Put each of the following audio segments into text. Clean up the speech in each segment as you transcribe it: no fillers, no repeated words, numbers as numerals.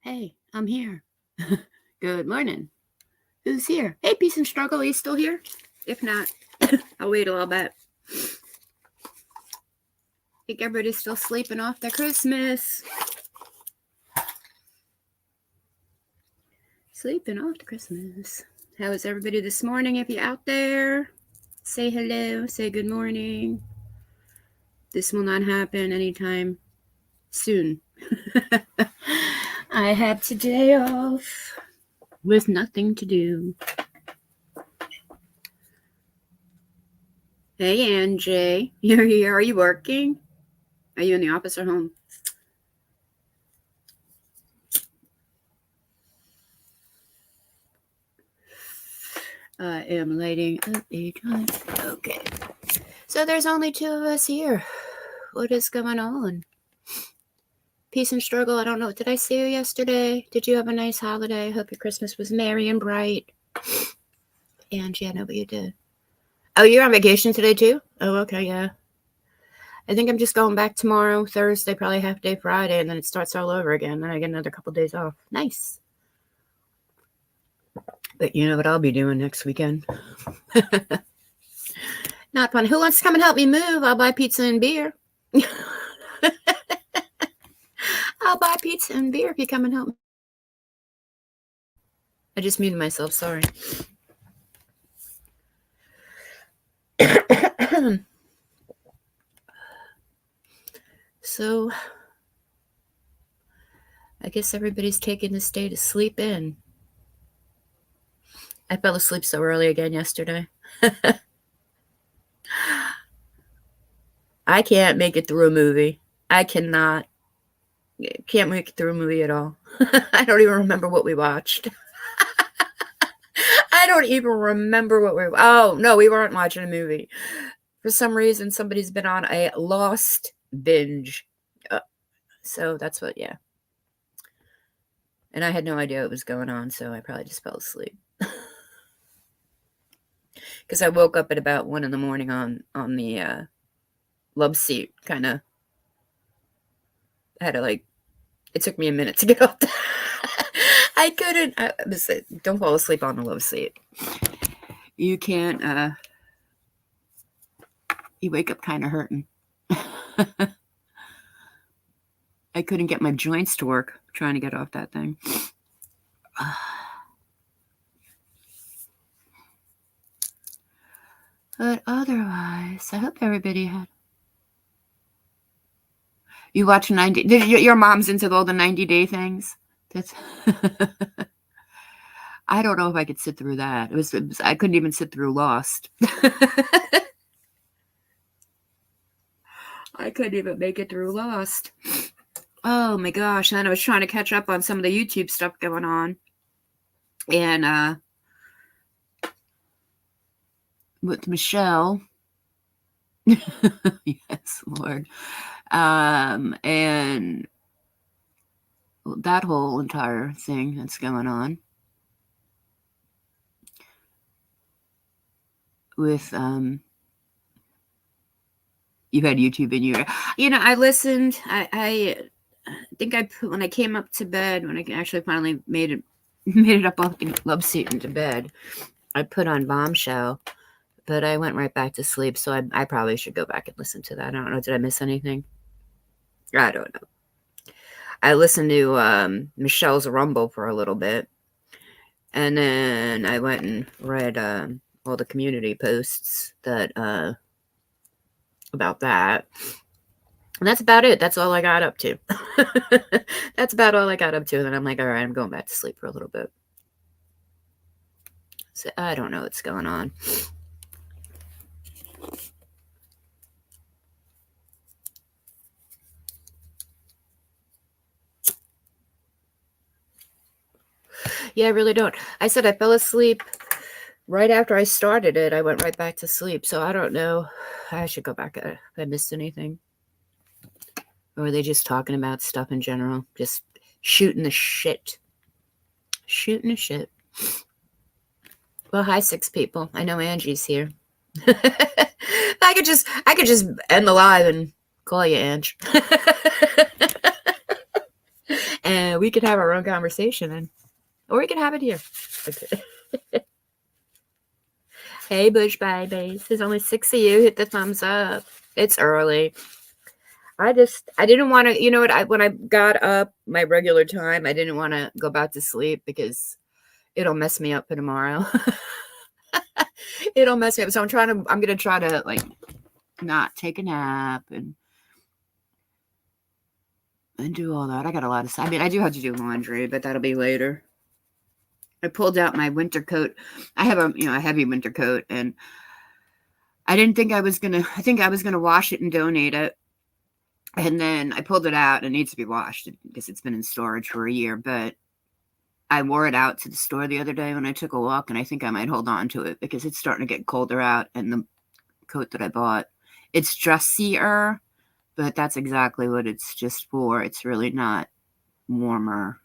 Hey, I'm here. Good morning. Who's here? Hey, Peace and Struggle, are you still here? If not, I'll wait a little bit. I think everybody's still sleeping off their Christmas. Sleeping off the Christmas. How is everybody this morning? If you're out there, say hello, say good morning. This will not happen anytime soon. I have today off with nothing to do. Hey, Angie, you're here. Are you working? Are you in the office or home? I am lighting up a joint. Okay. So there's only two of us here. What is going on? Peace and Struggle. I don't know. Did I see you yesterday? Did you have a nice holiday? I hope your Christmas was merry and bright. Angie, I know what you did. Oh, you're on vacation today too? Oh, okay, yeah. I think I'm just going back tomorrow, Thursday, probably half day Friday, and then it starts all over again. Then I get another couple days off. Nice. But you know what I'll be doing next weekend? Not fun. Who wants to come and help me move? I'll buy pizza and beer. I'll buy pizza and beer if you come and help me. I just muted myself, sorry. So, I guess everybody's taking this day to sleep in. I fell asleep so early again yesterday. I can't make it through a movie. I can't make it through a movie at all. I don't even remember what we watched. I don't even remember what oh, no, we weren't watching a movie. For some reason, somebody's been on a Lost binge. So that's what, yeah. And I had no idea what was going on, so I probably just fell asleep. Because I woke up at about 1 a.m. on the love seat, kind of. I had to, like, it took me a minute to get off. I couldn't. Don't fall asleep on the love seat. You can't, you wake up kind of hurting. I couldn't get my joints to work trying to get off that thing. But otherwise, I hope everybody had. You watch 90. Your mom's into all the 90-day things. That's. I don't know if I could sit through that. It was I couldn't even sit through Lost. I couldn't even make it through Lost. Oh my gosh. And then I was trying to catch up on some of the YouTube stuff going on. And with Michelle. Yes, Lord. And that whole entire thing that's going on. With you had YouTube in your, I listened. I think when I came up to bed, when I actually finally made it up off the love seat into bed, I put on Bombshell, but I went right back to sleep. So I probably should go back and listen to that. I don't know. Did I miss anything? I don't know. I listened to Michelle's Rumble for a little bit, and then I went and read all the community posts that about that. And that's about it. That's all I got up to. That's about all I got up to. And then I'm like, all right, I'm going back to sleep for a little bit. So I don't know what's going on. Yeah, I really don't. I said I fell asleep right after I started it. I went right back to sleep. So I don't know. I should go back if I missed anything. Or are they just talking about stuff in general? Just shooting the shit. Shooting the shit. Well, hi, 6 people. I know Angie's here. I could just end the live and call you, Ange. And we could have our own conversation, and or we could have it here. Okay. Hey, Bush Babies. There's only 6 of you. Hit the thumbs up. It's early. I didn't want to, you know what, when I got up my regular time, I didn't want to go back to sleep because it'll mess me up for tomorrow. It'll mess me up. So I'm going to try to like not take a nap and do all that. I got a lot of stuff. I mean, I do have to do laundry, but that'll be later. I pulled out my winter coat. I have a heavy winter coat, and I think I was going to wash it and donate it. And then I pulled it out, and it needs to be washed because it's been in storage for a year. But I wore it out to the store the other day when I took a walk, and I think I might hold on to it because it's starting to get colder out. And the coat that I bought, it's dressier, but that's exactly what it's just for. It's really not warmer.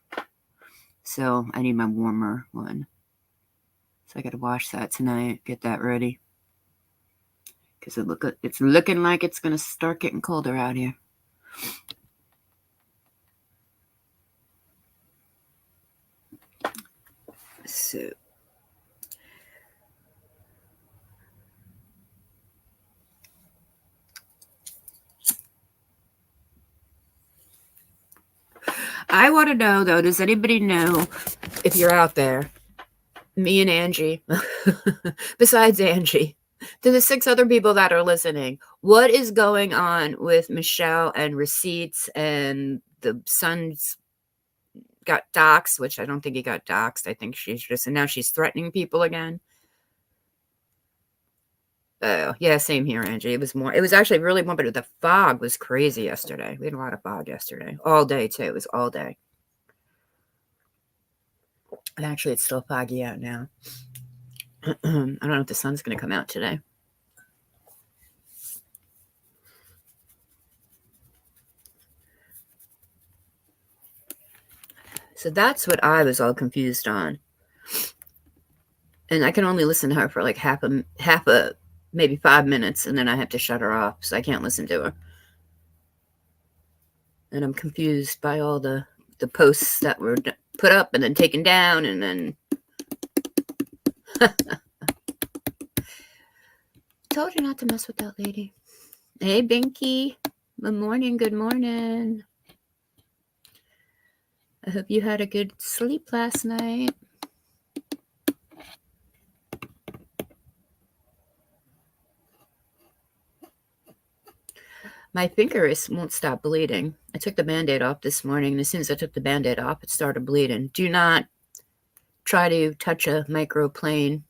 So I need my warmer one. So I got to wash that tonight, get that ready. Because it's looking like it's going to start getting colder out here. So I want to know, though, does anybody know, if you're out there, me and Angie, besides Angie, to the 6 other people that are listening, what is going on with Michelle and receipts, and the son's got doxxed, which I don't think he got doxxed. I think and now she's threatening people again. Oh, yeah, same here, Angie. It was actually really warm, but the fog was crazy yesterday. We had a lot of fog yesterday. All day, too. It was all day. And actually, it's still foggy out now. I don't know if the sun's going to come out today. So that's what I was all confused on. And I can only listen to her for like half a maybe 5 minutes, and then I have to shut her off, so I can't listen to her. And I'm confused by all the posts that were put up and then taken down, and then told you not to mess with that lady. Hey, Binky. Good morning. Good morning. I hope you had a good sleep last night. My finger won't stop bleeding. I took the Band-Aid off this morning, and as soon as I took the Band-Aid off, it started bleeding. Do not try to touch a microplane.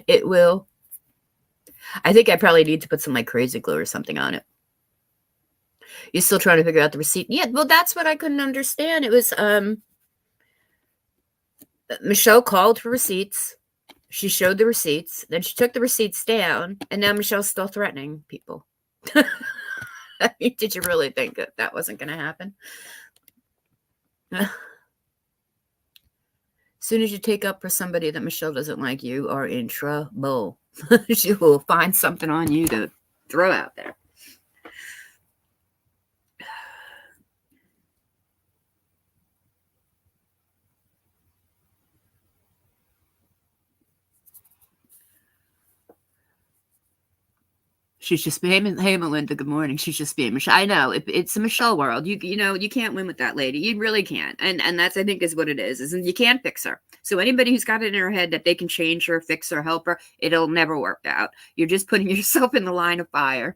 It will. I think I probably need to put some like crazy glue or something on it. You're still trying to figure out the receipt? Yeah, well, that's what I couldn't understand. It was Michelle called for receipts. She showed the receipts. Then she took the receipts down, and now Michelle's still threatening people. I mean, did you really think that wasn't going to happen? As soon as you take up for somebody that Michelle doesn't like, you are in trouble. She will find something on you to throw out there. She's just being, hey, Melinda, good morning. She's just being Michelle. I know, it's a Michelle world. You know, you can't win with that lady. You really can't. And that's, I think, is what it is you can't fix her. So anybody who's got it in her head that they can change her, fix her, help her, it'll never work out. You're just putting yourself in the line of fire.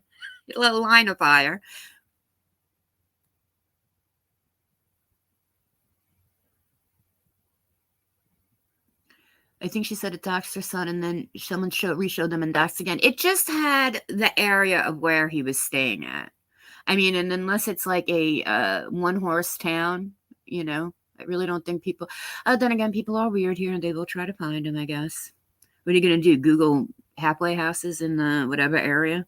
A little line of fire. I think she said it doxed her son, and then someone re-showed them and doxed again. It just had the area of where he was staying at. I mean, and unless it's like a one-horse town, you know, I really don't think people... then again, people are weird here, and they will try to find him, I guess. What are you going to do? Google halfway houses in the whatever area?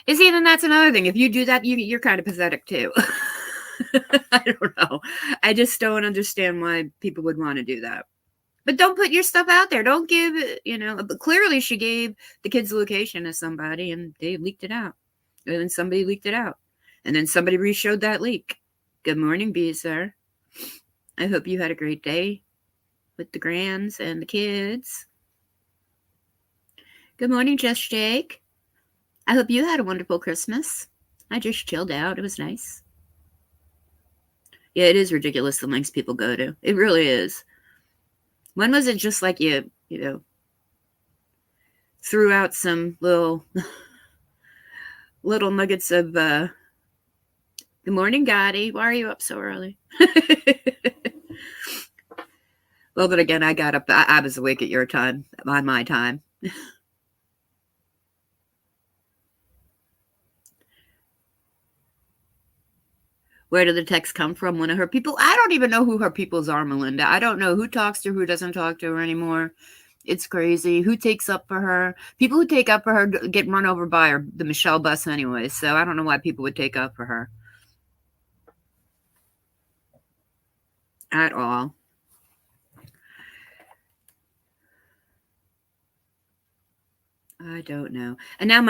See, then that's another thing. If you do that, you're kind of pathetic, too. I don't know. I just don't understand why people would want to do that. But don't put your stuff out there. Don't give, but clearly she gave the kid's location to somebody, and they leaked it out. And then somebody leaked it out. And then somebody re-showed that leak. Good morning, Beezer. I hope you had a great day with the grands and the kids. Good morning, Just Jake. I hope you had a wonderful Christmas. I just chilled out. It was nice. Yeah, it is ridiculous the lengths people go to. It really is. When was it just like you know, threw out some little nuggets of good morning, Gotti. Why are you up so early? Well, but again, I got up. I was awake at your time, on my time. Where did the text come from? One of her people? I don't even know who her peoples are, Melinda. I don't know who talks to her, who doesn't talk to her anymore. It's crazy. Who takes up for her? People who take up for her get run over by her, the Michelle bus anyway. So I don't know why people would take up for her at all. I don't know. And now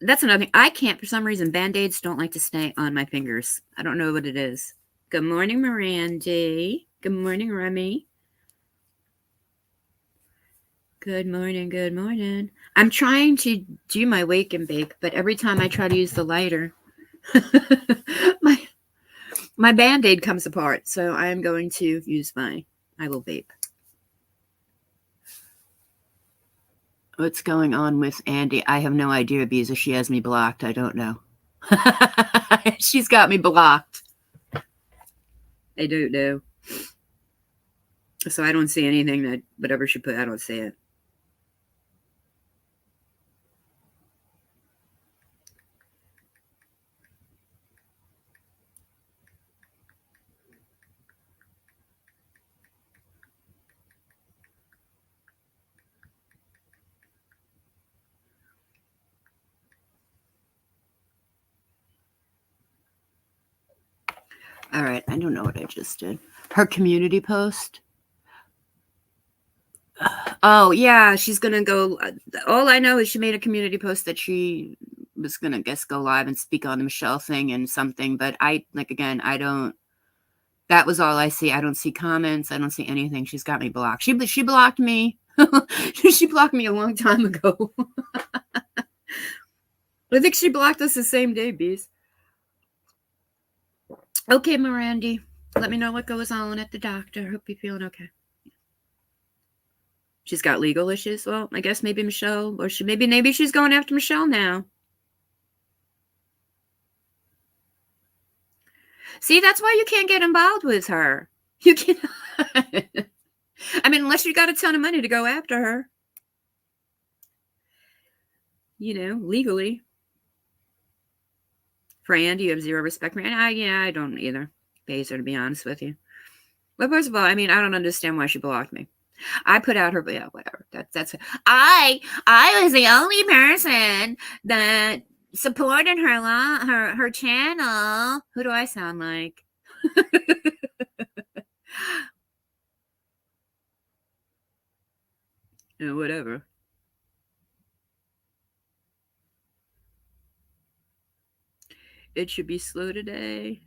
that's another thing. I can't, for some reason, Band-Aids don't like to stay on my fingers. I don't know what it is. Good morning, Mirandy. Good morning, Remy. Good morning, good morning. I'm trying to do my wake and bake, but every time I try to use the lighter, my Band-Aid comes apart. So I am going to use I will vape. What's going on with Andy? I have no idea, Beezer. She has me blocked. I don't know. She's got me blocked. I don't know. So I don't see anything that whatever she put, I don't see it. All right. I don't know what I just did. Her community post. Oh, yeah. She's going to go. All I know is she made a community post that she was going to, go live and speak on the Michelle thing and something. But I don't. That was all I see. I don't see comments. I don't see anything. She's got me blocked. She blocked me. She blocked me a long time ago. I think she blocked us the same day, Bees. Okay, Mirandy. Let me know what goes on at the doctor. Hope you're feeling okay. She's got legal issues. Well, I guess maybe Michelle, or maybe she's going after Michelle now. See, that's why you can't get involved with her. You can't. I mean, unless you got a ton of money to go after her. Legally. Fran, do you have zero respect for me? Yeah, I don't either. Baser, to be honest with you. Well, first of all, I mean, I don't understand why she blocked me. I put out her, whatever. That's I was the only person that supported her channel. Who do I sound like? Whatever. It should be slow today.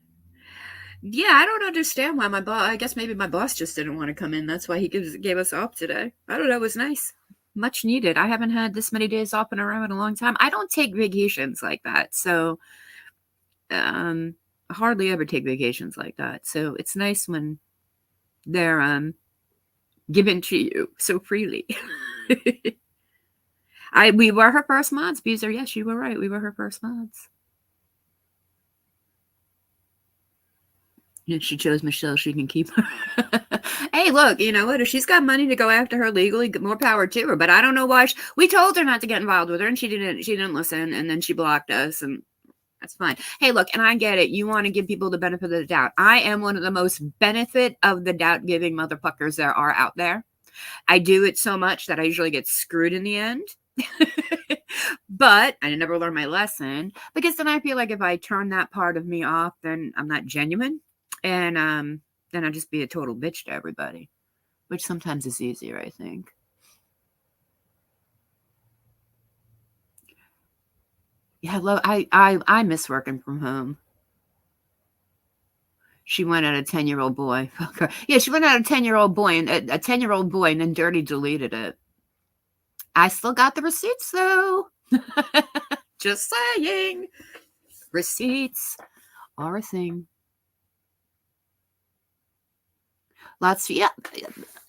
Yeah, I don't understand why my boss. I guess maybe my boss just didn't want to come in. That's why he gave us off today. I don't know. It was nice, much needed. I haven't had this many days off in a row in a long time. I don't take vacations like that, so I hardly ever take vacations like that. So it's nice when they're given to you so freely. We were her first mods, Beezer. Yes, you were right. We were her first mods. If she chose Michelle, she can keep her. Hey, look, you know what? If she's got money to go after her legally, more power to her. But I don't know why. We told her not to get involved with her, and she didn't listen, and then she blocked us, and that's fine. Hey, look, and I get it. You want to give people the benefit of the doubt. I am one of the most benefit of the doubt giving motherfuckers there are out there. I do it so much that I usually get screwed in the end. But I never learned my lesson, because then I feel like if I turn that part of me off, then I'm not genuine. And then I'll just be a total bitch to everybody, which sometimes is easier, I think. Yeah, I miss working from home. She went at a 10-year-old boy. Yeah, she went at a 10-year-old boy, and a 10-year-old boy, and then dirty deleted it. I still got the receipts, though. Just saying. Receipts are a thing. Lots of, yeah.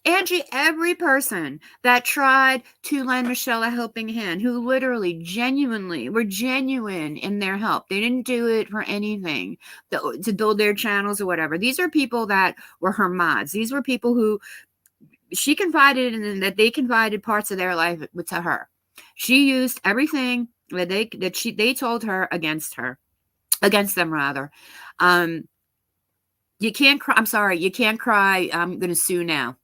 Angie, every person that tried to lend Michelle a helping hand, who literally, genuinely, were genuine in their help. They didn't do it for anything, to build their channels or whatever. These are people that were her mods. These were people who she confided in, and that they confided parts of their life to her. She used everything that they told her against them rather. You can't cry. I'm sorry. You can't cry. I'm going to sue now,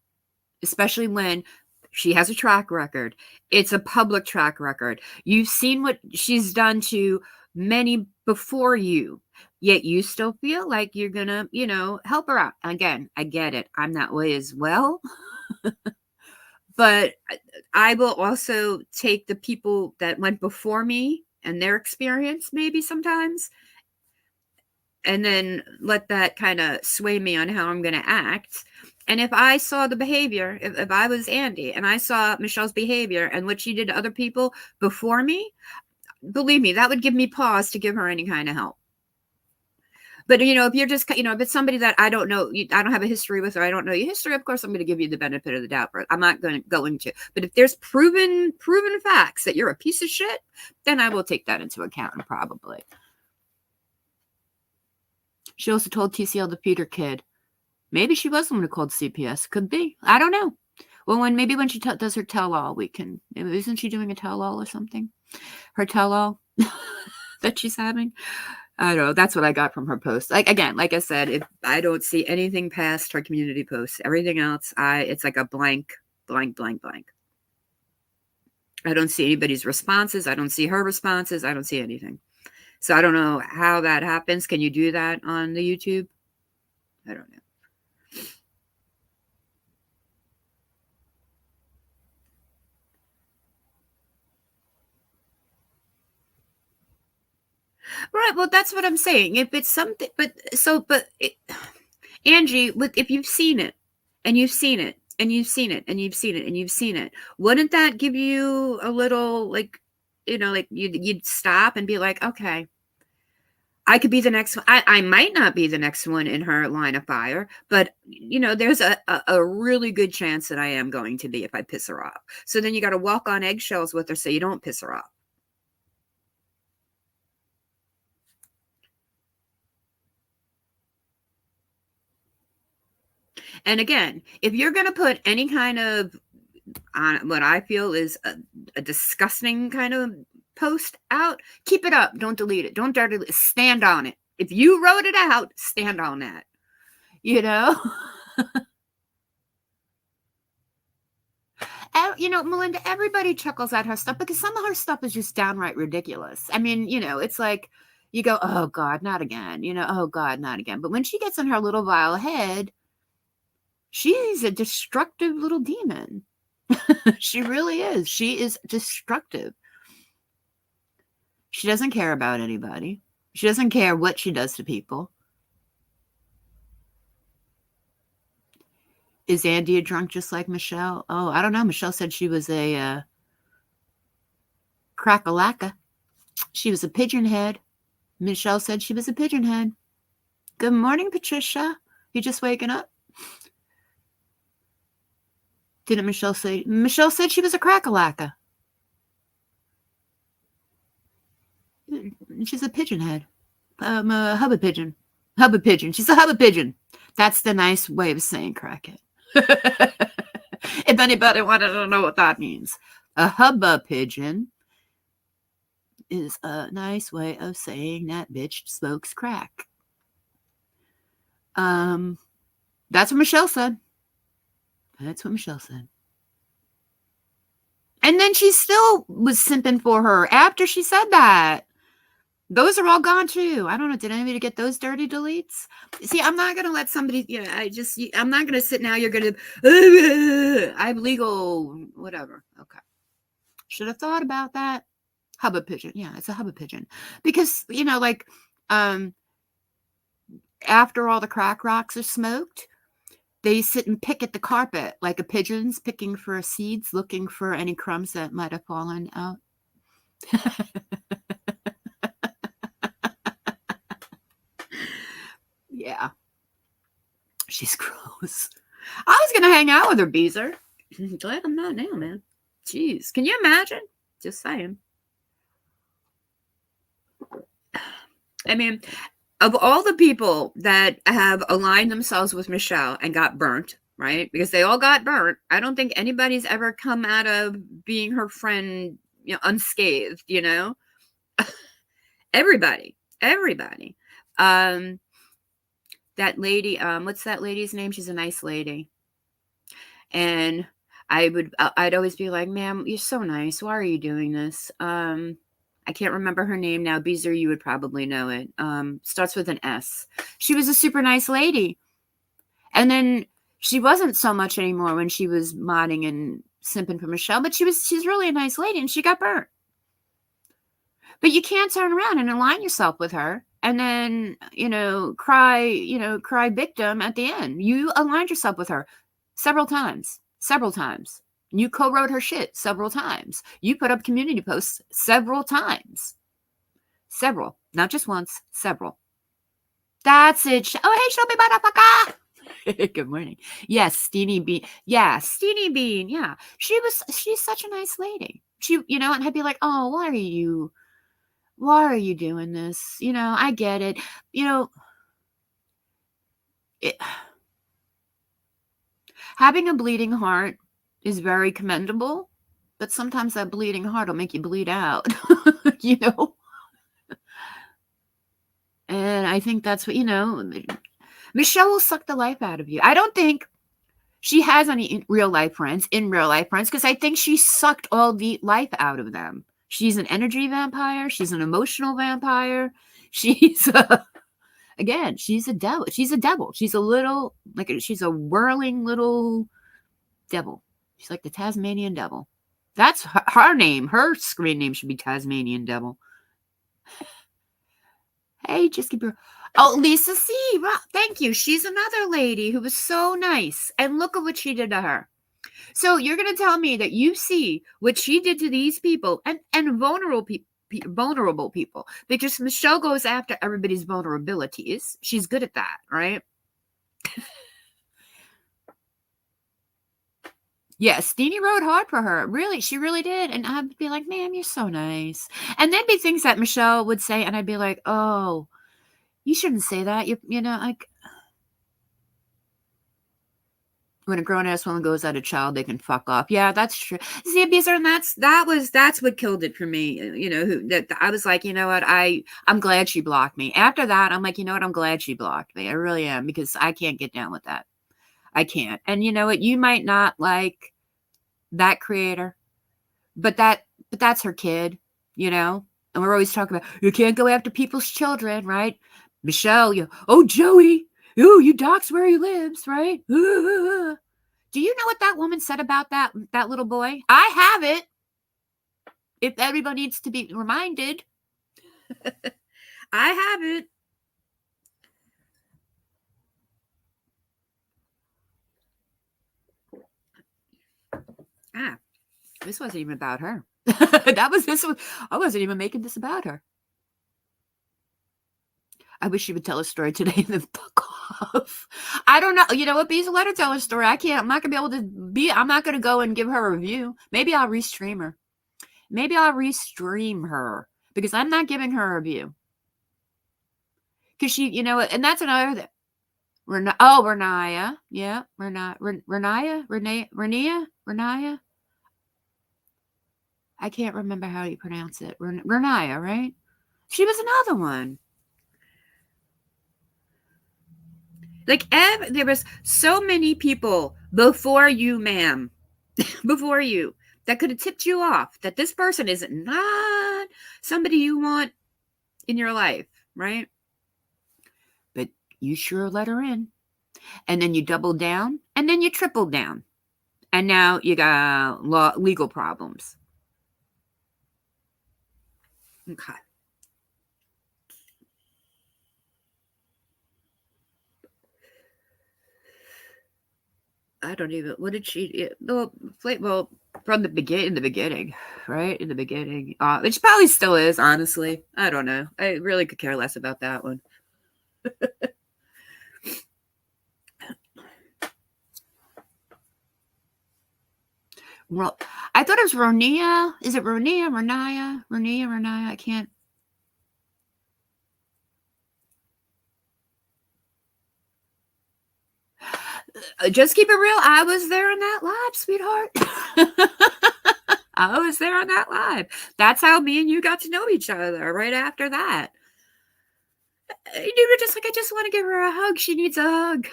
especially when she has a track record. It's a public track record. You've seen what she's done to many before you, yet you still feel like you're going to, help her out. Again, I get it. I'm that way as well. But I will also take the people that went before me and their experience maybe sometimes, and then let that kind of sway me on how I'm going to act. And if I saw the behavior, if I was Andy and I saw Michelle's behavior and what she did to other people before me, believe me, that would give me pause to give her any kind of help. But, if you're just, if it's somebody that I don't know, I don't have a history with, or I don't know your history, of course, I'm going to give you the benefit of the doubt, but I'm not going to. But if there's proven facts that you're a piece of shit, then I will take that into account, probably. She also told TCL to feed her kid. Maybe she was the one who called CPS. Could be. I don't know. Well, when she does her tell-all, isn't she doing a tell-all or something? Her tell-all that she's having? I don't know. That's what I got from her post. Like I said, if I don't see anything past her community posts, everything else, it's like a blank. I don't see anybody's responses. I don't see her responses. I don't see anything. So I don't know how that happens. Can you do that on the YouTube? I don't know. Right. Well, that's what I'm saying. If it's something, Angie, if you've seen it and you've seen it and you've seen it and you've seen it and you've seen it, wouldn't that give you a little you'd stop and be like, okay, I could be the next one. I might not be the next one in her line of fire, but there's a really good chance that I am going to be if I piss her off. So then you got to walk on eggshells with her so you don't piss her off. And again, if you're going to put any kind of, on what I feel is a disgusting kind of post out, keep it up. Don't delete it. Don't dirty. Stand on it. If you wrote it out, stand on that. Melinda, everybody chuckles at her stuff because some of her stuff is just downright ridiculous. I mean, it's like you go, oh God, not again. Oh God, not again. But when she gets in her little vile head, she's a destructive little demon. She really is. She is destructive. She doesn't care about anybody. She doesn't care what she does to people. Is Andy a drunk just like Michelle? Oh, I don't know. Michelle said she was a crack-a-lacka. She was a pigeon head. Michelle said she was a pigeon head. Good morning, Patricia. You just waking up? Didn't Michelle say? Michelle said she was a crack-a-lacka. She's a pigeon head. A hubba pigeon. Hubba pigeon. She's a hubba pigeon. That's the nice way of saying crackhead. If anybody wanted to know what that means. A hubba pigeon is a nice way of saying that bitch smokes crack. That's what Michelle said. That's what Michelle said. And then she still was simping for her after she said that. Those are all gone too. I don't know. Did anybody get those dirty deletes? See, I'm not going to let somebody, I'm not going to sit now. You're going to, I'm legal, whatever. Okay. Should have thought about that. Hubba pigeon. Yeah, it's a hubba pigeon. Because, after all the crack rocks are smoked, they sit and pick at the carpet like a pigeon's picking for seeds, looking for any crumbs that might have fallen out. Yeah. She's gross. I was going to hang out with her, Beezer. Glad I'm not now, man. Jeez. Can you imagine? Just saying. I mean, of all the people that have aligned themselves with Michelle and got burnt, right? Because they all got burnt. I don't think anybody's ever come out of being her friend, unscathed, Everybody. That lady, what's that lady's name? She's a nice lady. And I'd always be like, ma'am, you're so nice. Why are you doing this? I can't remember her name now. Beezer, you would probably know it. Starts with an S. She was a super nice lady. And then she wasn't so much anymore when she was modding and simping for Michelle, but she's really a nice lady and she got burnt. But you can't turn around and align yourself with her and then, cry victim at the end. You aligned yourself with her several times. You co-wrote her shit several times. You put up community posts several times. Several. Not just once. Several. That's it. Oh, hey, Shelby, motherfucker. Good morning. Yes, Steenie Bean. Yeah, Steenie Bean. Yeah. She's such a nice lady. And I'd be like, oh, why are you doing this? I get it. Having a bleeding heart is very commendable, but sometimes that bleeding heart will make you bleed out, And I think that's what, Michelle will suck the life out of you. I don't think she has any real life friends, because I think she sucked all the life out of them. She's an energy vampire. She's an emotional vampire. She's again, she's a devil. She's a devil. She's a whirling little devil. She's like the Tasmanian devil. That's her name. Her screen name should be Tasmanian Devil. Hey, just keep her. Oh, Lisa C. Thank you. She's another lady who was so nice. And look at what she did to her. So you're going to tell me that you see what she did to these people and vulnerable people, because Michelle goes after everybody's vulnerabilities. She's good at that, right? Yeah, Steenie rode hard for her. Really, she really did. And I'd be like, ma'am, you're so nice. And there'd be things that Michelle would say, and I'd be like, oh, you shouldn't say that. Like, when a grown-ass woman goes at a child, they can fuck off. Yeah, that's true. See, Beezer, and that's what killed it for me. I was like, you know what? I'm glad she blocked me. After that, I'm like, you know what? I'm glad she blocked me. I really am, because I can't get down with that. I can't. And you know what? You might not like that creator, but that's her kid, And we're always talking about, you can't go after people's children, right? Michelle, Joey, you dox where he lives, right? Do you know what that woman said about that little boy? I have it. If everybody needs to be reminded. I have it. This wasn't even about her. I wasn't even making this about her. I wish she would tell a story today and then fuck off. I don't know. You know what? Bees, let her tell her story. I can't. I'm not going to be able to I'm not going to go and give her a review. Maybe I'll restream her. Because I'm not giving her a review. Because she, and that's another thing. Renaya. Yeah. Renaya. I can't remember how you pronounce it. Renaya, right? She was another one. Like, there was so many people before you, ma'am, before you, that could have tipped you off that this person is not somebody you want in your life, right? But you sure let her in. And then you doubled down, and then you tripled down. And now you got legal problems. Okay. I don't even. What did she? Well, well, from the beginning, right in the beginning, which probably still is. Honestly, I don't know. I really could care less about that one. Well, I thought it was Ronia. Is it Ronia? Ronia? I can't. Just keep it real. I was there on that live, sweetheart. I was there on that live. That's how me and you got to know each other right after that. You were just like, I just want to give her a hug. She needs a hug.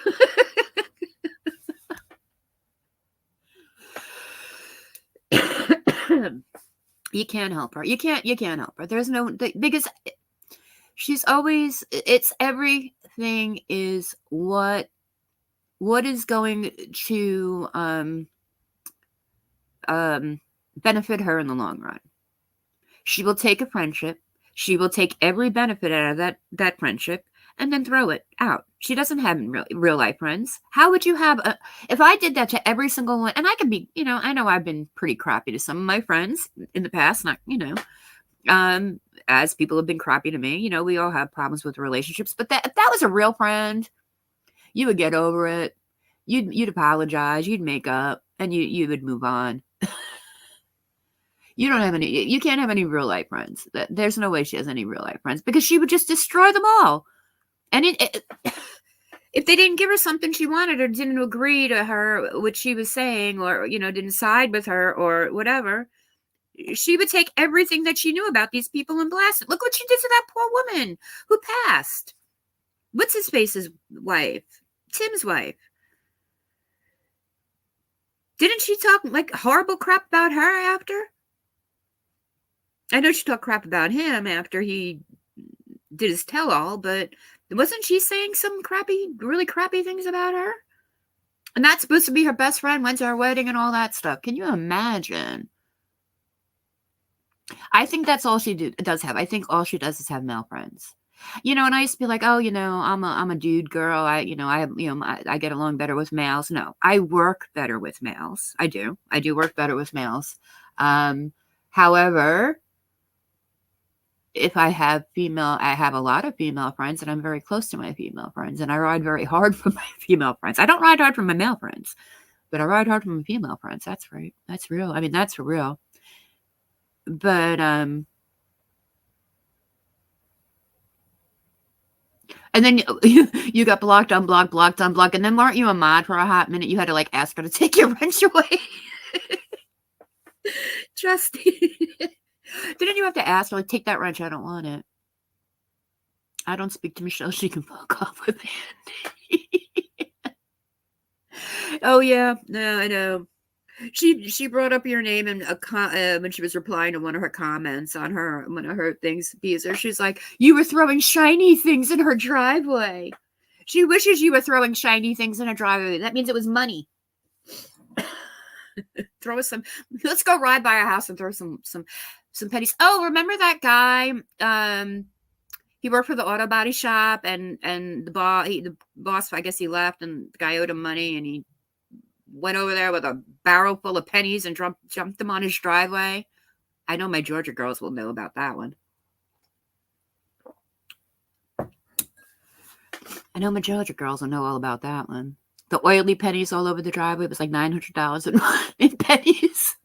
You can't help her. You can't help her. There's no, because she's always, it's everything is what is going to benefit her in the long run. She will take a friendship. She will take every benefit out of that friendship and then throw it out. She doesn't have real life friends. How would you have if I did that to every single one? And I can be, I know I've been pretty crappy to some of my friends in the past, not, as people have been crappy to me. We all have problems with relationships, but if that was a real friend, you would get over it. You'd apologize, you'd make up, and you would move on. You can't have any real life friends. There's no way she has any real life friends because she would just destroy them all. And if they didn't give her something she wanted or didn't agree to her, what she was saying, or, didn't side with her or whatever, she would take everything that she knew about these people and blast it. Look what she did to that poor woman who passed. What's his face's wife? Tim's wife. Didn't she talk like horrible crap about her after? I know she talked crap about him after he did his tell-all, but wasn't she saying some really crappy things about her? And that's supposed to be her best friend, went to her wedding and all that stuff. Can you imagine? I think that's all she does have. I think all she does is have male friends. And I used to be like, oh, I'm a dude girl. I get along better with males. No, I work better with males. I do work better with males. However, if I have a lot of female friends, and I'm very close to my female friends, and I ride very hard for my female friends. I don't ride hard for my male friends, but I ride hard for my female friends. That's right. That's real. I mean, that's for real. But, and then you got blocked, unblocked, and then weren't you a mod for a hot minute? You had to ask her to take your wrench away. Justine. Didn't you have to ask her, take that wrench? I don't want it. I don't speak to Michelle. She can fuck off with Andy. Oh, yeah. No, I know. She brought up your name and when she was replying to one of her comments on one of her things. She's like, you were throwing shiny things in her driveway. She wishes you were throwing shiny things in her driveway. That means it was money. Throw us some. Let's go ride by our house and throw some pennies. Oh, remember that guy? He worked for the auto body shop, and the boss, I guess he left, and the guy owed him money, and he went over there with a barrel full of pennies and jumped them on his driveway. I know my Georgia girls will know about that one. I know my Georgia girls will know all about that one. The oily pennies all over the driveway. It was like $900 in pennies.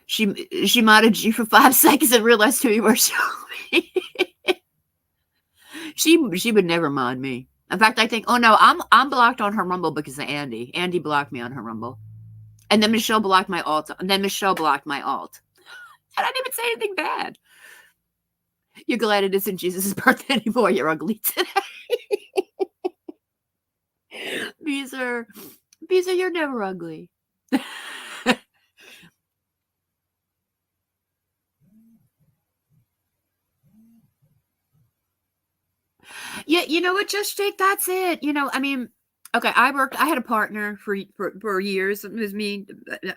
She modded you for 5 seconds and realized who you were. She would never mod me. In fact, I think, oh no, I'm blocked on her Rumble because of Andy. Andy blocked me on her Rumble. And then Michelle blocked my alt. And then Michelle blocked my alt. I didn't even say anything bad. You're glad it isn't Jesus' birthday anymore. You're ugly today. Beezer, you're never ugly. Yeah, you know what, Just Jake, that's it. I mean, okay, I had a partner for years. It was me,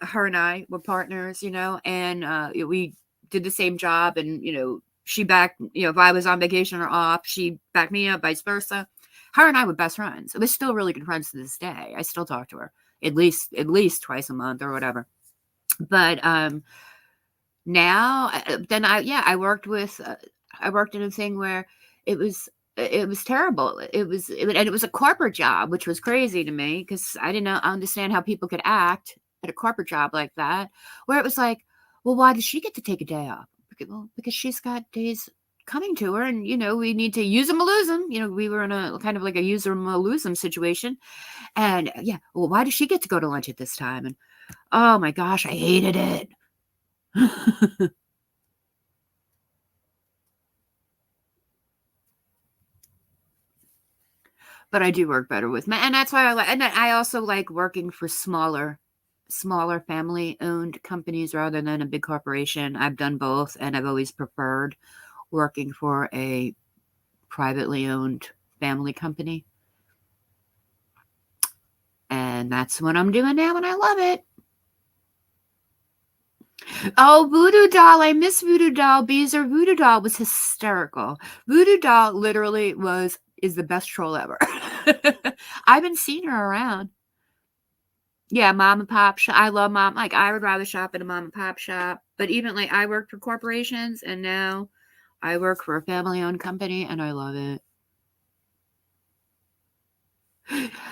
her and I were partners, and we did the same job, and, you know, she backed, you know, if I was on vacation or off, she backed me up, vice versa. Her and I were best friends. We're still really good friends to this day. I still talk to her at least twice a month or whatever. But now, then I worked with, I worked in a thing where it was terrible. And it was a corporate job, which was crazy to me because I didn't understand how people could act at a corporate job like that, where it was like, well, why does she get to take a day off? Because she's got days coming to her, and, you know, we need to use them or lose them. You know, we were in a kind of like a use them or lose them situation. And yeah, well, why does she get to go to lunch at this time? And oh my gosh, I hated it. But I do work better with men, and that's why I like. And I also like working for smaller family owned companies rather than a big corporation. I've done both, and I've always preferred working for a privately owned family company. And that's what I'm doing now, and I love it. Oh, Voodoo Doll. I miss Voodoo Doll. Beezer. Voodoo Doll was hysterical. Voodoo Doll literally is the best troll ever. I've been seeing her around. Yeah, mom and pop shop. I love mom. Like, I would rather shop at a mom and pop shop. But even like I worked for corporations, and now I work for a family owned company, and I love it.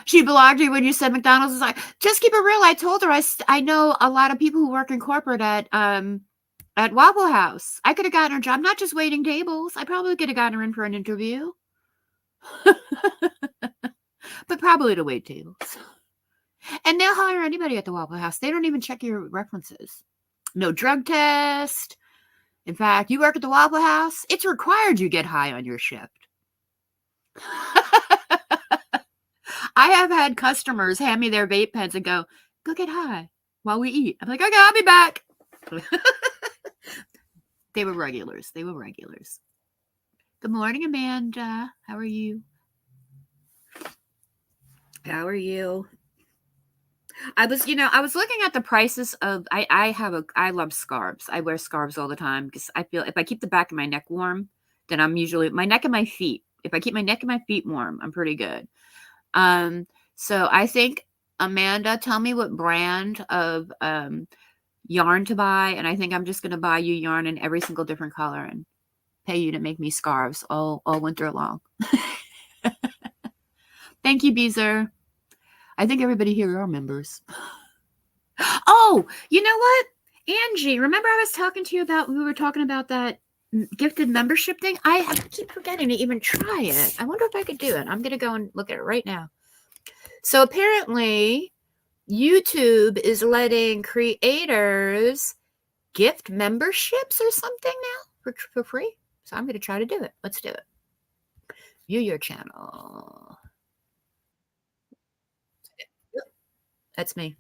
She blocked you when you said McDonald's. Is like, just keep it real. I told her I know a lot of people who work in corporate at Waffle House. I could have gotten her job, not just waiting tables. I probably could have gotten her in for an interview. But probably to wait tables. And they'll hire anybody at the Waffle House. They don't even check your references. No drug test. In fact, you work at the Waffle House, it's required you get high on your shift. I have had customers hand me their vape pens and go get high while we eat. I'm like, okay, I'll be back. They were regulars. Good morning, Amanda. How are you? I was looking at the prices of, I love scarves. I wear scarves all the time because I feel if I keep the back of my neck warm, then I'm usually my neck and my feet. If I keep my neck and my feet warm, I'm pretty good. So I think, Amanda, tell me what brand of yarn to buy, and I think I'm just going to buy you yarn in every single different color and pay you to make me scarves all winter long. Thank you, Beezer. I think everybody here are members. Oh, you know what? Angie, remember I was talking to you about, we were talking about that gifted membership thing? I keep forgetting to even try it. I wonder if I could do it. I'm going to go and look at it right now. So apparently YouTube is letting creators gift memberships or something now for free. So I'm going to try to do it. Let's do it. View your channel. That's me.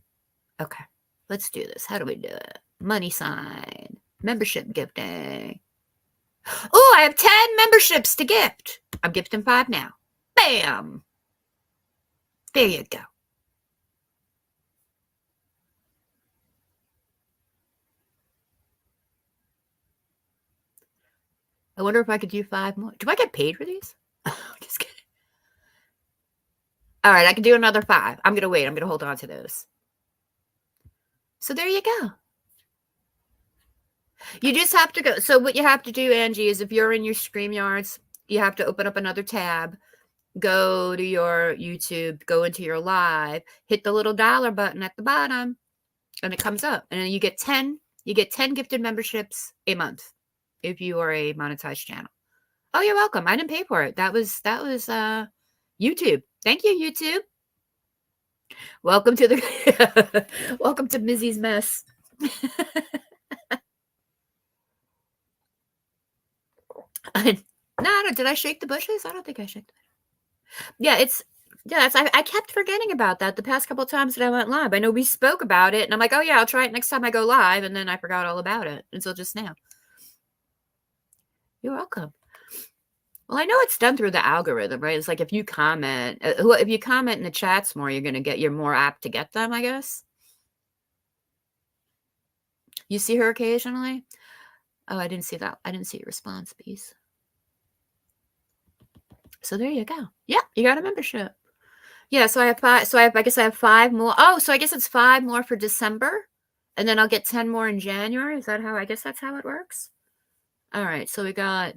Okay. Let's do this. How do we do it? Money sign. Membership gifting. Oh, I have 10 memberships to gift. I'm gifting 5 now. Bam. There you go. I wonder if I could do 5 more. Do I get paid for these? Just kidding. All right, I can do another 5. I'm going to wait. I'm going to hold on to those. So there you go. You just have to go. So what you have to do, Angie, is if you're in your StreamYards, you have to open up another tab, go to your YouTube, go into your live, hit the little dollar button at the bottom, and it comes up. And then you get 10 gifted memberships a month if you are a monetized channel. Oh, you're welcome. I didn't pay for it. That was YouTube. Thank you, YouTube. Welcome to the welcome to Mizzy's mess. No, did I shake the bushes? I don't think I shook the bushes. Yeah, I kept forgetting about that the past couple of times that I went live. I know we spoke about it, and I'm like, oh yeah, I'll try it next time I go live, and then I forgot all about it until just now. You're welcome. Well, I know it's done through the algorithm, right? It's like if you comment in the chats more, you're more apt to get them, I guess. You see her occasionally? Oh, I didn't see that. I didn't see your response piece. So there you go. Yeah, you got a membership. Yeah, so I have 5. So I guess I have 5 more. Oh, so I guess it's 5 more for December, and then I'll get 10 more in January. Is that how? I guess that's how it works. All right, so we got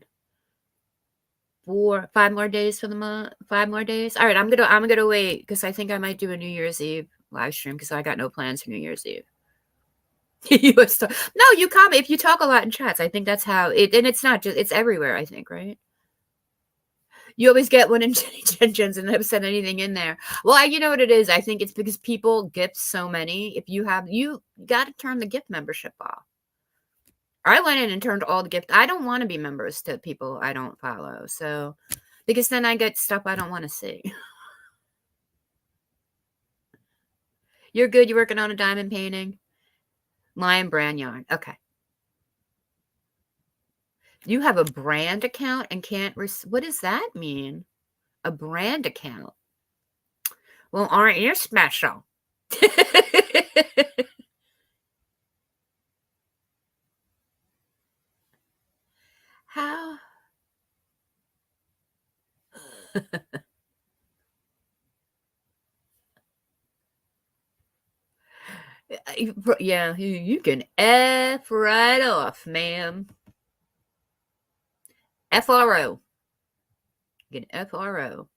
5 more days for the month. 5 more days. All right, I'm gonna wait because I think I might do a New Year's Eve live stream because I got no plans for New Year's Eve. No, you comment if you talk a lot in chats. I think that's how it, and it's not just, it's everywhere. I think, right? You always get one in Jen's and never send anything in there. Well, you know what it is? I think it's because people gift so many. If you got to turn the gift membership off. I went in and turned all the gift. I don't want to be members to people I don't follow. So, because then I get stuff I don't want to see. You're good. You're working on a diamond painting. Lion brand yarn. Okay. You have a brand account and can't. What does that mean? A brand account. Well, aren't you special? How? Yeah, you can F right off, ma'am. FRO. You can FRO.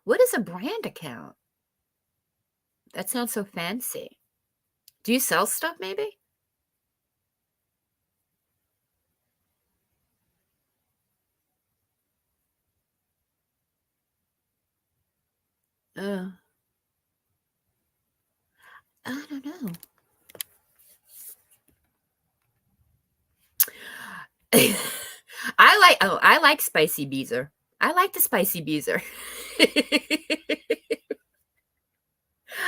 What is a brand account? That sounds so fancy. Do you sell stuff, maybe? I don't know. I like spicy beezer. I like the spicy beezer.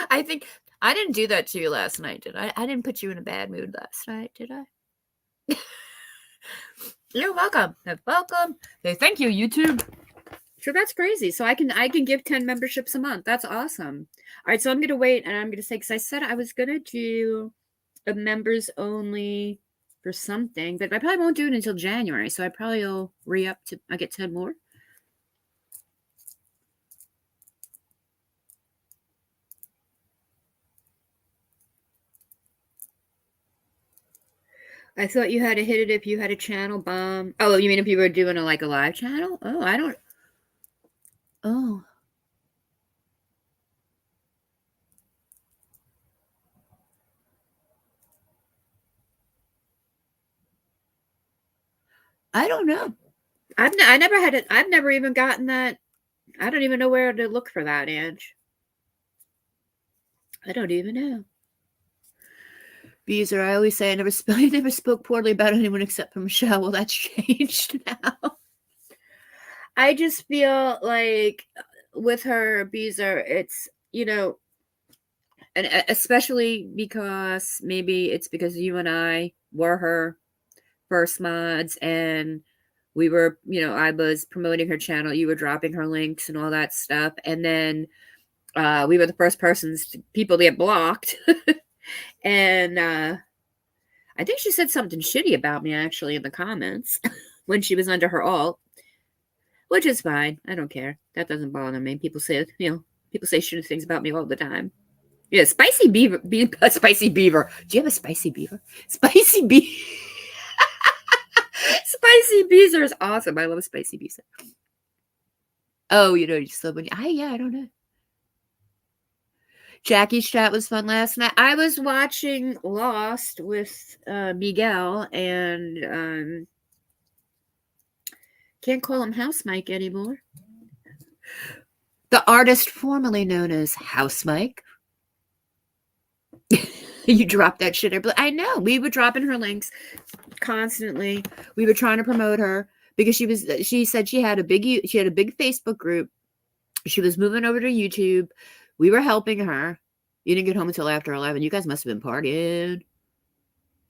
I think I didn't do that to you last night, did I? I didn't put you in a bad mood last night, did I? You're welcome. Welcome. Hey, thank you, YouTube. Sure, that's crazy. So I can give 10 memberships a month. That's awesome. All right, so I'm gonna wait and I'm gonna say, because I said I was gonna do a members only for something, but I probably won't do it until January. So I probably will re-up to I get 10 more. I thought you had to hit it if you had a channel bomb. Oh, you mean if you were doing a live channel? Oh, I don't. Oh. I don't know. I never had it. I've never even gotten that. I don't even know where to look for that, Ange. I don't even know. Beezer, I always say I never spoke poorly about anyone except for Michelle. Well, that's changed now. I just feel like with her, Beezer, it's, and especially because maybe it's because you and I were her first mods and we were, I was promoting her channel. You were dropping her links and all that stuff. And then we were the first people to get blocked. And I think she said something shitty about me actually in the comments when she was under her alt, which is fine. I don't care. That doesn't bother me. People say, people say shitty things about me all the time. Yeah, spicy beaver. Spicy beaver. Do you have a spicy beaver? Spicy beaver. Spicy beaver is awesome. I love spicy beaver. Oh, you just love when I don't know. Jackie's chat was fun last night. I was watching Lost with Miguel and can't call him House Mike anymore. The artist formerly known as House Mike. You dropped that shit. I know. We were dropping her links constantly. We were trying to promote her because she said she had a big Facebook group. She was moving over to YouTube. We were helping her. You didn't get home until after 11. You guys must have been partying.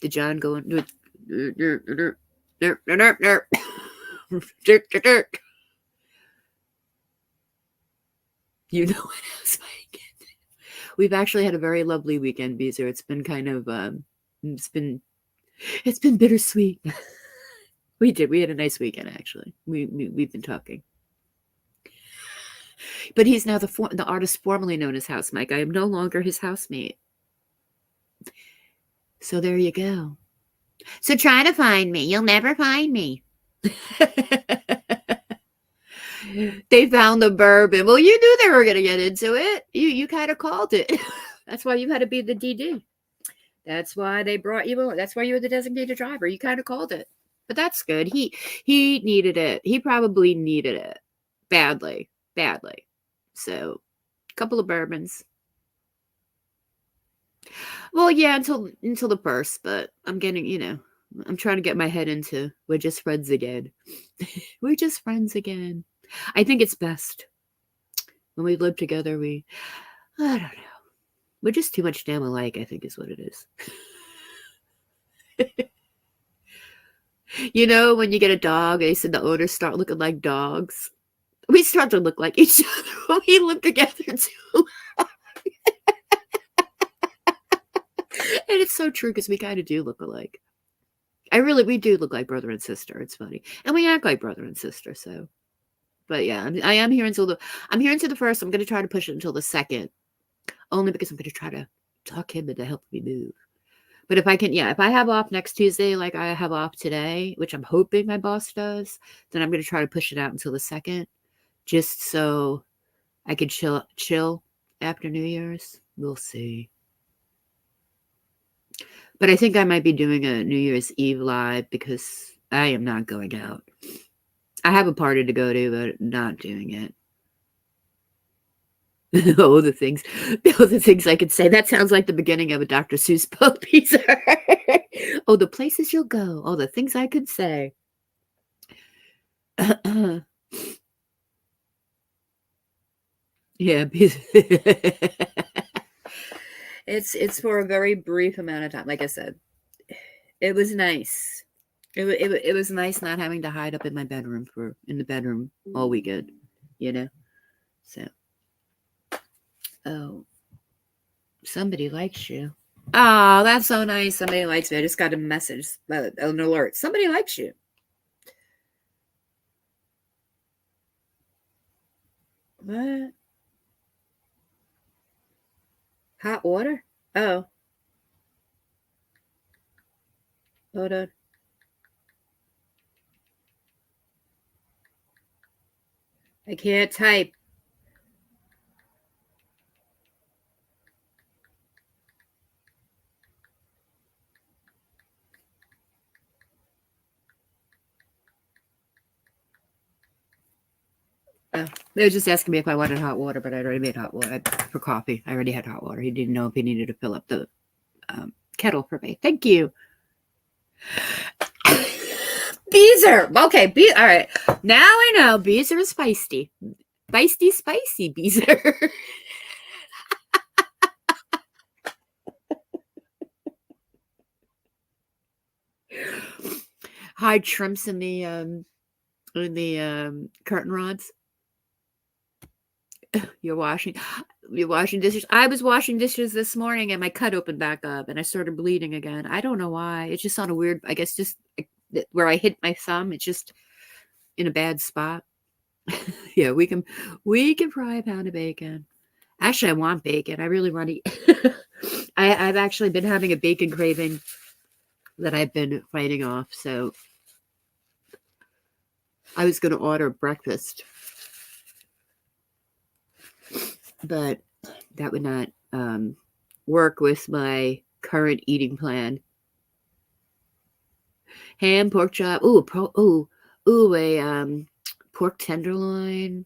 Did John go and do it? You know what else, Mike? We've actually had a very lovely weekend, Beezer. It's been kind of, it's been It's been bittersweet. We did. We had a nice weekend, actually. We've been talking. But he's now the artist formerly known as House Mike. I am no longer his housemate. So there you go. So try to find me. You'll never find me. They found the bourbon. Well, you knew they were going to get into it. You kind of called it. That's why you had to be the DD. That's why they brought you on. That's why you were the designated driver. You kind of called it. But that's good. He needed it. He probably needed it badly. So, a couple of bourbons. Well, yeah, until the first, but I'm getting, I'm trying to get my head into we're just friends again. We're just friends again. I think it's best when we live together. I don't know. We're just too much damn alike, I think is what it is. When you get a dog, they said the owners start looking like dogs. We start to look like each other when we live together too. And it's so true because we kind of do look alike. We do look like brother and sister. It's funny. And we act like brother and sister, so. But yeah, I am here until the first. I'm going to try to push it until the second. Only because I'm going to try to talk him into helping me move. But if I have off next Tuesday, like I have off today, which I'm hoping my boss does, then I'm going to try to push it out until the second, just so I could chill after New Year's. We'll see. But I think I might be doing a New Year's Eve live because I am not going out. I have a party to go to, but not doing it. Oh, the things I could say. That sounds like the beginning of a Dr. Seuss book piece. Oh, the places you'll go. Oh, the things I could say. Yeah. It's for a very brief amount of time. Like I said, it was nice. It was nice not having to hide up in the bedroom all weekend, So. Oh, somebody likes you. Oh, that's so nice. Somebody likes me. I just got a message, an alert. Somebody likes you. What? Hot water? Oh. Hold on. I can't type. Oh, they were just asking me if I wanted hot water, but I'd already made hot water for coffee. I already had hot water. He didn't know if he needed to fill up the kettle for me. Thank you. Beezer. Okay, all right. Now I know Beezer is feisty. Spicy Beezer. Hide shrimps in the curtain rods. You're washing dishes. I was washing dishes this morning and my cut opened back up and I started bleeding again. I don't know why. It's just on a weird, I guess just where I hit my thumb. It's just in a bad spot. Yeah, we can fry a pound of bacon. Actually, I want bacon. I really want to eat. I've actually been having a bacon craving that I've been fighting off. So I was going to order breakfast, but that would not work with my current eating plan. Ham, pork chop. A pork tenderloin.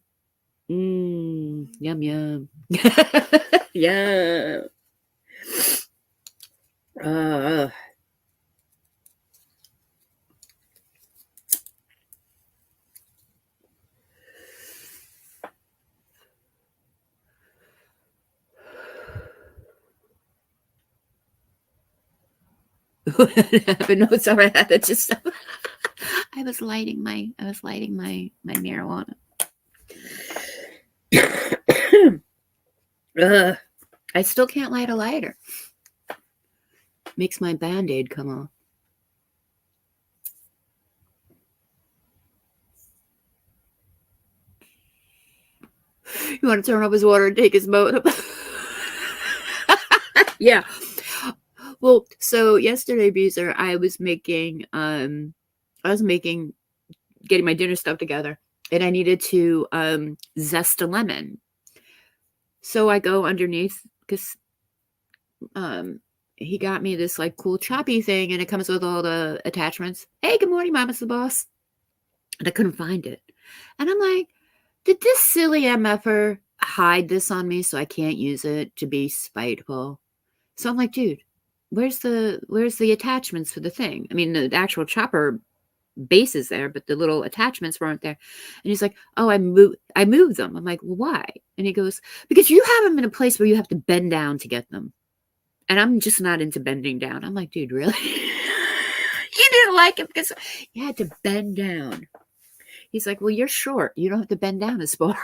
Yum yum. Yeah. What happened? No, it's all right. That just I was lighting my marijuana. I still can't light a lighter. Makes my Band-Aid come off. You want to turn off his water and take his boat? Yeah. Well, so yesterday, Beezer, I was making getting my dinner stuff together, and I needed to zest a lemon. So I go underneath because he got me this like cool choppy thing, and it comes with all the attachments. Hey, good morning, Mama's the boss. And I couldn't find it, and I'm like, did this silly MFer hide this on me so I can't use it to be spiteful? So I'm like, dude, where's the attachments for the thing? I mean, the actual chopper base is there, but the little attachments weren't there. And he's like, oh, I moved them. I'm like, well, why? And he goes, because you have them in a place where you have to bend down to get them. And I'm just not into bending down. I'm like, dude, really? You didn't like it because you had to bend down. He's like, well, you're short. You don't have to bend down as far.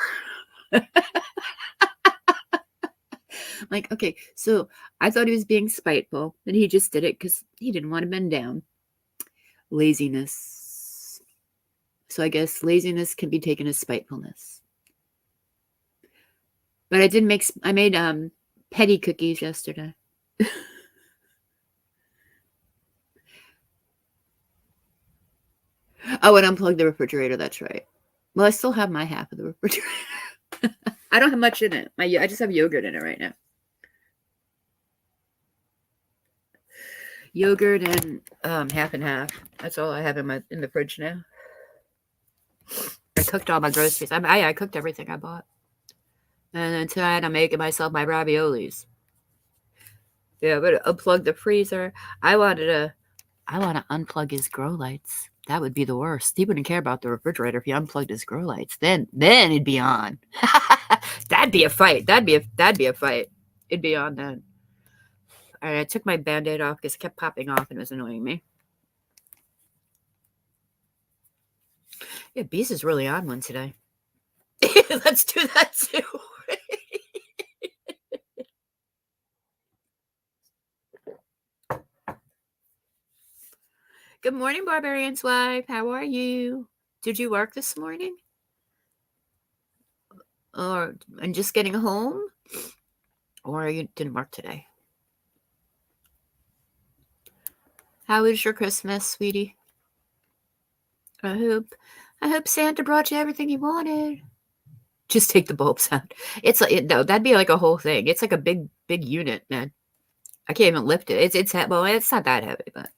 Like, okay, so I thought he was being spiteful, and he just did it because he didn't want to bend down. Laziness. So I guess laziness can be taken as spitefulness. But I made petty cookies yesterday. Oh, and unplug the refrigerator. That's right. Well, I still have my half of the refrigerator. I don't have much in it. I just have yogurt in it right now. Yogurt and half and half. That's all I have in the fridge now. I cooked all my groceries. I cooked everything I bought. And then tonight I'm making myself my raviolis. Yeah, but unplug the freezer. I want to unplug his grow lights. That would be the worst. He wouldn't care about the refrigerator if he unplugged his grow lights. Then it'd be on. That'd be a fight. That'd be a fight. It'd be on then. All right, I took my Band-Aid off because it kept popping off and it was annoying me. Yeah, Beast is really on one today. Let's do that too. Good morning, Barbarian's wife. How are you? Did you work this morning? And just getting home? Or you didn't work today? How was your Christmas, sweetie? I hope Santa brought you everything you wanted. Just take the bulbs out. It's like no, that'd be like a whole thing. It's like a big unit, man. I can't even lift it. It's well, it's not that heavy, but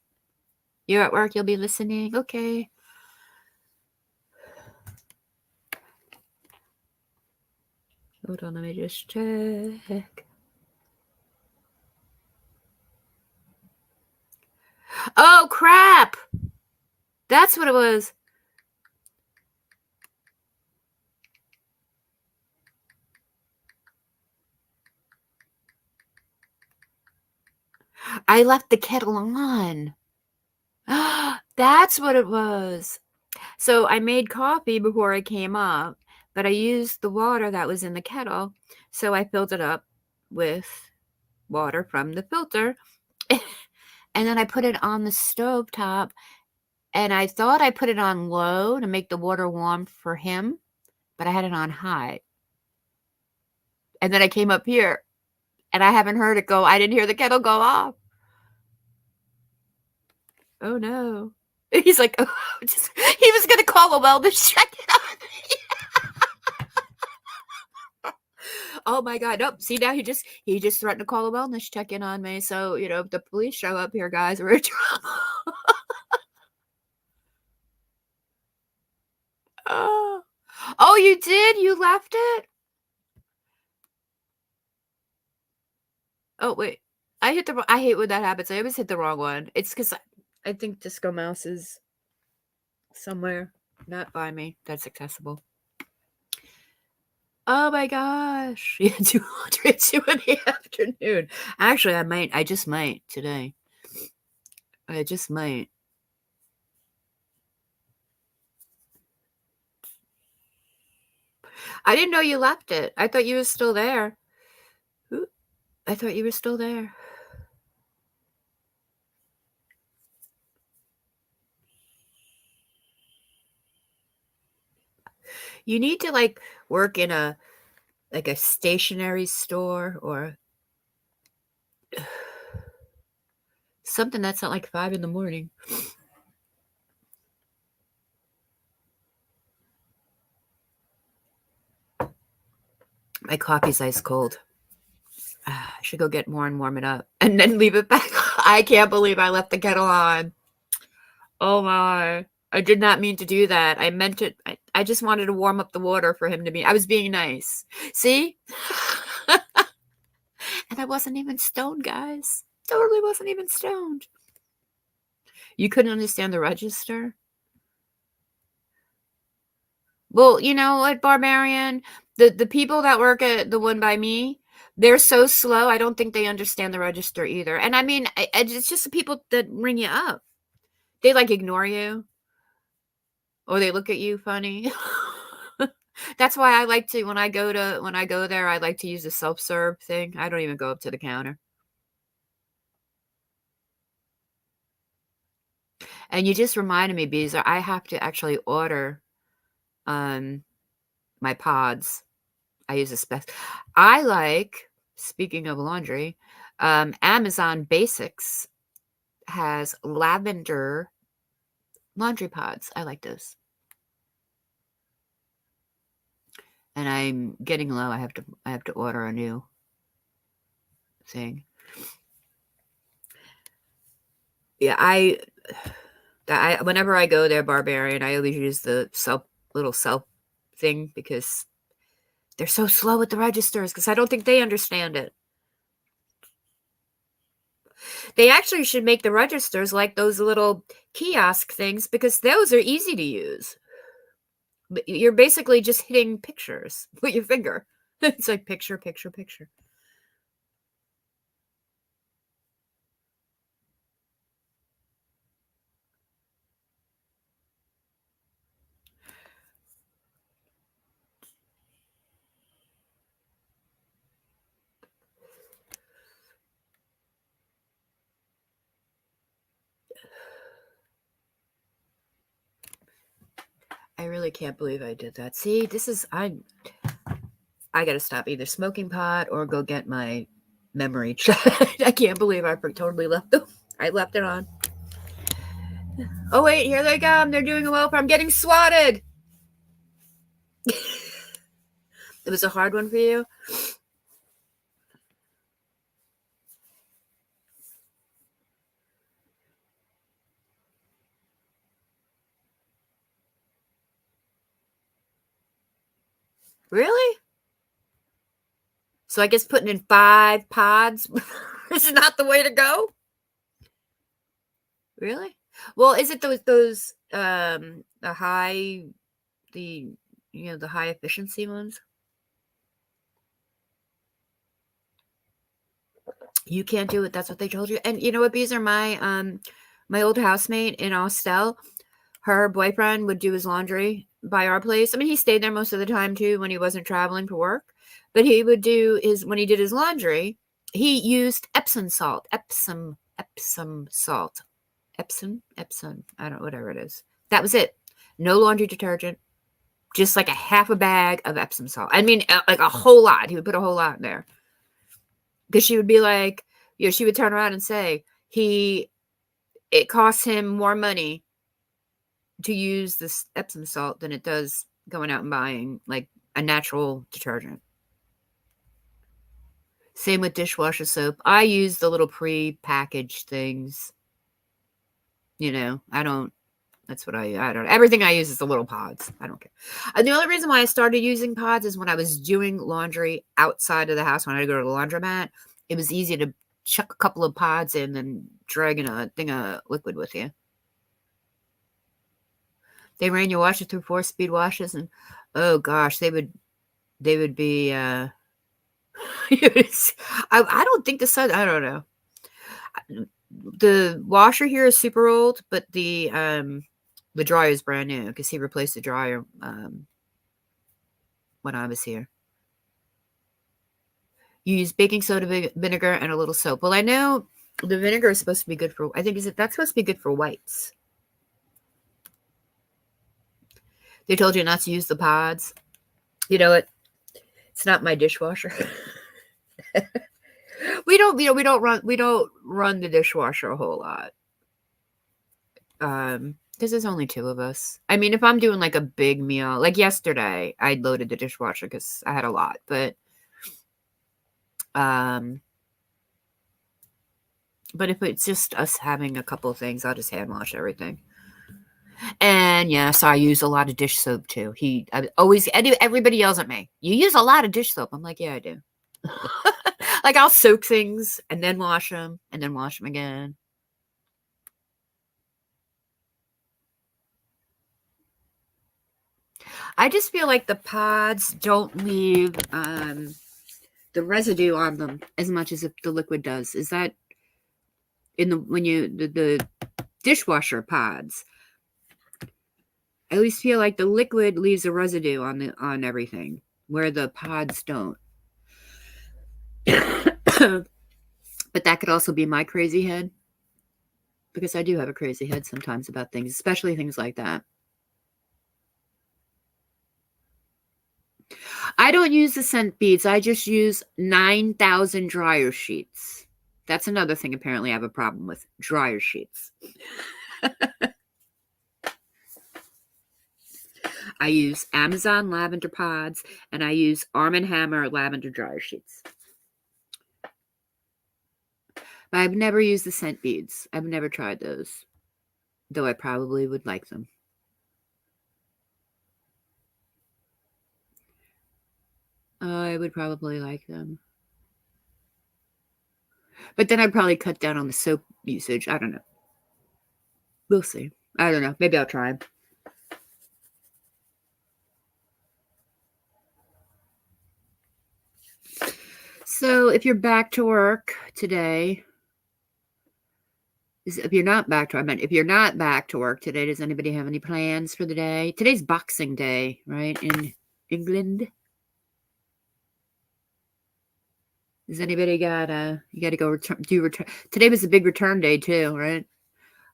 you're at work. You'll be listening. Okay. Hold on, let me just check. Oh crap! That's what it was. I left the kettle on. That's what it was. So I made coffee before I came up, but I used the water that was in the kettle. So I filled it up with water from the filter. And then I put it on the stove top. And I thought I put it on low to make the water warm for him, but I had it on high. And then I came up here and I haven't heard it go. I didn't hear the kettle go off. Oh no. He's like, oh, he was going to call a wellness check on me. Oh my God. Nope. See, now he just threatened to call a wellness check-in on me. So, if the police show up here, guys, we're in trouble. Oh, you did? You left it? Oh, wait. I hate when that happens. I always hit the wrong one. It's because I think Disco Mouse is somewhere not by me that's accessible. Oh my gosh. Yeah, 202 in the afternoon. Actually, I just might today. I just might. I didn't know you left it. I thought you were still there. I thought you were still there. You need to work in a like a stationery store or something that's not like 5 in the morning. My coffee's ice cold. I should go get more and warm it up and then leave it back. I can't believe I left the kettle on. Oh my. I did not mean to do that. I meant it. I just wanted to warm up the water for him to be. I was being nice. See? And I wasn't even stoned, guys. Totally wasn't even stoned. You couldn't understand the register? Well, you know what, Barbarian? The people that work at the one by me, they're so slow. I don't think they understand the register either. And I mean, it's just the people that ring you up. They like ignore you or they look at you funny. That's why I like to when I go there, I like to use the self-serve thing. I don't even go up to the counter. And you just reminded me, Beezer, I have to actually order my pods. I use a I like, speaking of laundry, Amazon Basics has lavender laundry pods. I like those. And I'm getting low. I have to order a new thing. Yeah, whenever I go there, Barbarian, I always use the little self thing because they're so slow at the registers because I don't think they understand it. They actually should make the registers like those little kiosk things because those are easy to use. But you're basically just hitting pictures with your finger. It's like picture, picture, picture. I really can't believe I did that. See, I got to stop either smoking pot or go get my memory checked. I can't believe I totally left I left it on. Oh wait, here they come. They're doing a welfare. I'm getting swatted. It was a hard one for you? Really? So I guess putting in 5 pods is not the way to go? Really? Well, is it those the high efficiency ones? You can't do it. That's what they told you. And you know what? These are my old housemate in Austell. Her boyfriend would do his laundry by our place. I mean, he stayed there most of the time too when he wasn't traveling for work. But he would when he did his laundry, he used Epsom salt. Epsom salt. Epsom, I don't know, whatever it is. That was it. No laundry detergent. Just like a half a bag of Epsom salt. I mean, like a whole lot. He would put a whole lot in there. Because she would be like, she would turn around and say, it costs him more money to use this Epsom salt than it does going out and buying like a natural detergent. Same with dishwasher soap. I use the little pre-packaged things. That's what I don't, everything I use is the little pods. I don't care. And the only reason why I started using pods is when I was doing laundry outside of the house, when I go to the laundromat, it was easy to chuck a couple of pods in and drag in a thing of liquid with you. They ran your washer through 4-speed washes and oh gosh, they would be, I don't think the sun, I don't know. The washer here is super old, but the dryer is brand new because he replaced the dryer when I was here. You use baking soda, vinegar, and a little soap. Well, I know the vinegar is supposed to be good for, that's supposed to be good for whites. They told you not to use the pods. You know what? It's not my dishwasher. We don't run the dishwasher a whole lot. Because there's only 2 of us. I mean, if I'm doing like a big meal, like yesterday, I loaded the dishwasher because I had a lot. But if it's just us having a couple of things, I'll just hand wash everything. And yes, I use a lot of dish soap too. Everybody yells at me. You use a lot of dish soap. I'm like, yeah, I do. Like I'll soak things and then wash them again. I just feel like the pods don't leave the residue on them as much as if the liquid does. Is that in the dishwasher pods? I always feel like the liquid leaves a residue on everything, where the pods don't. But that could also be my crazy head, because I do have a crazy head sometimes about things, especially things like that. I don't use the scent beads. I just use 9,000 dryer sheets. That's another thing apparently I have a problem with, dryer sheets. I use Amazon lavender pods, and I use Arm & Hammer lavender dryer sheets. But I've never used the scent beads. I've never tried those, though I probably would like them. I would probably like them. But then I'd probably cut down on the soap usage. I don't know. We'll see. I don't know. Maybe I'll try. So if you're back to work today, if you're not back to work today, does anybody have any plans for the day? Today's Boxing Day, right, in England? Does anybody you got to go return? Today was a big return day too, right?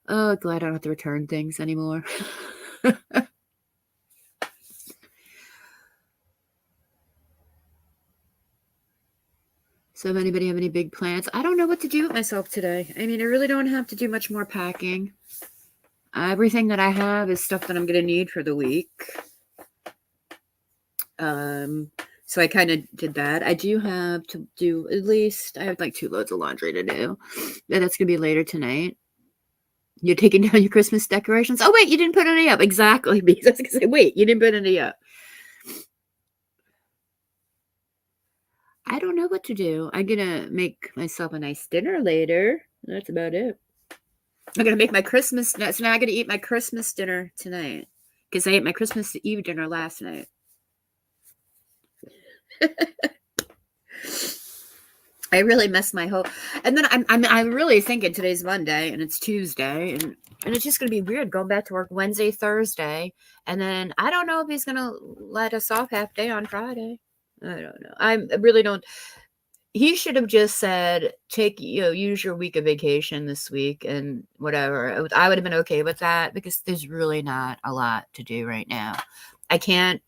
Oh, glad I don't have to return things anymore. So if anybody have any big plans, I don't know what to do with myself today. I mean, I really don't have to do much more packing. Everything that I have is stuff that I'm going to need for the week. So I kind of did that. I do have to do I have like 2 loads of laundry to do. And that's going to be later tonight. You're taking down your Christmas decorations? Oh, wait, you didn't put any up. Exactly. Because I was going to say, wait, you didn't put any up. I don't know what to do. I'm going to make myself a nice dinner later. That's about it. I'm going to make my Christmas. So now I'm going to eat my Christmas dinner tonight, because I ate my Christmas Eve dinner last night. I really messed my whole. And then I'm really thinking today's Monday and it's Tuesday, and it's just going to be weird going back to work Wednesday, Thursday, and then I don't know if he's going to let us off half day on Friday. I don't know. I really don't. He should have just said, use your week of vacation this week and whatever. I would have been okay with that, because there's really not a lot to do right now. I can't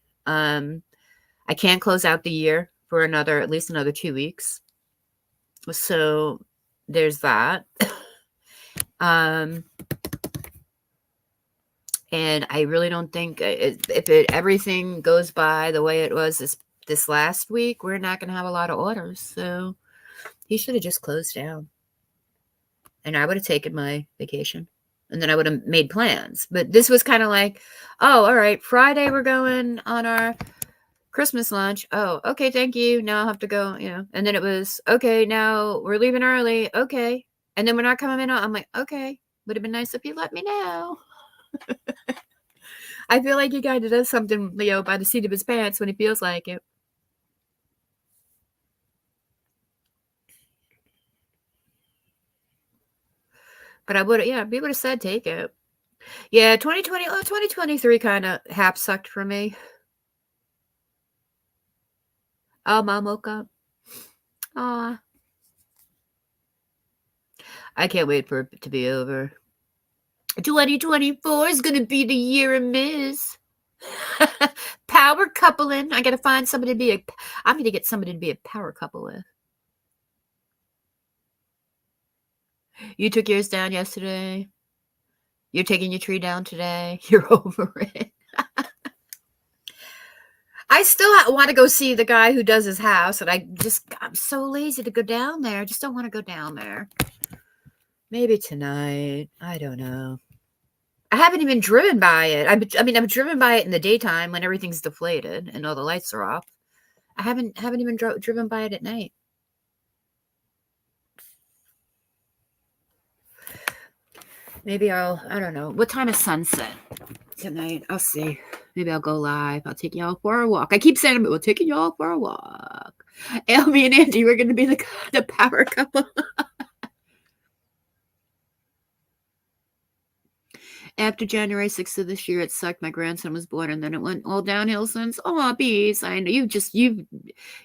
close out the year for at least another 2 weeks. So there's that. And I really don't think everything goes by the way it was this last week, we're not going to have a lot of orders. So he should have just closed down, and I would have taken my vacation, and then I would have made plans. But this was kind of like, oh, all right, Friday we're going on our Christmas lunch. Oh, okay, thank you. Now I'll have to go, And then it was, okay, now we're leaving early. Okay. And then we're not coming in. I'm like, okay, would have been nice if you let me know. I feel like you guy does something, by the seat of his pants when he feels like it. But I would have, we would have said take it. Yeah, 2023 kind of half sucked for me. Oh, Mom woke up. Aw. I can't wait for it to be over. 2024 is going to be the year of Miss. power coupling. I got to find somebody to be I'm going to get somebody to be a power couple with. You took yours down yesterday. You're taking your tree down today. You're over it. I still want to go see the guy who does his house, and I'm so lazy to go down there. I just don't want to go down there. Maybe tonight. I don't know. I haven't even driven by it. I'm driven by it in the daytime when everything's deflated and all the lights are off. I haven't even driven by it at night. Maybe I don't know. What time is sunset tonight? I'll see. Maybe I'll go live. I'll take y'all for a walk. I keep saying we're taking y'all for a walk. Amy and Andy, we're going to be the power couple. After January 6th of this year, it sucked. My grandson was born, and then it went all downhill since. Oh, bees! I know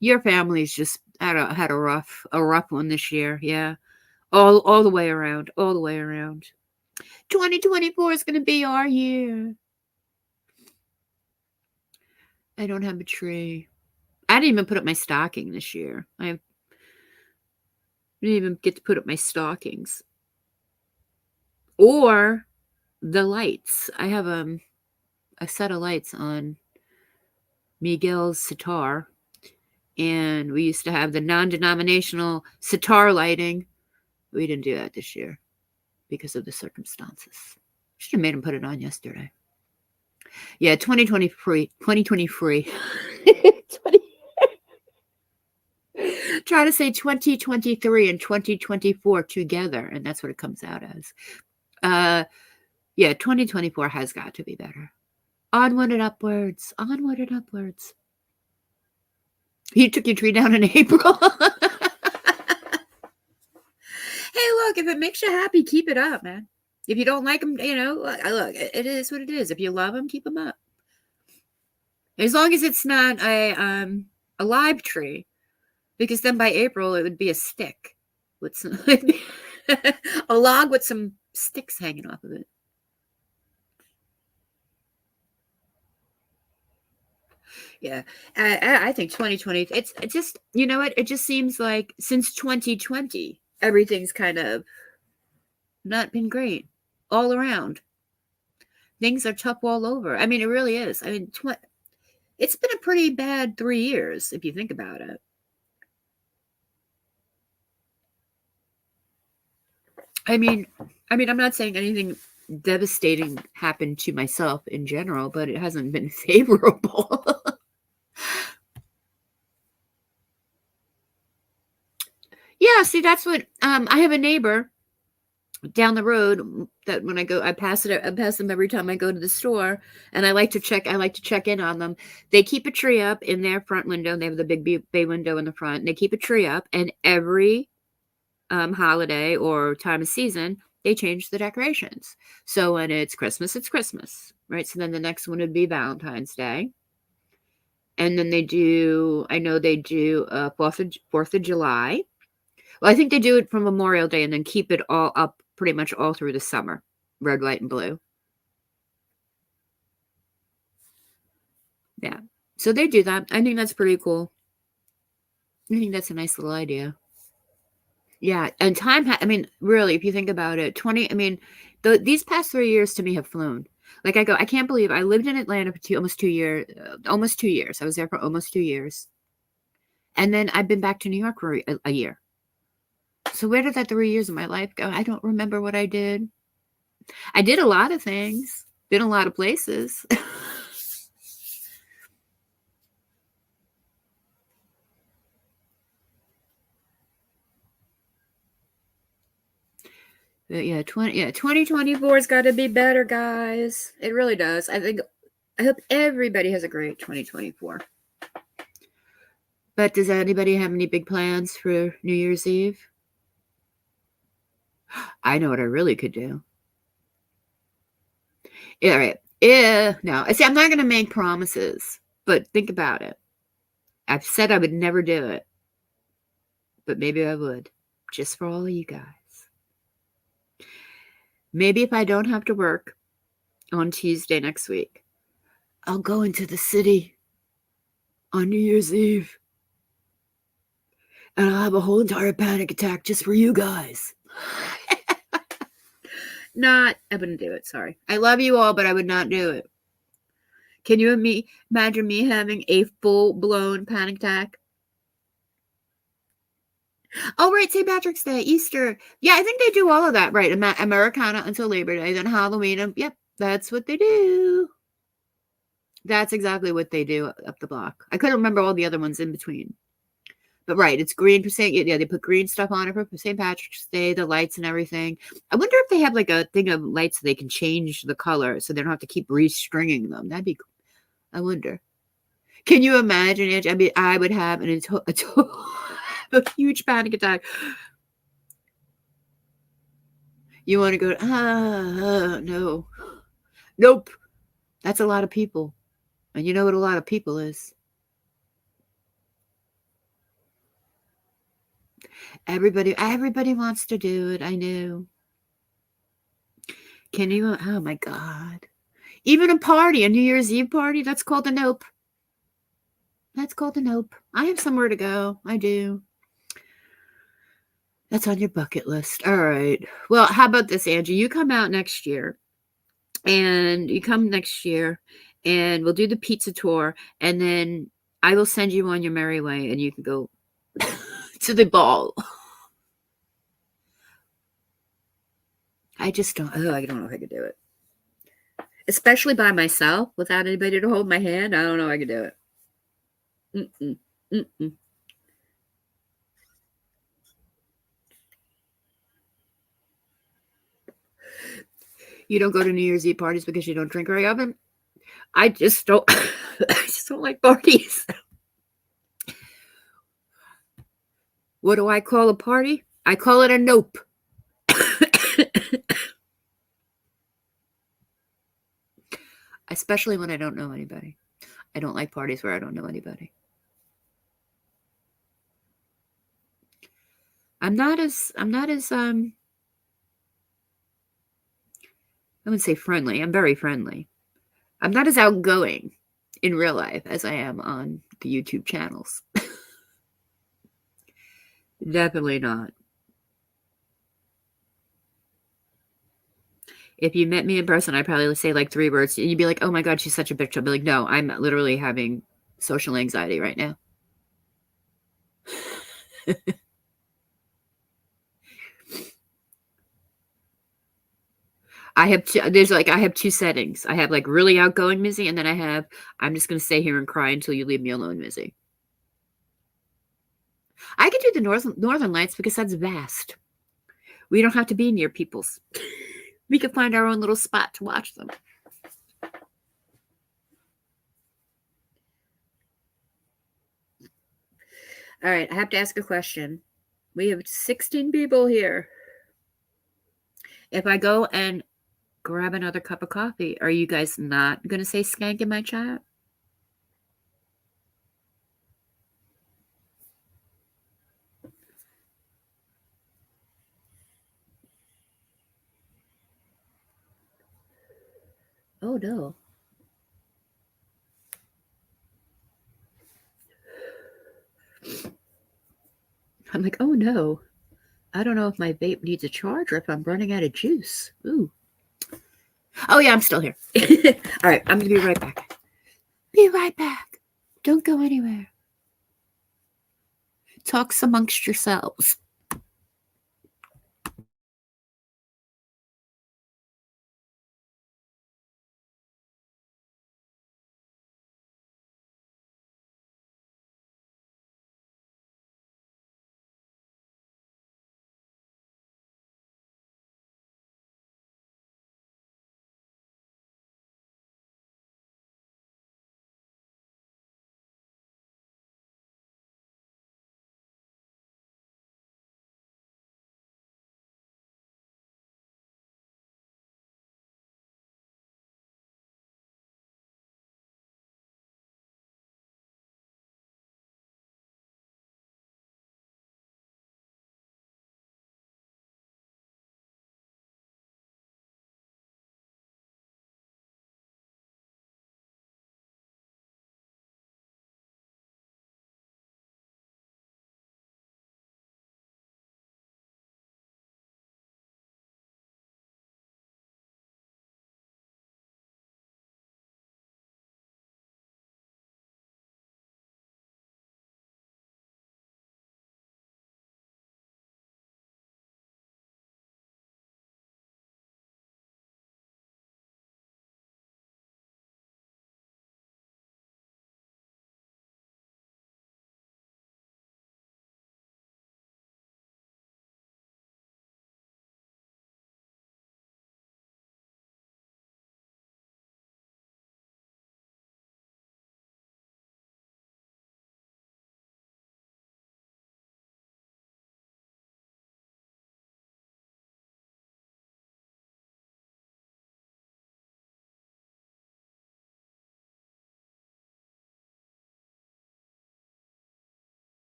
your family's just had a rough one this year. Yeah, all the way around, 2024 is going to be our year. I don't have a tree. I didn't even put up my stocking this year. I didn't even get to put up my stockings or the lights. I have a set of lights on Miguel's sitar, and we used to have the non-denominational sitar lighting. We didn't do that this year because of the circumstances. Should have made him put it on yesterday. Yeah, 2023. Try to say 2023 and 2024 together, and that's what it comes out as. Yeah, 2024 has got to be better. Onward and upwards. Onward and upwards. You took your tree down in April. Hey, look, if it makes you happy, keep it up, man. If you don't like them, look, it is what it is. If you love them, keep them up. As long as it's not a live tree, because then by April it would be a stick with some a log with some sticks hanging off of it. Yeah, I think 2020. It's just, you know what? It just seems like since 2020, everything's kind of not been great all around. Things are tough all over. I mean, it really is. I mean, it's been a pretty bad 3 years if you think about it. I mean, I'm not saying anything devastating happened to myself in general, but it hasn't been favorable. Yeah, see, that's what I have a neighbor down the road that when I pass them every time I go to the store, and I like to check in on them. They keep a tree up in their front window. They have the big bay window in the front, and they keep a tree up, and every holiday or time of season, they change the decorations. So when it's Christmas, right? So then the next one would be Valentine's Day. And then I know they do 4th of July. Well, I think they do it from Memorial Day and then keep it all up pretty much all through the summer. Red, white, and blue. Yeah. So they do that. I think that's pretty cool. I think that's a nice little idea. Yeah. And really, if you think about it, these past 3 years to me have flown. Like I can't believe I lived in Atlanta for almost 2 years. I was there for almost 2 years. And then I've been back to New York for a year. So where did that 3 years of my life go? I don't remember what I did. I did a lot of things. Been a lot of places. But yeah, 2024's got to be better, guys. It really does. I hope everybody has a great 2024. But does anybody have any big plans for New Year's Eve? I know what I really could do. Yeah, right. No. See, I'm not going to make promises, but think about it. I've said I would never do it, but maybe I would, just for all of you guys. Maybe if I don't have to work on Tuesday next week, I'll go into the city on New Year's Eve. And I'll have a whole entire panic attack just for you guys. I wouldn't do it. Sorry. I love you all, but I would not do it. Can you imagine me having a full-blown panic attack? Oh, right. St. Patrick's Day, Easter. Yeah, I think they do all of that. Right. Americana until Labor Day, then Halloween. Yep, that's what they do. That's exactly what they do up the block. I couldn't remember all the other ones in between. But right, it's green for St. Yeah, they put green stuff on it for St. Patrick's Day, the lights and everything. I wonder if they have like a thing of lights so they can change the color so they don't have to keep restringing them. That'd be cool. I wonder. Can you imagine it? I mean, I would have a huge panic attack. You want to go, no. Nope. That's a lot of people. And you know what a lot of people is. Everybody wants to do it. I know. Can you? Oh my God. Even a party, a New Year's Eve party, that's called a nope. That's called a nope. I have somewhere to go. I do. That's on your bucket list. All right. Well, how about this, Angie? You come out next year. And you come next year and we'll do the pizza tour. And then I will send you on your merry way and you can go to the ball. I just don't. Oh, I don't know if I could do it. Especially by myself without anybody to hold my hand. I don't know if I could do it. Mm-mm. You don't go to New Year's Eve parties because you don't drink very often? I just don't. I just don't like parties. What do I call a party? I call it a nope. Especially when I don't know anybody. I don't like parties where I don't know anybody. I'm not as I wouldn't say friendly. I'm very friendly. I'm not as outgoing in real life as I am on the YouTube channels. Definitely not. If you met me in person, I'd probably say like 3 words. And you'd be like, oh my God, she's such a bitch. I'll be like, no, I'm literally having social anxiety right now. I have two settings. I have like really outgoing Mizzy, and then I'm just gonna stay here and cry until you leave me alone, Mizzy. I could do the Northern Lights because that's vast. We don't have to be near people's. We could find our own little spot to watch them. All right, I have to ask a question. We have 16 people here. If I go and grab another cup of coffee, are you guys not going to say skank in my chat? Oh, no. I'm like, oh, no. I don't know if my vape needs a charge or if I'm running out of juice. Ooh. Oh, yeah, I'm still here. All right, I'm going to be right back. Be right back. Don't go anywhere. Talks amongst yourselves.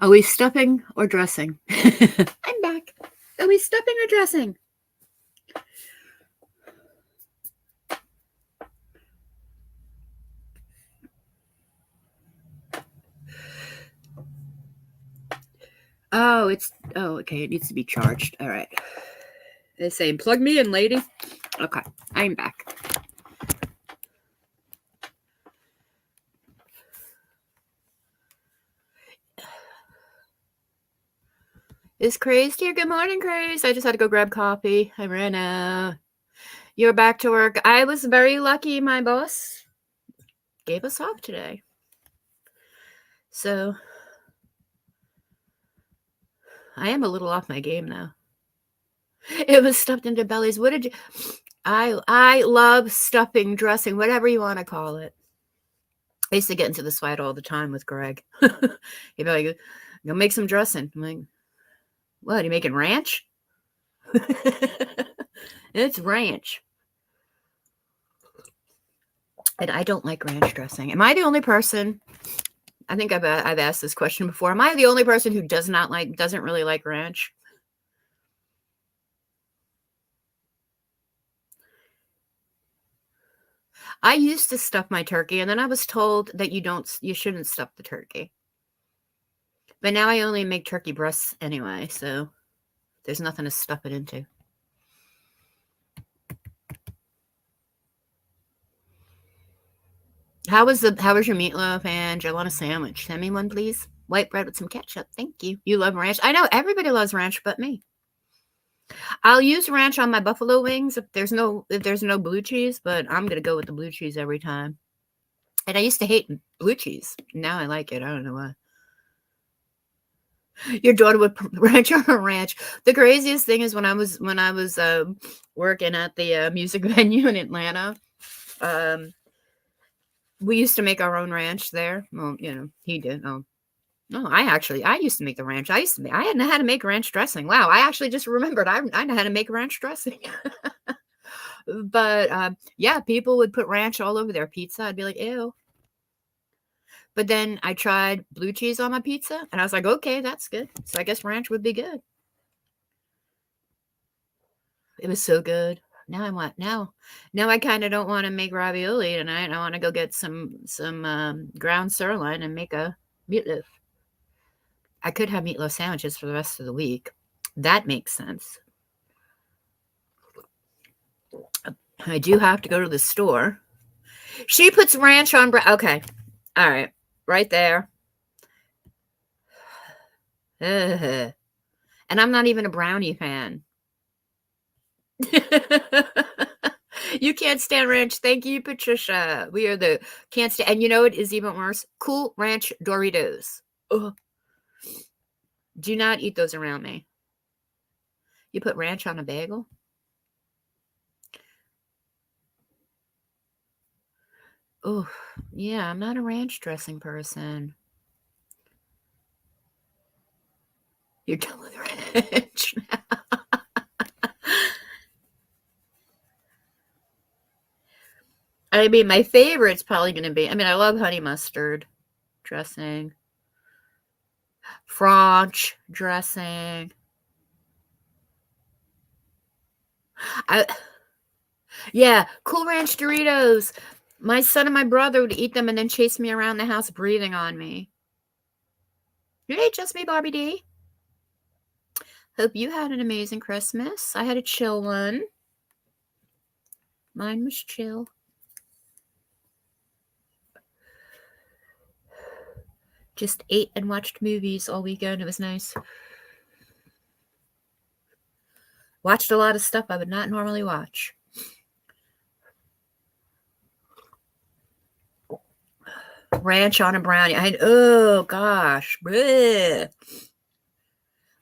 Are we stuffing or dressing? I'm back. Are we stuffing or dressing? Oh, okay. It needs to be charged. All right. They say, plug me in, lady. Okay, I'm back. Is Crazed here? Good morning, Crazed. I just had to go grab coffee. I ran out. You're back to work. I was very lucky. My boss gave us off today. So I am a little off my game now. It was stuffed into bellies. What did you... I love stuffing, dressing, whatever you want to call it. I used to get into this fight all the time with Greg. He'd be like, go make some dressing. I'm like, what, are you making ranch? It's ranch. And I don't like ranch dressing. Am I the only person? I think I've asked this question before. Am I the only person who doesn't really like ranch? I used to stuff my turkey, and then I was told that you shouldn't stuff the turkey. But now I only make turkey breasts anyway, so there's nothing to stuff it into. How was your meatloaf and gelato sandwich? Send me one, please. White bread with some ketchup. Thank you. You love ranch. I know everybody loves ranch but me. I'll use ranch on my buffalo wings if there's no blue cheese, but I'm gonna go with the blue cheese every time. And I used to hate blue cheese. Now I like it. I don't know why. Your daughter would put ranch on her ranch. The craziest thing is when I was working at the music venue in Atlanta. We used to make our own ranch there. Well, he did. Oh, no, I used to make the ranch. I hadn't had to make ranch dressing. Wow, I actually just remembered I know how to make ranch dressing. But yeah, people would put ranch all over their pizza. I'd be like, ew. But then I tried blue cheese on my pizza, and I was like, okay, that's good. So I guess ranch would be good. It was so good. Now I kind of don't want to make ravioli tonight. I want to go get some ground sirloin and make a meatloaf. I could have meatloaf sandwiches for the rest of the week. That makes sense. I do have to go to the store. She puts ranch on bread. Okay. All right. Right there. And I'm not even a brownie fan. You can't stand ranch. Thank you, Patricia. We are can't stand. And you know what is even worse? Cool Ranch Doritos. Ugh. Do not eat those around me. You put ranch on a bagel? Oh, yeah, I'm not a ranch dressing person. You're done with ranch now. I mean, my favorite's probably going to be, I love honey mustard dressing. French dressing. Yeah, Cool Ranch Doritos. My son and my brother would eat them and then chase me around the house breathing on me. Hey, just me, Barbie D. Hope you had an amazing Christmas. I had a chill one. Mine was chill. Just ate and watched movies all weekend. It was nice. Watched a lot of stuff I would not normally watch. Ranch on a brownie. Oh gosh. Bleh.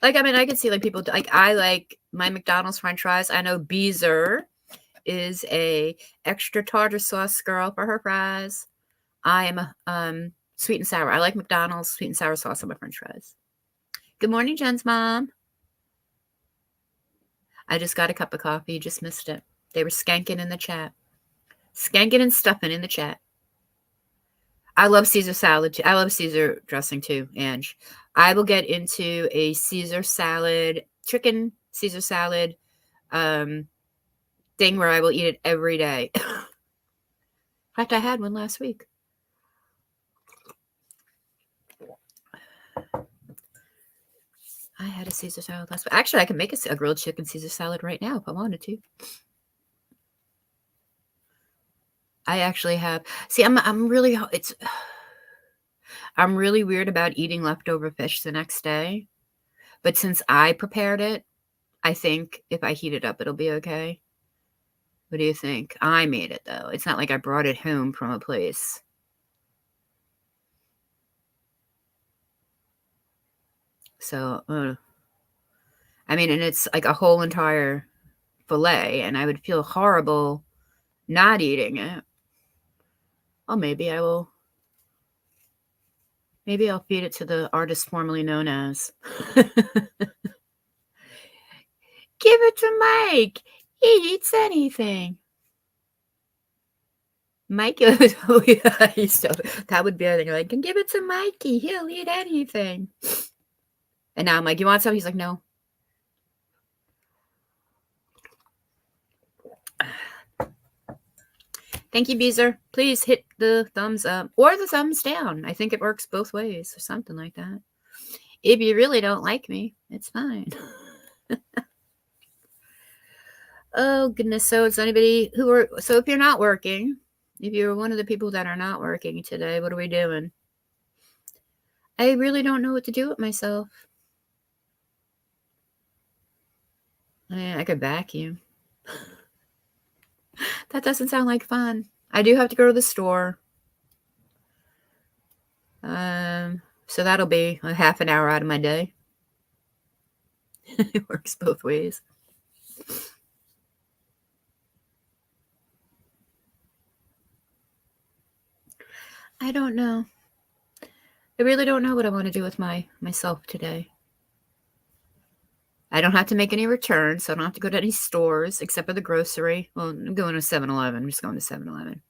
I can see people I like my McDonald's French fries. I know Beezer is a extra tartar sauce girl for her fries. I'm sweet and sour. I like McDonald's sweet and sour sauce on my French fries. Good morning, Jen's mom. I just got a cup of coffee. You just missed it. They were skanking in the chat. Skanking and stuffing in the chat. I love Caesar salad too. I love Caesar dressing too, Ange. I will get into a Caesar salad, chicken Caesar salad thing where I will eat it every day. In fact, I had one last week. I had a Caesar salad last week. Actually, I can make a grilled chicken Caesar salad right now if I wanted to. I actually have. See, I'm really weird about eating leftover fish the next day. But since I prepared it, I think if I heat it up, it'll be okay. What do you think? I made it, though. It's not like I brought it home from a place. So, I mean, and it's like a whole entire fillet, and I would feel horrible not eating it. Well, maybe I will. Maybe I'll feed it to the artist formerly known as. Give it to Mike. He eats anything. Mike, oh yeah, that would be a thing. Like, give it to Mikey. He'll eat anything. And now I'm like, you want some? He's like, no. Thank you, Beezer. Please hit the thumbs up or the thumbs down. I think it works both ways or something like that. If you really don't like me, it's fine. Oh, goodness. So it's anybody so if you're not working, if you're one of the people that are not working today, what are we doing? I really don't know what to do with myself. I could vacuum. That doesn't sound like fun. I do have to go to the store. So that'll be a half an hour out of my day. It works both ways. I don't know. I really don't know what I want to do with myself today. I don't have to make any returns, so I don't have to go to any stores except for the grocery. Well, I'm going to 7-Eleven. I'm just going to 7-Eleven.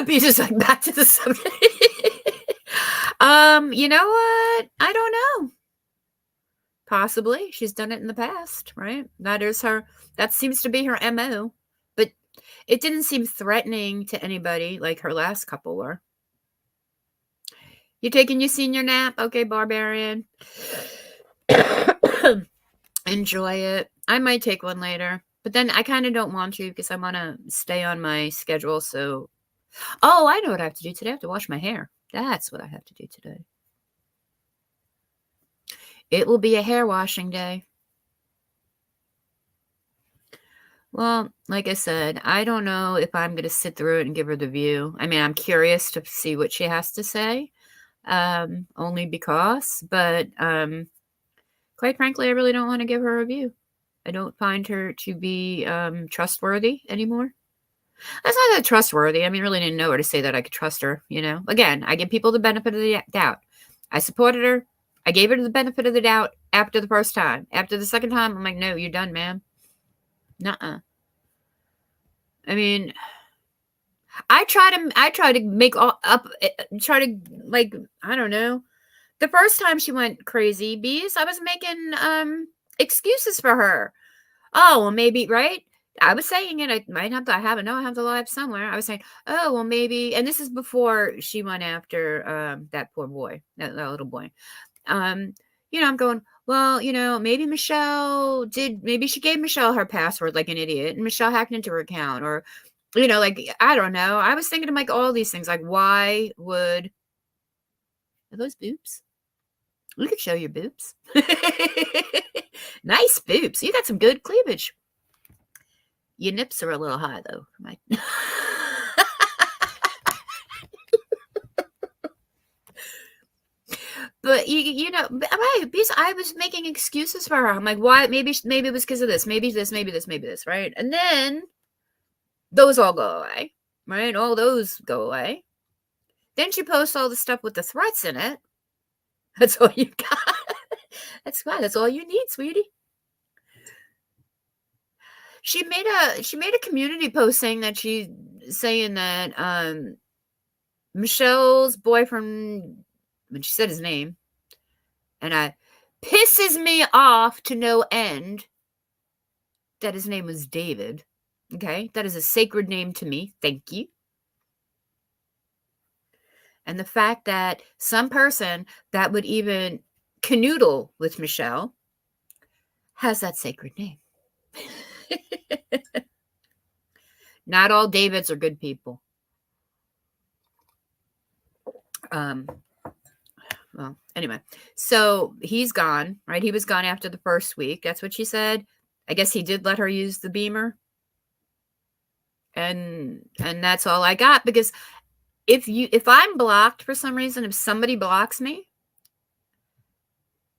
Be just like back to the subject. You know what? I don't know. Possibly. She's done it in the past, right? That seems to be her MO. But it didn't seem threatening to anybody like her last couple were. You taking your senior nap? Okay, Barbarian. Enjoy it. I might take one later. But then I kind of don't want to because I want to stay on my schedule. So, oh, I know what I have to do today. I have to wash my hair. That's what I have to do today. It will be a hair washing day. Well, like I said, I don't know if I'm going to sit through it and give her the view. I mean, I'm curious to see what she has to say, only because, but quite frankly, I really don't want to give her a view. I don't find her to be trustworthy anymore. That's not that trustworthy. I mean, really didn't know her to say that I could trust her, you know. Again, I give people the benefit of the doubt. I supported her. I gave her the benefit of the doubt after the first time. After the second time, I'm like, no, you're done, ma'am. Nuh-uh. I mean, I try to make try to, like, I don't know. The first time she went crazy, Bees, I was making excuses for her. Oh, well, maybe, right? I was saying it. I might have to. I have the live somewhere. I was saying, oh, well, maybe. And this is before she went after that poor boy, that little boy. You know, I'm going, well, you know, maybe maybe she gave Michelle her password like an idiot, and Michelle hacked into her account, or, you know, like, I don't know. I was thinking of like all these things, like, why would, are those boobs? We could show your boobs. Nice boobs. You got some good cleavage. Your nips are a little high, though. But you know, right? Because I was making excuses for her. I'm like, why? Maybe it was because of this. Maybe this, right? And then those all go away, right? All those go away. Then she posts all the stuff with the threats in it. That's all you got. That's fine. That's all you need, sweetie. She made a community post saying that Michelle's boyfriend, when she said his name, and I pisses me off to no end that his name was David. Okay, that is a sacred name to me. Thank you. And the fact that some person that would even canoodle with Michelle has that sacred name. Not all Davids are good people. Well, anyway, so he's gone, right? He was gone after the first week. That's what she said. I guess he did let her use the beamer. And that's all I got, because if I'm blocked for some reason, if somebody blocks me,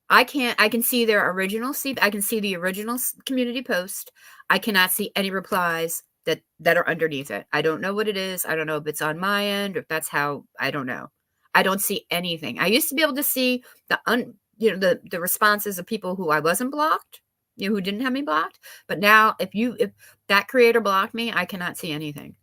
I can see their original I can see the original community post. I cannot see any replies that are underneath it. I don't know what it is. I don't know if it's on my end or if that's how, I don't know. I don't see anything. I used to be able to see the responses of people who I wasn't blocked, who didn't have me blocked. But now if that creator blocked me, I cannot see anything.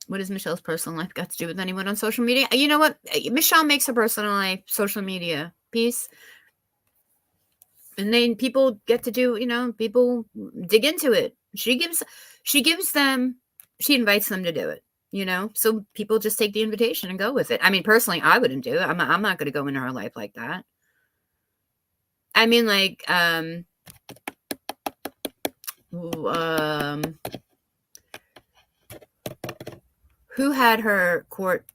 What has Michelle's personal life got to do with anyone on social media? You know what? Michelle makes her personal life social media piece. And then people get to do, people dig into it. She invites them to do it, so people just take the invitation and go with it. I mean, personally, I wouldn't do it. I'm not going to go into her life like that. I mean, like, who had her court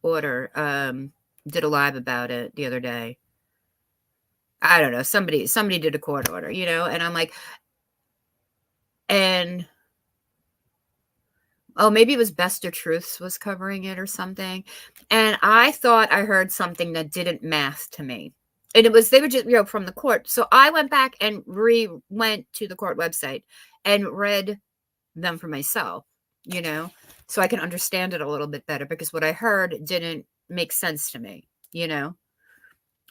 order, did a live about it the other day. I don't know. Somebody did a court order, and I'm like, and maybe it was Bester Truths was covering it or something. And I thought I heard something that didn't math to me. And they were just, from the court. So I went back and went to the court website and read them for myself, so I can understand it a little bit better, because what I heard didn't make sense to me,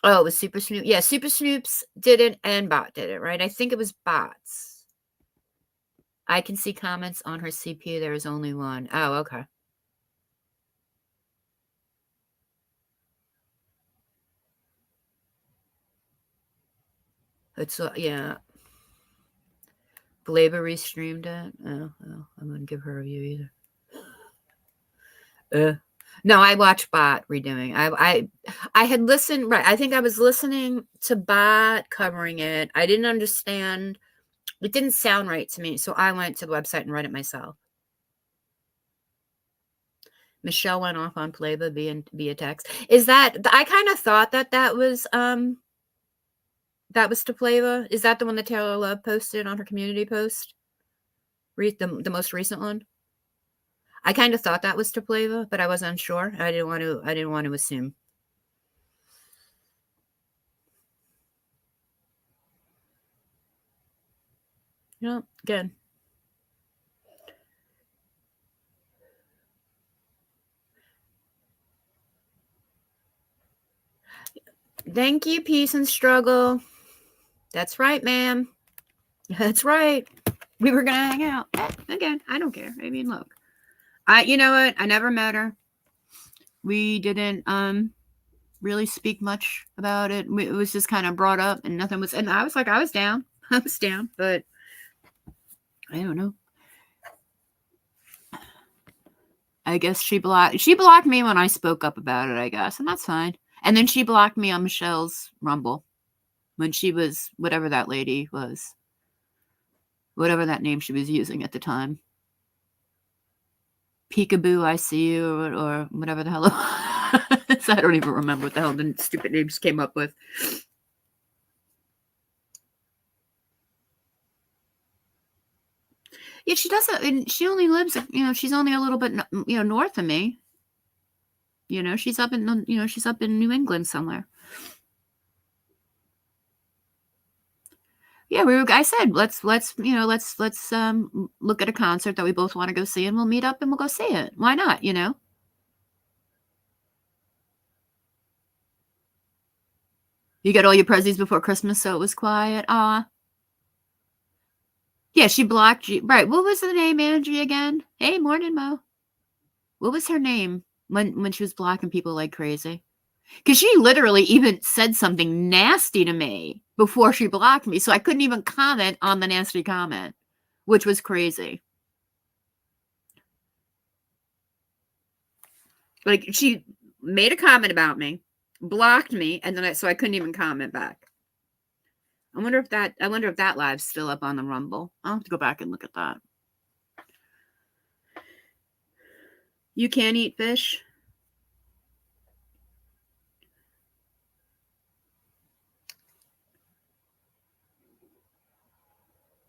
Oh, it was Super Snoop. Yeah, Super Snoops did it and Bot did it, right? I think it was Bots. I can see comments on her CPU. There is only one. Oh, okay. It's, yeah. Blava restreamed it. Oh, I wouldn't give her a review either. No, I watched Bot redoing. I had listened, right. I think I was listening to Bot covering it. I didn't understand. It didn't sound right to me. So I went to the website and read it myself. Michelle went off on Flava via text. Is that, I kind of thought that was to Flava. Is that the one that Taylor Love posted on her community post? The most recent one? I kind of thought that was to Flava, but I wasn't sure. I didn't want to assume. Good. Thank you, Peace and Struggle. That's right, ma'am. That's right. We were going to hang out. Again, I don't care. I mean, look. You know what? I never met her. We didn't really speak much about it. It was just kind of brought up and nothing was, and I was like, I was down, but I don't know. I guess she blocked me when I spoke up about it, I guess, and that's fine. And then she blocked me on Michelle's Rumble when she was, whatever that lady was, whatever that name she was using at the time. Peekaboo, I see you, or whatever the hell it was. I don't even remember what the hell the stupid names came up with. Yeah, she doesn't, and she only lives, she's only a little bit, north of me. She's up in, New England somewhere. Yeah, I said, let's look at a concert that we both want to go see, and we'll meet up and we'll go see it. Why not, You got all your prezzies before Christmas, so it was quiet. Aw. Yeah, she blocked you. Right. What was the name, Angie, again? Hey, morning, Mo. What was her name when she was blocking people like crazy? Because she literally even said something nasty to me before she blocked me, so I couldn't even comment on the nasty comment, which was crazy. Like, she made a comment about me, blocked me, and then so I couldn't even comment back. I wonder if that live's still up on the Rumble. I'll have to go back and look at that. You can't eat fish?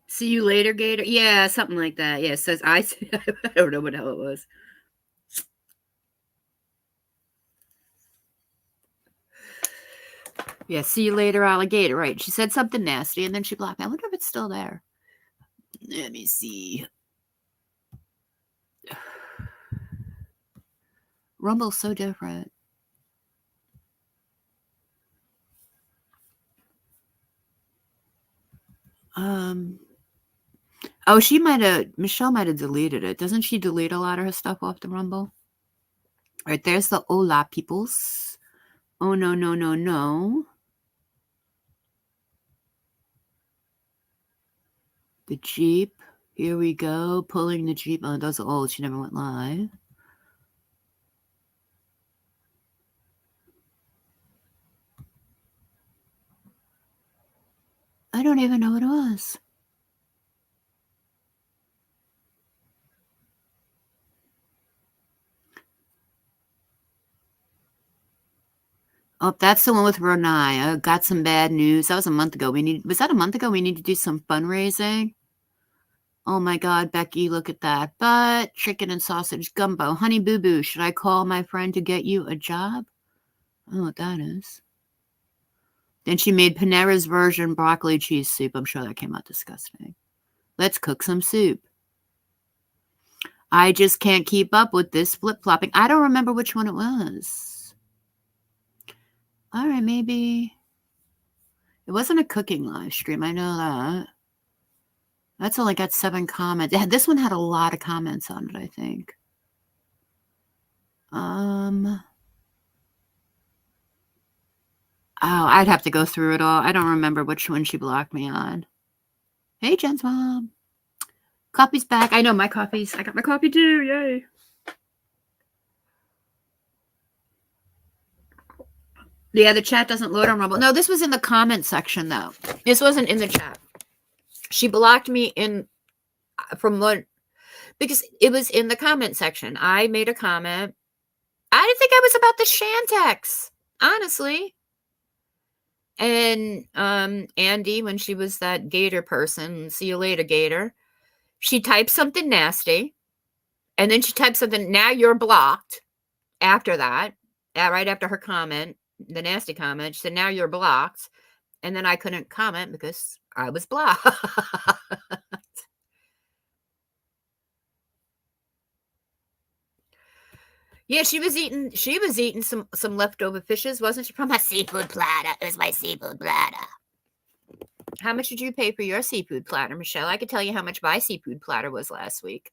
See you later, Gator. Yeah, something like that. Yeah, it says I don't know what the hell it was. Yeah, see you later, alligator. Right. She said something nasty and then she blocked me. I wonder if it's still there. Let me see. Rumble's so different. Oh, Michelle might have deleted it. Doesn't she delete a lot of her stuff off the Rumble? All right, there's the hola peoples. Oh, no, no, no, no. The Jeep. Here we go. Pulling the Jeep. Oh, those are old. She never went live. I don't even know what it was. Oh, that's the one with Ronai. Got some bad news. That was a month ago. Was that a month ago? We need to do some fundraising. Oh my God, Becky, look at that. But chicken and sausage gumbo. Honey Boo Boo, should I call my friend to get you a job? I don't know what that is. Then she made Panera's version broccoli cheese soup. I'm sure that came out disgusting. Let's cook some soup. I just can't keep up with this flip-flopping. I don't remember which one it was. All right, maybe. It wasn't a cooking live stream. I know that. That's only got 7 comments. This one had a lot of comments on it, I think. Oh, I'd have to go through it all. I don't remember which one she blocked me on. Hey, Jen's mom. Coffee's back. I know my coffee's. I got my coffee too. Yay. Yeah, the chat doesn't load on Rumble. No, this was in the comment section, though. This wasn't in the chat. She blocked me because it was in the comment section. I made a comment. I didn't think I was about the Shantex, honestly. And Andy, when she was that Gator person, see you later, Gator, she typed something nasty. And then she typed something, now you're blocked. After that, right after her comment, the nasty comment, she said, now you're blocked. And then I couldn't comment because I was blocked. Yeah, she was eating some leftover fishes, wasn't she? From my seafood platter. It was my seafood platter. How much did you pay for your seafood platter, Michelle? I could tell you how much my seafood platter was last week.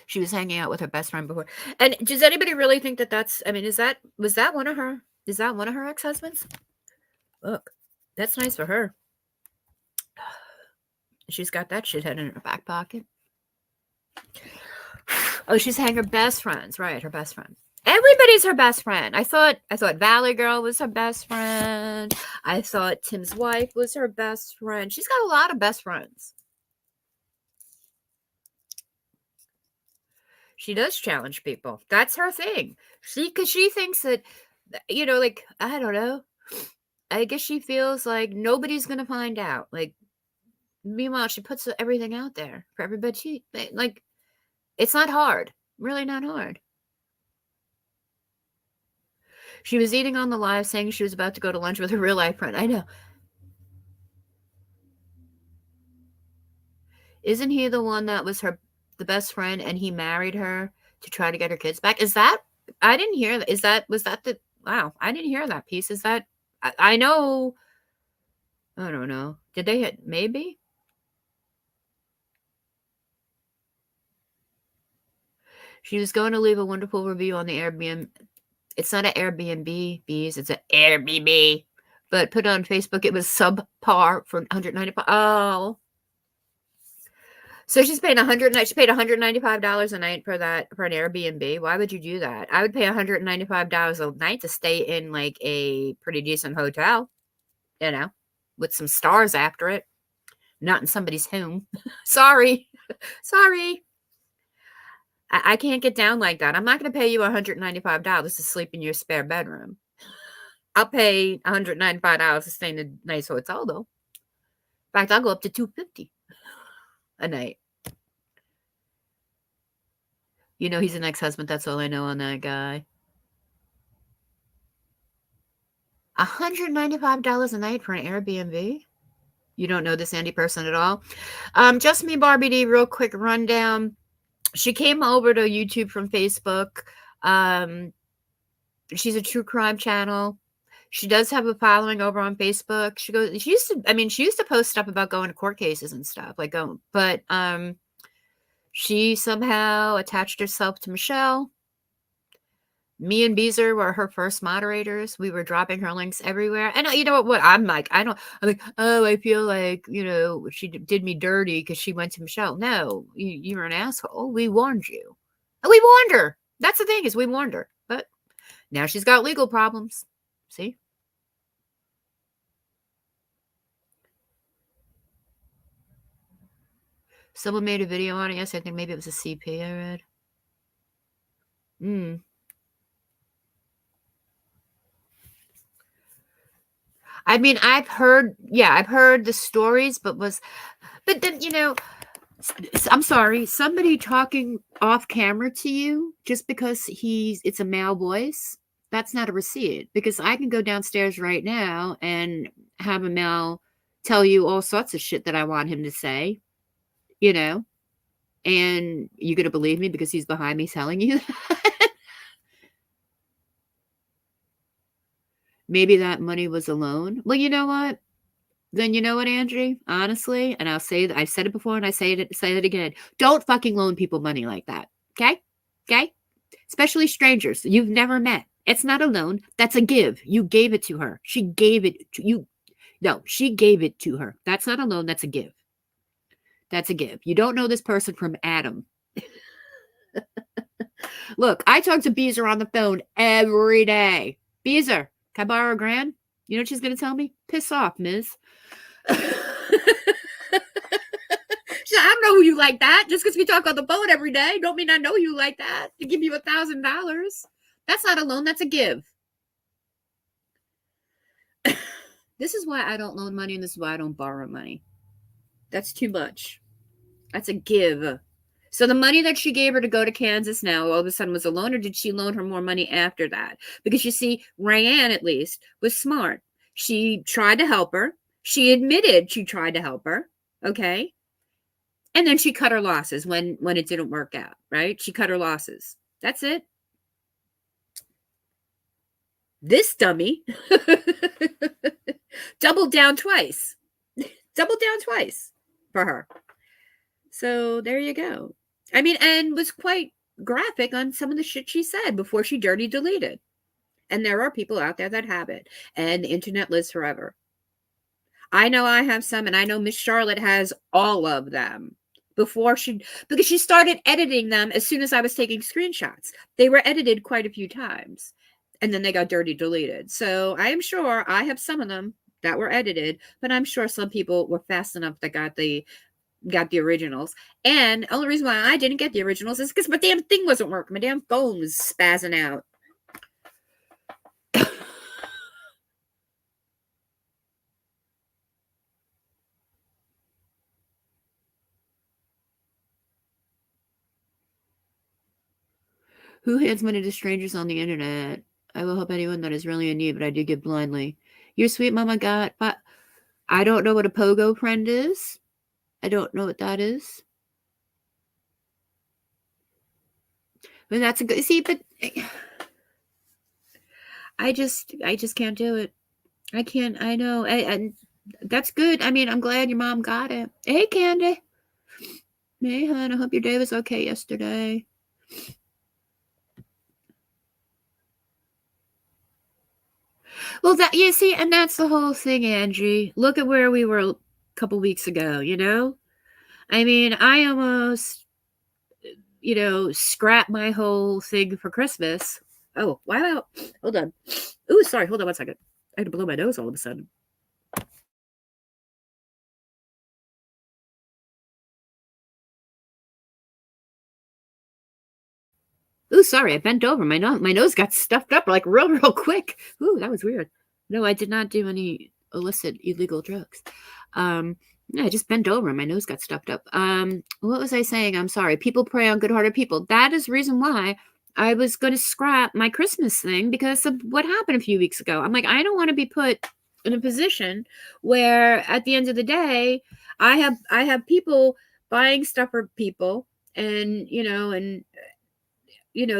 She was hanging out with her best friend before. And does anybody really think that's, I mean, is that one of her ex-husbands? Look, that's nice for her. She's got that shithead in her back pocket. Oh, she's hanging her best friends, right? Her best friend. Everybody's her best friend. I thought Valley Girl was her best friend. I thought Tim's wife was her best friend. She's got a lot of best friends. She does challenge people. That's her thing. Because she thinks that, like, I don't know. I guess she feels like nobody's going to find out. Like, meanwhile, she puts everything out there for everybody. Like, it's not hard. Really not hard. She was eating on the live saying she was about to go to lunch with her real life friend. I know. Isn't he the one that was the best friend and he married her to try to get her kids back? Is that I didn't hear that. Was that the, wow, I didn't hear that piece. Is that, I know, I don't know. Did they hit, maybe? She was going to leave a wonderful review on the Airbnb. It's not an Airbnb, bees. It's an Airbnb. But put on Facebook, it was subpar for 195. Oh. So she's paying she paid $195 a night for that, for an Airbnb. Why would you do that? I would pay $195 a night to stay in like a pretty decent hotel, you know, with some stars after it, not in somebody's home. Sorry. Sorry. I can't get down like that. I'm not going to pay you $195 to sleep in your spare bedroom. I'll pay $195 to stay in a nice hotel, though. In fact, I'll go up to $250 a night. You know, he's an ex-husband. That's all I know on that guy. $195 a night for an Airbnb? You don't know this Andy person at all? Just me, Barbie D, real quick rundown. She came over to YouTube from Facebook. She's a true crime channel. She does have a following over on Facebook. She used to post stuff about going to court cases and stuff, but she somehow attached herself to Michelle. Me and Beezer were her first moderators. We were dropping her links everywhere. And you know what? I'm like, oh, I feel like, she did me dirty because she went to Michelle. No, you're an asshole. We warned you. And we warned her. That's the thing, is we warned her. But now she's got legal problems. See? Someone made a video on it. Yes, I think maybe it was a CP I read. I mean, I've heard the stories, but then, I'm sorry, somebody talking off camera to you just because it's a male voice, that's not a receipt, because I can go downstairs right now and have a male tell you all sorts of shit that I want him to say, and you're going to believe me because he's behind me telling you that? Maybe that money was a loan. Well, you know what? Then you know what, Angie? Honestly, and I said it before and I say it again. Don't fucking loan people money like that. Okay? Okay? Especially strangers you've never met. It's not a loan. That's a give. You gave it to her. She gave it to you. No, she gave it to her. That's not a loan. That's a give. That's a give. You don't know this person from Adam. Look, I talk to Beezer on the phone every day. Beezer, can I borrow $1,000? You know what she's going to tell me? Piss off, Ms. She's like, I don't know who you like that. Just because we talk on the phone every day don't mean I know you like that. To give you $1,000. That's not a loan. That's a give. This is why I don't loan money, and this is why I don't borrow money. That's too much. That's a give. So the money that she gave her to go to Kansas now all of a sudden was a loan, or did she loan her more money after that? Because you see, Rayanne at least was smart. She tried to help her. She admitted she tried to help her. Okay. And then she cut her losses when it didn't work out, right? She cut her losses. That's it. This dummy doubled down twice. Doubled down twice for her. So there you go. I mean, and was quite graphic on some of the shit she said before she dirty deleted. And there are people out there that have it. And the internet lives forever. I know I have some, and I know Miss Charlotte has all of them. Because she started editing them as soon as I was taking screenshots. They were edited quite a few times. And then they got dirty deleted. So I am sure I have some of them that were edited, but I'm sure some people were fast enough that got the originals. And the only reason why I didn't get the originals is because my damn thing wasn't working. My damn phone was spazzing out. Who hands money to strangers on the internet? I will help anyone that is really in need, but I do give blindly. Your sweet mama got, but I don't know what a pogo friend is. I don't know what that is. But that's a good, see, but I just can't do it. I can't. I know. And that's good. I mean, I'm glad your mom got it. Hey, Candy. Hey, hon. I hope your day was okay yesterday. Well, that you see, and that's the whole thing, Angie. Look at where we were a couple weeks ago. I mean, I almost, scrapped my whole thing for Christmas. Oh, wow. Hold on. Ooh, sorry. Hold on 1 second. I had to blow my nose all of a sudden. Ooh, sorry. I bent over. My nose got stuffed up like real quick. Ooh, that was weird. No, I did not do any illicit, illegal drugs. Yeah, I just bent over and my nose got stuffed up. What was I saying? I'm sorry. People prey on good-hearted people. That is the reason why I was going to scrap my Christmas thing because of what happened a few weeks ago. I'm like, I don't want to be put in a position where at the end of the day, I have people buying stuff for people and,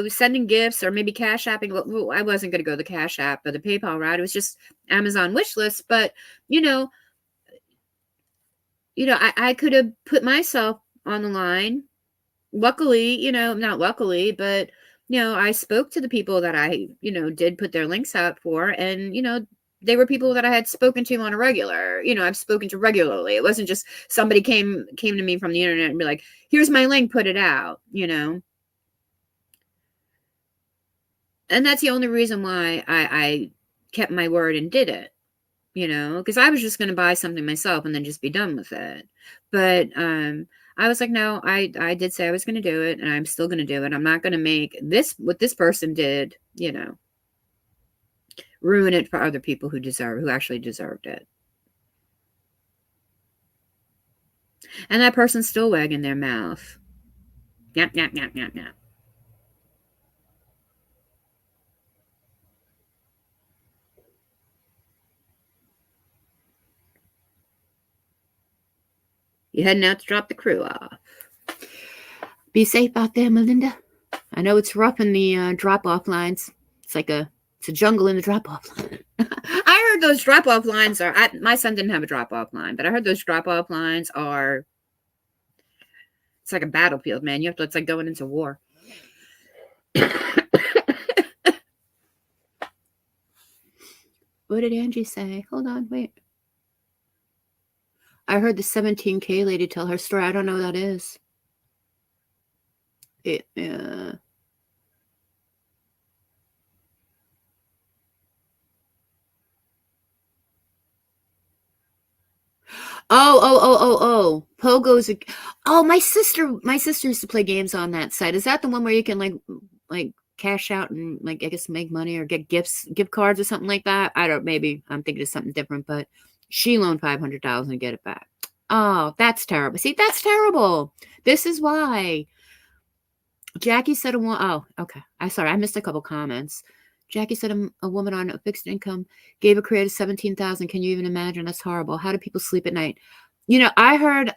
sending gifts or maybe cash apping. Well, I wasn't going to go the cash app or the PayPal route. It was just Amazon wish list. But, I could have put myself on the line. Luckily, not luckily, but, I spoke to the people that I, did put their links out for. And, they were people that I had spoken to on a regular, I've spoken to regularly. It wasn't just somebody came to me from the internet and be like, here's my link, put it out, And that's the only reason why I kept my word and did it, because I was just going to buy something myself and then just be done with it. But I was like, no, I did say I was going to do it, and I'm still going to do it. I'm not going to make what this person did, ruin it for other people who actually deserved it. And that person's still wagging their mouth. Yap, yap, yap, yap, yap. You heading out to drop the crew off. Be safe out there, Melinda. I know it's rough in the drop-off lines. It's a jungle in the drop-off line. I heard those drop-off lines my son didn't have a drop-off line, but I heard those drop-off lines it's like a battlefield, man. It's like going into war. What did Angie say? Hold on, wait. I heard the 17K lady tell her story. I don't know what that is. Oh. Pogo's my sister used to play games on that site. Is that the one where you can like cash out and I guess make money or get gift cards or something like that? Maybe I'm thinking of something different, but she loaned $500,000 to get it back. Oh, that's terrible. See, that's terrible. This is why. Jackie said oh, okay. I missed a couple comments. Jackie said a woman on a fixed income gave a creator $17,000. Can you even imagine? That's horrible. How do people sleep at night? I heard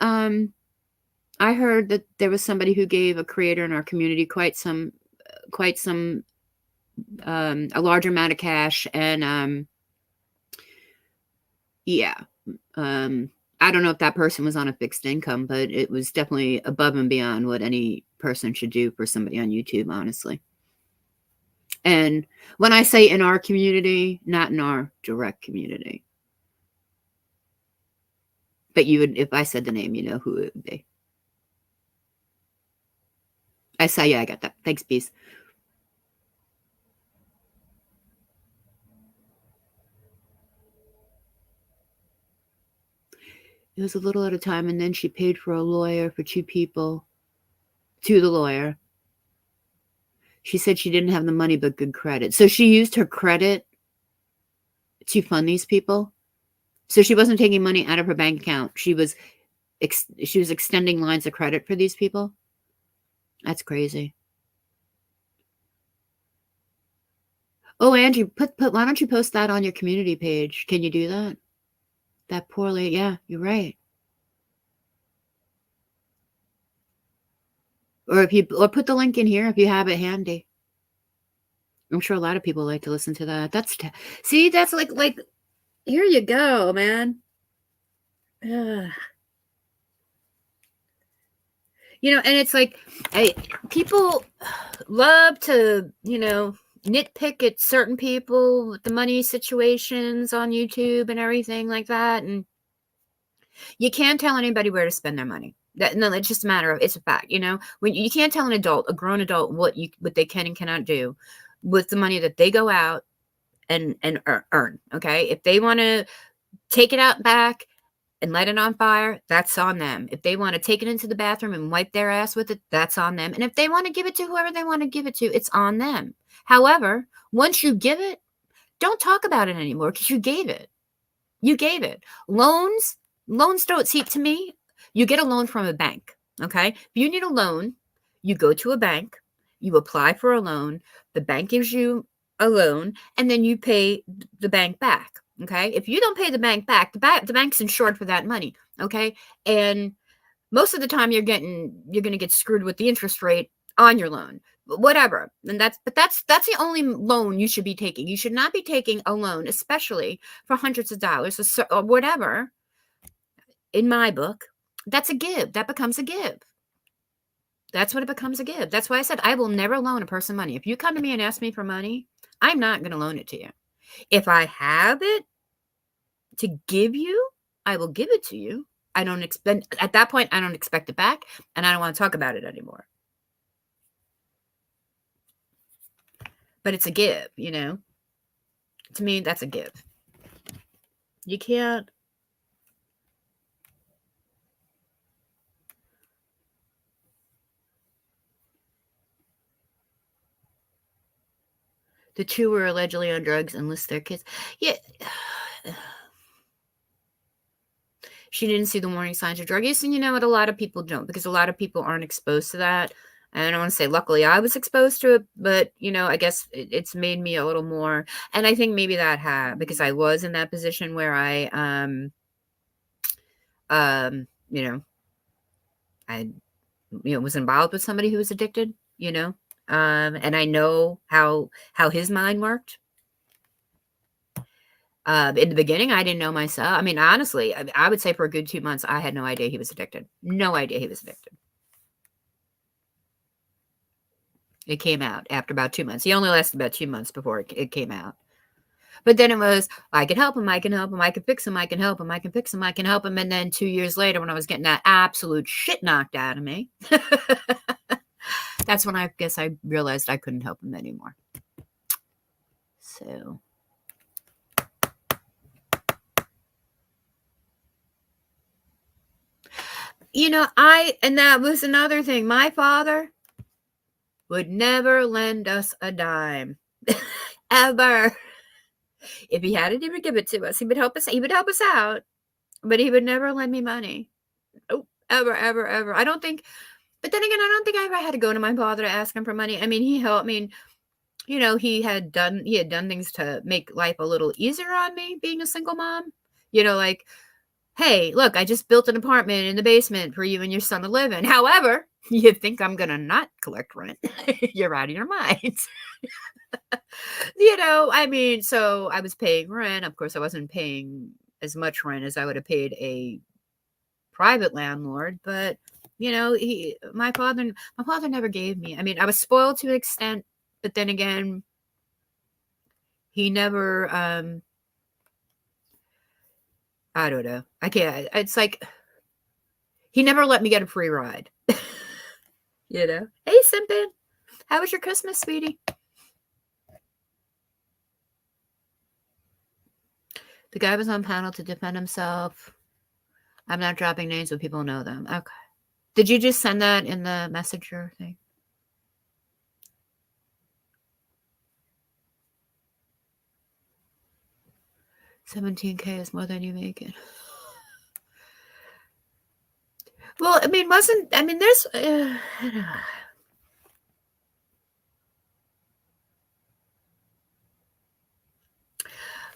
that there was somebody who gave a creator in our community quite some a large amount of cash, and I don't know if that person was on a fixed income, but it was definitely above and beyond what any person should do for somebody on YouTube, honestly. And when I say in our community, not in our direct community. But you would, if I said the name, you know who it would be. I saw, yeah, I got that. Thanks, Bees. It was a little at a time, and then she paid for a lawyer for 2 people to the lawyer. She said she didn't have the money but good credit. So she used her credit to fund these people. So she wasn't taking money out of her bank account. She was extending lines of credit for these people. That's crazy. Oh, Angie, why don't you post that on your community page? Can you do that? That poor lady. Yeah, you're right. Or put the link in here if you have it handy. I'm sure a lot of people like to listen to that. See, that's like, here you go, man. Ugh. And it's like, people love to, nitpick at certain people with the money situations on YouTube and everything like that. And you can't tell anybody where to spend their money. No, it's just a matter of, it's a fact, when you can't tell a grown adult what they can and cannot do with the money that they go out and earn. Okay. If they want to take it out back and light it on fire, that's on them. If they want to take it into the bathroom and wipe their ass with it, that's on them. And if they want to give it to whoever they want to give it to, it's on them. However, once you give it, don't talk about it anymore because you gave it. You gave it. Loans don't see, to me, you get a loan from a bank. Okay. If you need a loan, you go to a bank, you apply for a loan, the bank gives you a loan, and then you pay the bank back. Okay. If you don't pay the bank back, the bank's insured for that money. Okay. And most of the time you're going to get screwed with the interest rate on your loan, whatever. And that's the only loan you should be taking. You should not be taking a loan, especially for hundreds of dollars or whatever. In my book, that's a give. That becomes a give. That's what it becomes, a give. That's why I said I will never loan a person money. If you come to me and ask me for money, I'm not going to loan it to you. If I have it to give you, I will give it to you. At that point, I don't expect it back, and I don't want to talk about it anymore. But it's a give, To me, that's a give. You can't. The two were allegedly on drugs and list their kids. Yeah. She didn't see the warning signs of drug use. And you know what? A lot of people don't, because a lot of people aren't exposed to that. And I don't want to say luckily I was exposed to it, but, I guess it's made me a little more. And I think maybe that because I was in that position where I, I was involved with somebody who was addicted, and I know how his mind worked. In the beginning, I didn't know myself. I mean, honestly, I would say for a good 2 months, I had no idea he was addicted. No idea he was addicted. It came out after about 2 months. He only lasted about 2 months before it came out. But then it was, I can help him, I can help him, I can fix him, I can help him, I can fix him, I can help him. And then 2 years later, when I was getting that absolute shit knocked out of me, that's when I guess I realized I couldn't help him anymore. So... and that was another thing. My father would never lend us a dime. Ever. If he had it, he would give it to us. He would help us out, but he would never lend me money. Oh, ever, ever, ever. But then again, I don't think I ever had to go to my father to ask him for money. I mean, he helped me. He had done things to make life a little easier on me, being a single mom. Like, hey, look, I just built an apartment in the basement for you and your son to live in. However, you think I'm going to not collect rent. You're out of your minds. So I was paying rent. Of course, I wasn't paying as much rent as I would have paid a private landlord. But, my father never gave me. I mean, I was spoiled to an extent, but then again, he never... I don't know. I can't. It's like he never let me get a free ride. Hey, Simpin, how was your Christmas, sweetie? The guy was on panel to defend himself. I'm not dropping names, but people know them. Okay. Did you just send that in the messenger thing? $17K is more than you make it. Well, I mean, there's...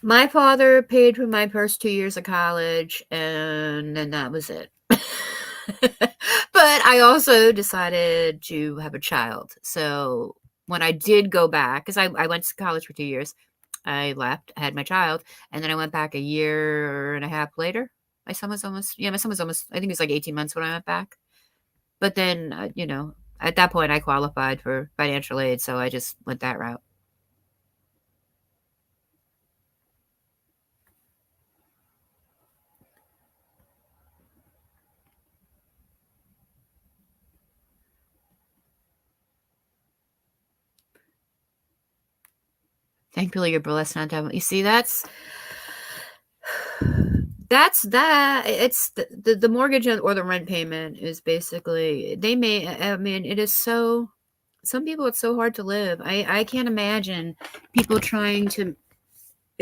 my father paid for my first 2 years of college, and then that was it. But I also decided to have a child. So when I did go back, because I went to college for 2 years. I left, I had my child, and then I went back a year and a half later. My son was almost, I think it was like 18 months when I went back. But then, at that point I qualified for financial aid, so I just went that route. Thankfully, you're blessed not to have. You see, that's that. It's the mortgage or the rent payment is basically, I mean, it is so, some people, it's so hard to live. I can't imagine people trying to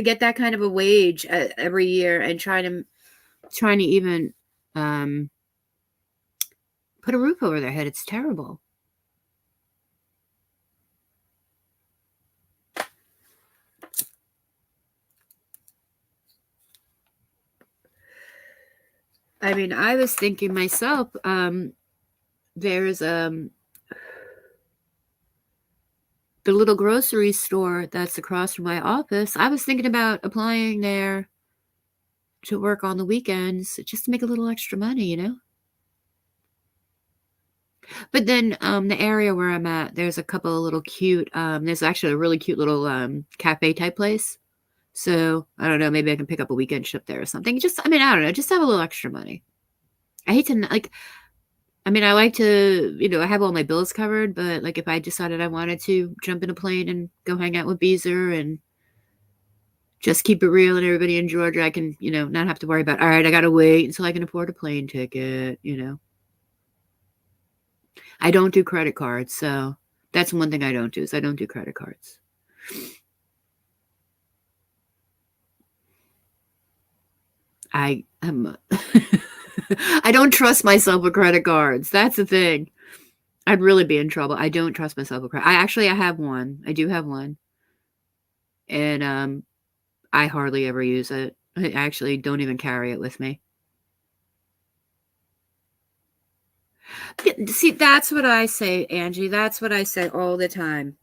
get that kind of a wage every year and trying to even put a roof over their head. It's terrible. I mean, I was thinking myself, there's the little grocery store that's across from my office. I was thinking about applying there to work on the weekends just to make a little extra money, But then the area where I'm at, there's a couple of little cute, there's actually a really cute little cafe type place. So I don't know, maybe I can pick up a weekend shift there or something. I mean, I don't know, just have a little extra money. I hate to, like, I mean, I like to, I have all my bills covered, but like if I decided I wanted to jump in a plane and go hang out with Beezer and just keep it real and everybody in Georgia, I can, not have to worry about, all right, I got to wait until I can afford a plane ticket, I don't do credit cards, so that's one thing I don't do, is I don't do credit cards. I am I don't trust myself with credit cards. That's the thing. I'd really be in trouble. I don't trust myself with credit. I have one. I do have one. And I hardly ever use it. I actually don't even carry it with me. See, that's what I say, Angie. That's what I say all the time.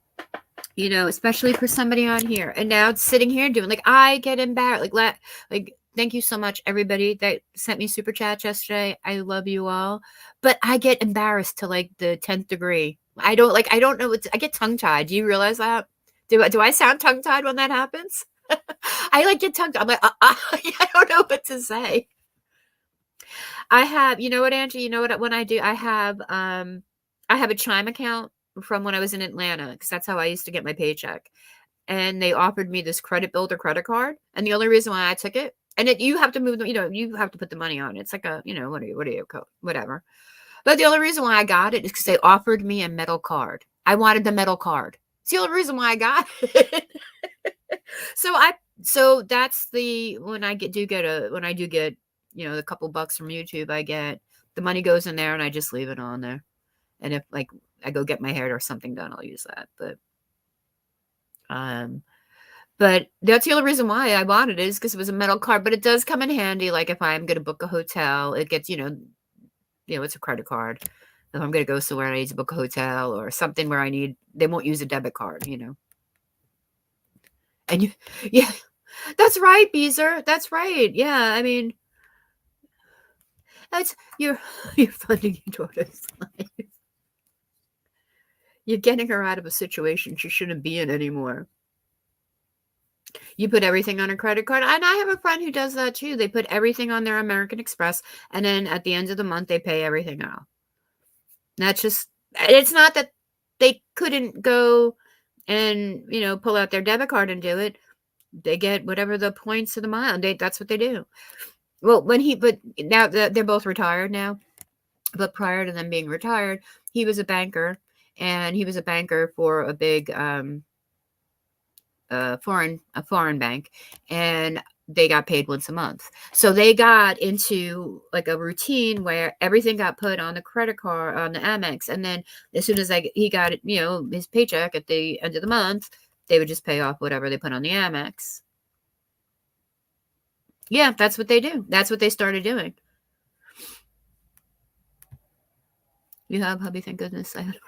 Especially for somebody on here. And now it's sitting here doing, like, I get embarrassed. Like, thank you so much, everybody that sent me super chats yesterday. I love you all. But I get embarrassed to like the 10th degree. I don't know I get tongue tied. Do you realize that? Do I sound tongue tied when that happens? I like get tongue tied. I'm like, I don't know what to say. I have, you know what, Angie? You know what? When I do, I have a Chime account from when I was in Atlanta, because that's how I used to get my paycheck. And they offered me this credit builder credit card, and the only reason why I took it, and you have to move them, you have to put the money on it. It's like a, what are you, whatever. But the only reason why I got it is because they offered me a metal card. I wanted the metal card. It's the only reason why I got it. So that's when I do get, a couple bucks from YouTube, the money goes in there and I just leave it on there. And if like I go get my hair or something done, I'll use that. But that's the only reason why I bought it, is because it was a metal card. But it does come in handy, like if I'm going to book a hotel, it gets, it's a credit card. If I'm going to go somewhere and I need to book a hotel or something where they won't use a debit card, And yeah, that's right, Beezer. That's right. Yeah, I mean, you're funding your daughter's life. You're getting her out of a situation she shouldn't be in anymore. You put everything on a credit card. And I have a friend who does that too. They put everything on their American Express, and then at the end of the month, they pay everything off. That's just, it's not that they couldn't go and, pull out their debit card and do it. They get whatever the points of the mile. That's what they do. Well, but now they're both retired now. But prior to them being retired, he was a banker, and he was a banker for a big foreign bank, and they got paid once a month. So they got into like a routine where everything got put on the credit card, on the Amex, and then as soon as he got his paycheck at the end of the month, they would just pay off whatever they put on the Amex. Yeah, that's what they do. That's what they started doing. You have, hubby? Thank goodness I had.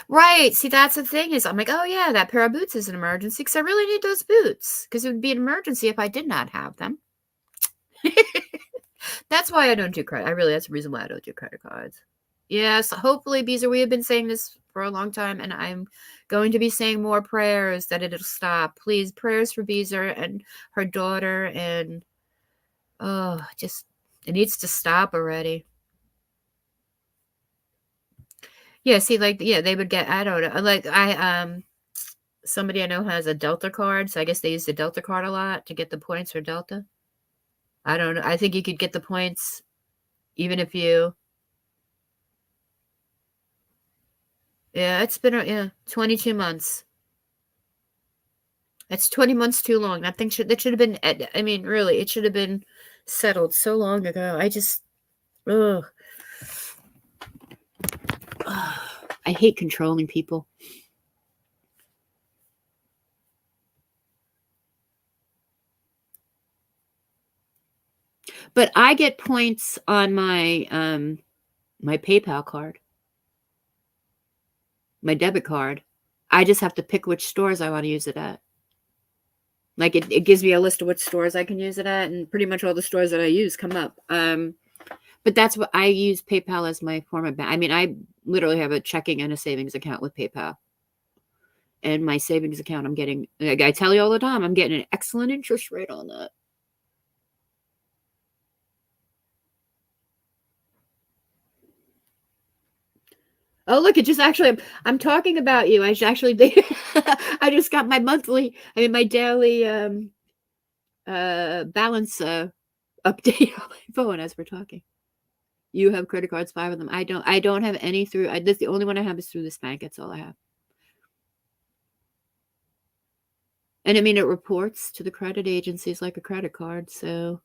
Right. See, that's the thing is I'm like, oh yeah, that pair of boots is an emergency because I really need those boots because it would be an emergency if I did not have them. That's why I don't do credit. That's the reason why I don't do credit cards. Yes, hopefully, Beezer, we have been saying this for a long time, and I'm going to be saying more prayers that it'll stop. Please, prayers for Beezer and her daughter, and just it needs to stop already. Yeah, see, like, yeah, they would get, I don't know, like, somebody I know has a Delta card, so I guess they use the Delta card a lot to get the points for Delta. I don't know. I think you could get the points even if you, yeah, it's been, 22 months. That's 20 months too long. That should have been, I mean, really, it should have been settled so long ago. Ugh. I hate controlling people. But I get points on my my PayPal card, my debit card. I just have to pick which stores I want to use it at. Like it gives me a list of which stores I can use it at, and pretty much all the stores that I use come up. But that's what I use PayPal as my form of bank. I mean, I literally have a checking and a savings account with PayPal. And my savings account, I'm getting, like I tell you all the time, I'm getting an excellent interest rate on that. Oh, look, it just actually, I'm talking about you. I just got my my daily balance update on my phone as we're talking. You have credit cards, 5 of them. I don't have any through, that's the only one I have is through this bank. That's all I have. And I mean, it reports to the credit agencies like a credit card, so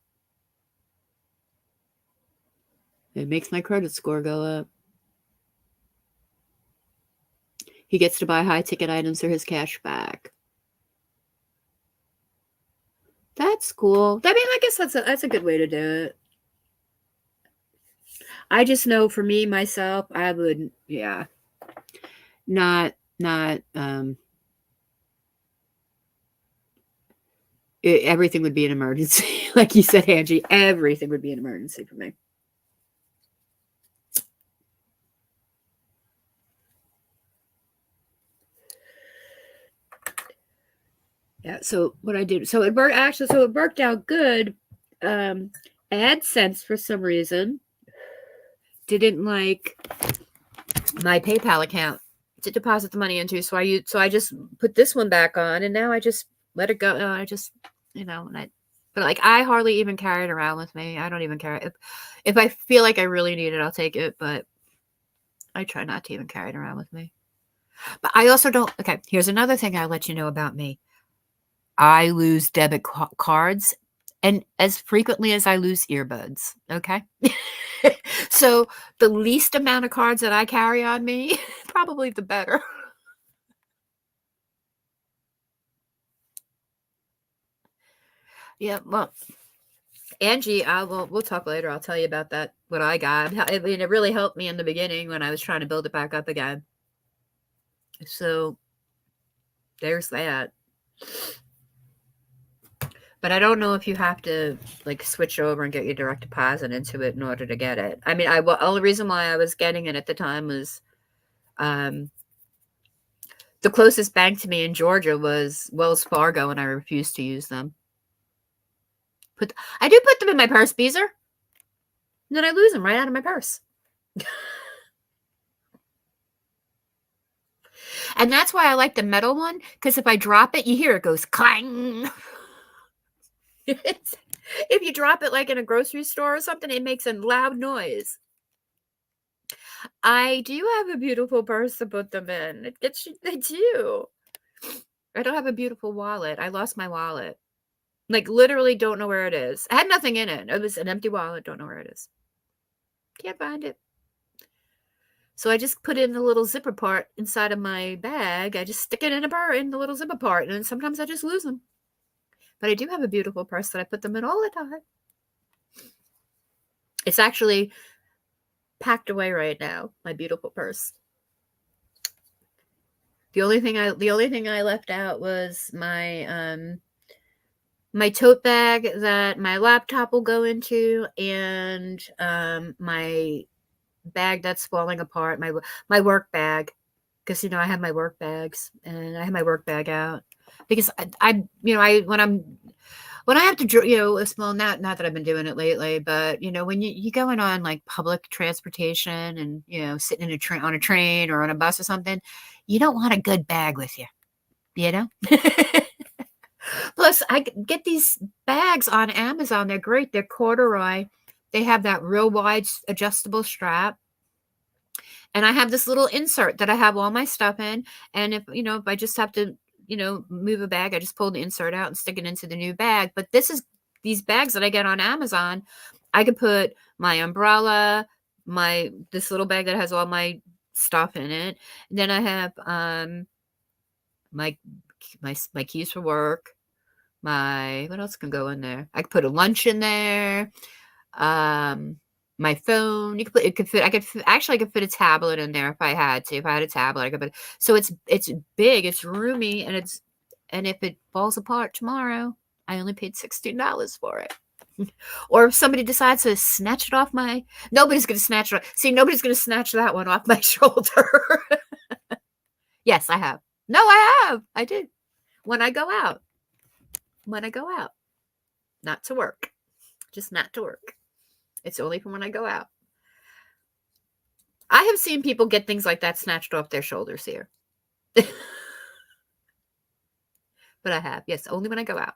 it makes my credit score go up. He gets to buy high-ticket items for his cash back. That's cool. I mean, I guess that's a good way to do it. I just know for me, myself, I would, yeah, not, everything would be an emergency. Like you said, Angie, everything would be an emergency for me. Yeah, so what I did, so it worked out good. AdSense, for some reason, didn't like my PayPal account to deposit the money into, so I just put this one back on, and now I just let it go. I just, but like I hardly even carry it around with me. I don't even carry if I feel like I really need it, I'll take it, but I try not to even carry it around with me. But I also don't. Okay, here's another thing I'll let you know about me. I lose debit cards, and as frequently as I lose earbuds. Okay. So the least amount of cards that I carry on me, probably the better. Yeah, well, Angie, we'll talk later. I'll tell you about that, what I got. I mean, it really helped me in the beginning when I was trying to build it back up again. So there's that. But I don't know if you have to like switch over and get your direct deposit into it in order to get it. I mean, only reason why I was getting it at the time was the closest bank to me in Georgia was Wells Fargo, and I refused to use them. I do put them in my purse, Beezer. And then I lose them right out of my purse. And that's why I like the metal one, because if I drop it, you hear it goes clang. If you drop it like in a grocery store or something, it makes a loud noise. I do have a beautiful purse to put them in. They do. I don't have a beautiful wallet. I lost my wallet. Like, literally don't know where it is. I had nothing in it. It was an empty wallet. Don't know where it is. Can't find it. So I just put in the little zipper part inside of my bag. I just stick it in the little zipper part, and sometimes I just lose them. But I do have a beautiful purse that I put them in all the time. It's actually packed away right now, my beautiful purse. The only thing I left out was my tote bag that my laptop will go into, and my bag that's falling apart, my work bag, because I have my work bags, and I have my work bag out because I when I have to, well, not that I've been doing it lately, but when you going on like public transportation and sitting in on a train or on a bus or something, you don't want a good bag with you, you know. Plus, I get these bags on Amazon. They're great. They're corduroy. They have that real wide adjustable strap. And I have this little insert that I have all my stuff in. And if I just have to, move a bag, I just pull the insert out and stick it into the new bag. But these bags that I get on Amazon, I could put my umbrella, this little bag that has all my stuff in it. And then I have my keys for work. What else can go in there? I could put a lunch in there. My phone. I could fit a tablet in there if I had to. If I had a tablet, I could put. So it's big, it's roomy, and if it falls apart tomorrow, I only paid $16 for it. Or if somebody decides to snatch it off nobody's going to snatch it. See, nobody's going to snatch that one off my shoulder. Yes, I have. No, I have. I did. When I go out. Not to work. Just not to work. It's only for when I go out. I have seen people get things like that snatched off their shoulders here. But I have. Yes, only when I go out.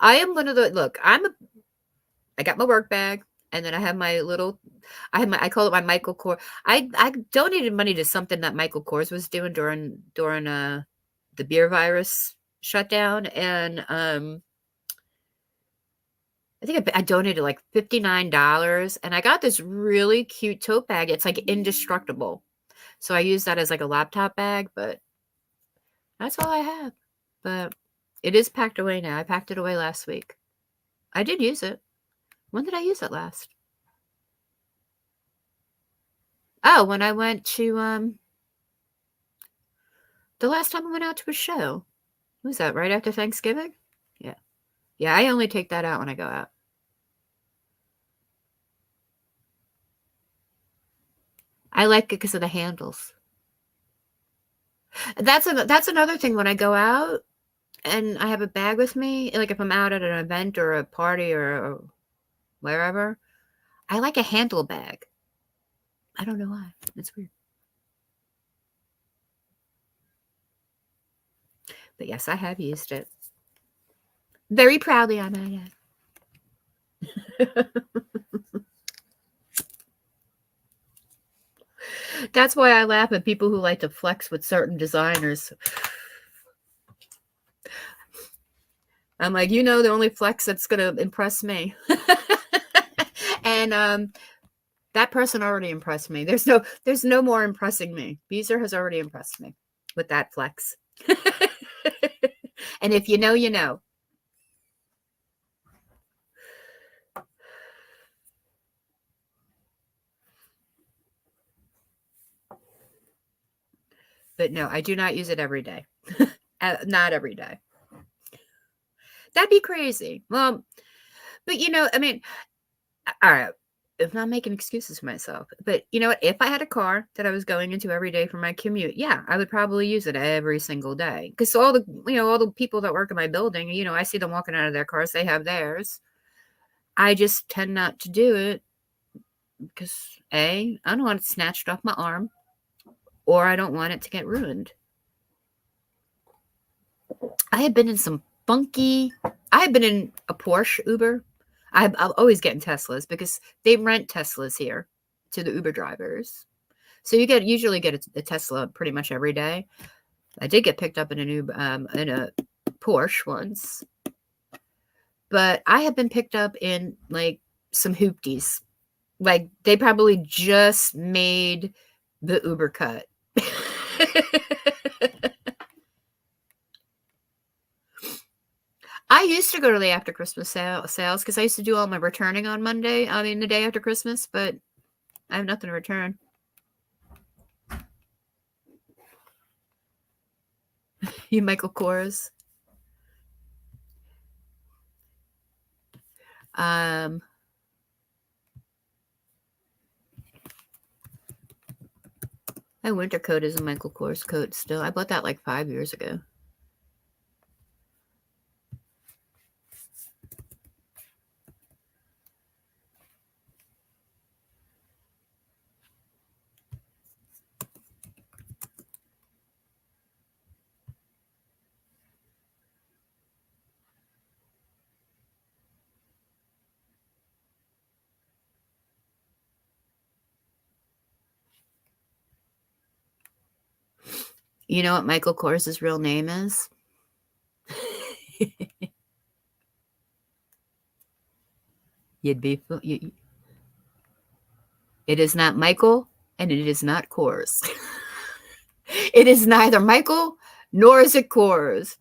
I am one of the, look, I got my work bag, and then I have I call it my Michael Kors. I donated money to something that Michael Kors was doing during the beer virus shutdown, and I think I donated like $59, and I got this really cute tote bag. It's like indestructible. So I use that as like a laptop bag, but that's all I have. But it is packed away now. I packed it away last week. I did use it. When did I use it last? Oh, when I went to, the last time I went out to a show. Was that right after Thanksgiving? Yeah. Yeah, I only take that out when I go out. I like it because of the handles. That's another thing when I go out and I have a bag with me, like if I'm out at an event or a party or wherever, I like a handle bag. I don't know why. It's weird. But yes, I have used it. Very proudly, I might add. That's why I laugh at people who like to flex with certain designers. I'm like, the only flex that's going to impress me. And that person already impressed me. There's no more impressing me. Beezer has already impressed me with that flex. And if you know, you know. But no, I do not use it every day. Not every day. That'd be crazy. Well, but I mean, all right, I'm not making excuses for myself, but you know what? If I had a car that I was going into every day for my commute, yeah, I would probably use it every single day. Because all the people that work in my building, I see them walking out of their cars, they have theirs. I just tend not to do it because I don't want it snatched off my arm, or I don't want it to get ruined. I have been in a Porsche Uber. I'm always getting Teslas because they rent Teslas here to the Uber drivers. So you usually get a Tesla pretty much every day. I did get picked up in a Porsche once, but I have been picked up in like some hoopties. Like they probably just made the Uber cut. I used to go to the after Christmas sales because I used to do all my returning on Monday. I mean, the day after Christmas, but I have nothing to return. You Michael Kors. My winter coat is a Michael Kors coat still. I bought that like 5 years ago. You know what Michael Kors' real name is? You'd be. It is not Michael, and it is not Kors. It is neither Michael nor is it Kors.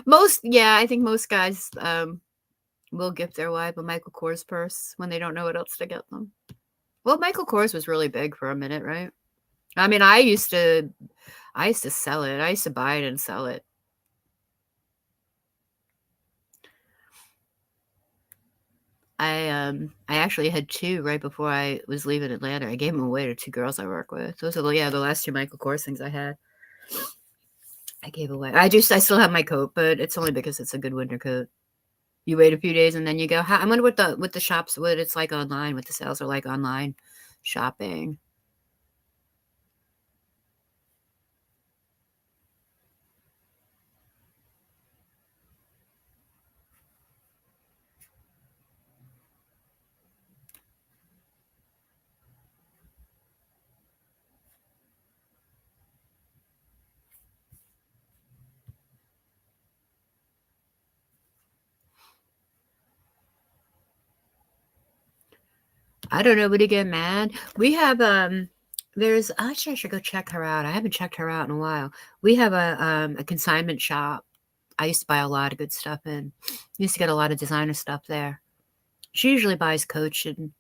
I think most guys will gift their wife a Michael Kors purse when they don't know what else to get them. Well, Michael Kors was really big for a minute, right? I mean, I used to sell it. I used to buy it and sell it. I actually had 2 right before I was leaving Atlanta. I gave them away to 2 girls I work with. Those are the last 2 Michael Kors things I had. I gave away. I still have my coat, but it's only because it's a good winter coat. You wait a few days and then you go. I wonder what the shops, what it's like online, what the sales are like online shopping. I don't know, would he get mad? We have there's actually I should go check her out. I haven't checked her out in a while. We have a consignment shop. I used to buy a lot of good stuff in. Used to get a lot of designer stuff there. She usually buys Coach, and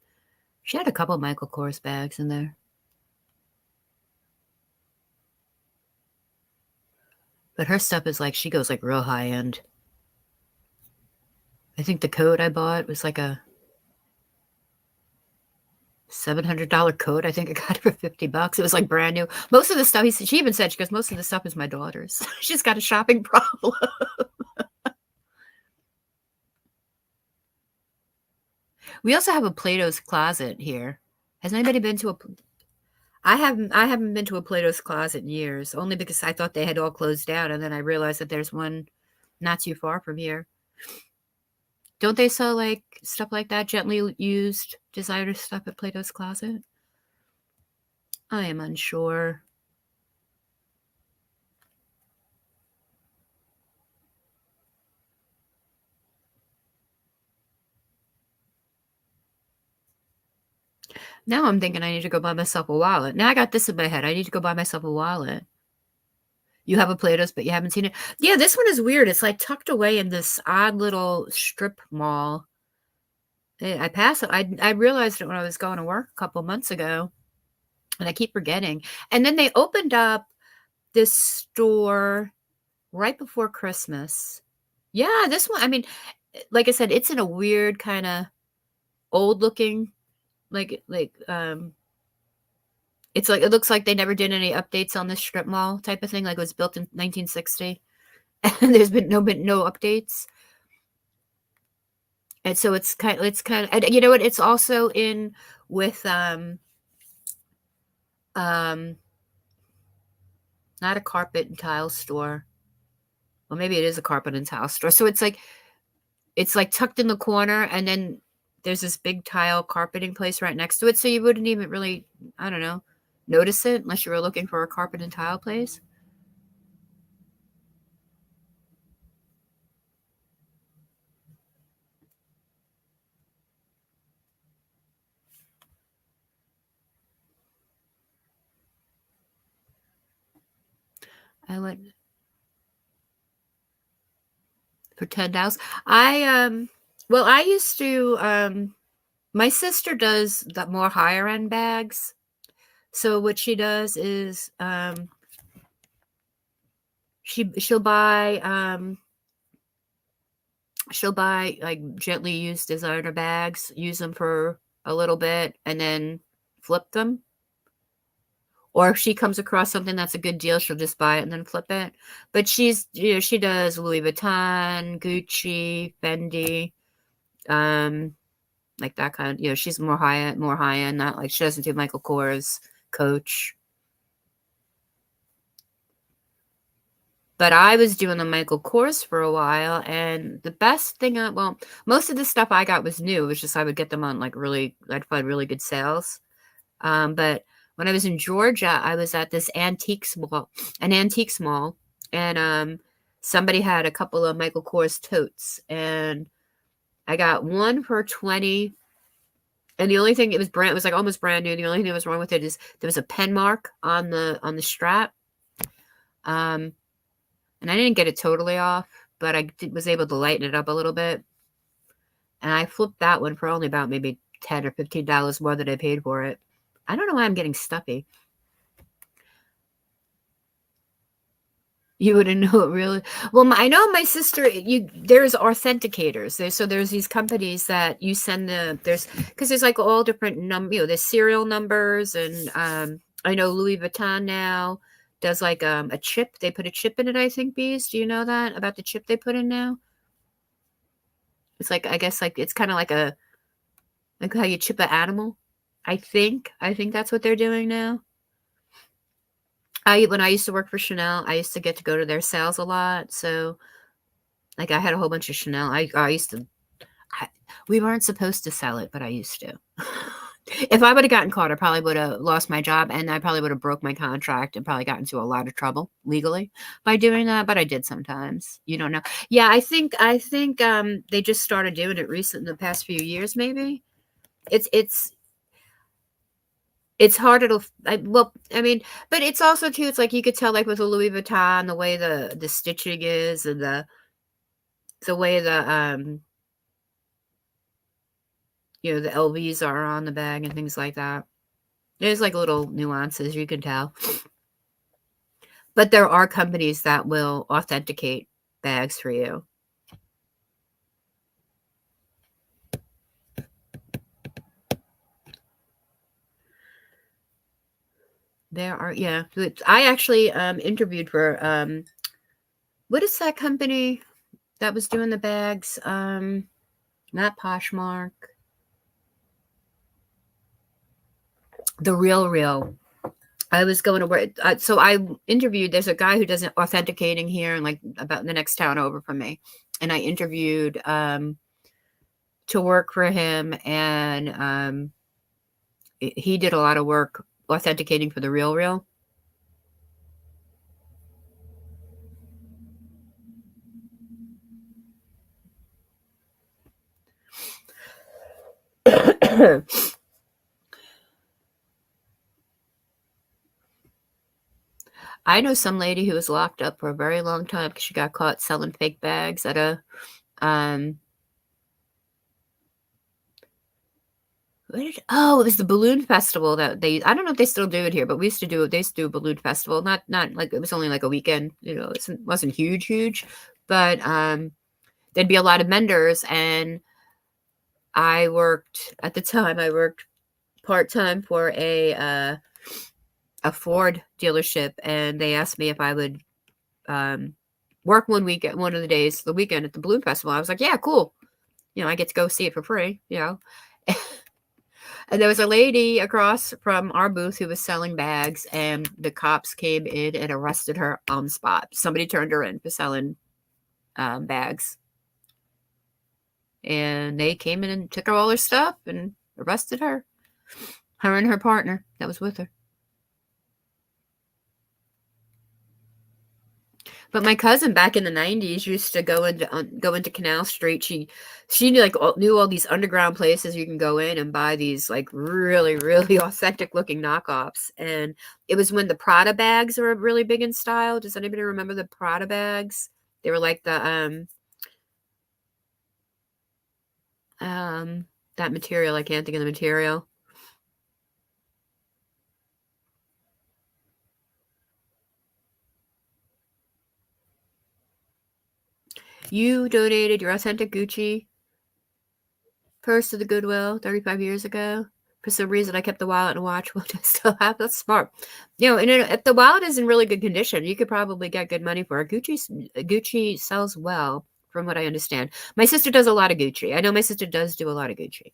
she had a couple of Michael Kors bags in there. But her stuff is like, she goes like real high end. I think the coat I bought was like a $700 coat. I think I got it for $50. It was like brand new. Most of the stuff, she even said, she goes, most of the stuff is my daughter's. She's got a shopping problem. We also have a Plato's Closet here. Has anybody been to a? I haven't been to a Plato's Closet in years, only because I thought they had all closed down, and then I realized that there's one not too far from here. Don't they sell like stuff like that, gently used designer stuff at Plato's Closet? I am unsure. Now I'm thinking I need to go buy myself a wallet. Now I got this in my head. I need to go buy myself a wallet. You have a Plato's, but you haven't seen it. Yeah, this one is weird. It's like tucked away in this odd little strip mall. I pass it. I realized it when I was going to work a couple months ago, and I keep forgetting. And then they opened up this store right before Christmas. Yeah, this one, I mean, like I said, it's in a weird kind of old looking, it's like, it looks like they never did any updates on this strip mall type of thing. Like it was built in 1960 and there's been no updates. And so it's kind of, and you know what? It's also in with, not a carpet and tile store. Well, maybe it is a carpet and tile store. So it's like tucked in the corner, and then there's this big tile carpeting place right next to it. So you wouldn't even really, I don't know, notice it unless you were looking for a carpet and tile place. I went for $10. I used to, my sister does the more higher end bags. So what she does is, she'll buy like gently used designer bags, use them for a little bit, and then flip them. Or if she comes across something that's a good deal, she'll just buy it and then flip it. But she's, she does Louis Vuitton, Gucci, Fendi, like that kind of, she's more high end, not like she doesn't do Michael Kors, Coach. But I was doing the Michael Kors for a while, and the best thing, well, most of the stuff I got was new. It was just I would get them on like I'd find really good sales. But when I was in Georgia, I was at this an antique mall, and somebody had a couple of Michael Kors totes, and I got one for $20. And the only thing, it was like almost brand new. The only thing that was wrong with it is there was a pen mark on the strap. And I didn't get it totally off, but I was able to lighten it up a little bit. And I flipped that one for only about maybe $10 or $15 more than I paid for it. I don't know why I'm getting stuffy. You wouldn't know it really. Well, I know my sister, there's authenticators. There's these companies that you send because there's like all different there's serial numbers, and I know Louis Vuitton now does like a chip. They put a chip in it, I think, Bees. Do you know that about the chip they put in now? It's like, I guess, like it's kind of like how you chip an animal. I think that's what they're doing now. When I used to work for Chanel, I used to get to go to their sales a lot. So, like, I had a whole bunch of Chanel. We weren't supposed to sell it, but I used to. If I would have gotten caught, I probably would have lost my job, and I probably would have broke my contract and probably got into a lot of trouble legally by doing that. But I did sometimes. You don't know. Yeah, I think they just started doing it in the past few years, maybe. It's harder to, but it's also too, it's like you could tell, like with a Louis Vuitton, the way the stitching is, and the way the the LVs are on the bag and things like that. There's like little nuances you can tell. But there are companies that will authenticate bags for you. There are, yeah. I actually interviewed for what is that company that was doing the bags? Not Poshmark. The Real. I was going to work. So I interviewed, there's a guy who does authenticating here and like about the next town over from me. And I interviewed to work for him, and he did a lot of work authenticating for the Real. I know some lady who was locked up for a very long time because she got caught selling fake bags at a it was the balloon festival that I don't know if they still do it here, but they used to do a balloon festival. Not like, it was only like a weekend, it wasn't huge, but there'd be a lot of vendors, and I worked part-time for a Ford dealership, and they asked me if I would work one of the weekend at the balloon festival. I was like, yeah, cool. I get to go see it for free, And there was a lady across from our booth who was selling bags, and the cops came in and arrested her on the spot. Somebody turned her in for selling bags. And they came in and took all her stuff and arrested her. Her and her partner that was with her. But my cousin back in the 90s used to go into Canal Street. She knew all these underground places you can go in and buy these like really, really authentic looking knockoffs. And it was when the Prada bags were really big in style. Does anybody remember the Prada bags? They were like the that material. I can't think of the material. You donated your authentic Gucci purse to the Goodwill 35 years ago. For some reason, I kept the wallet and watch. What I still have. That's smart. And if the wallet is in really good condition, you could probably get good money for it. Gucci sells well, from what I understand. My sister does a lot of Gucci. I know my sister does do a lot of Gucci.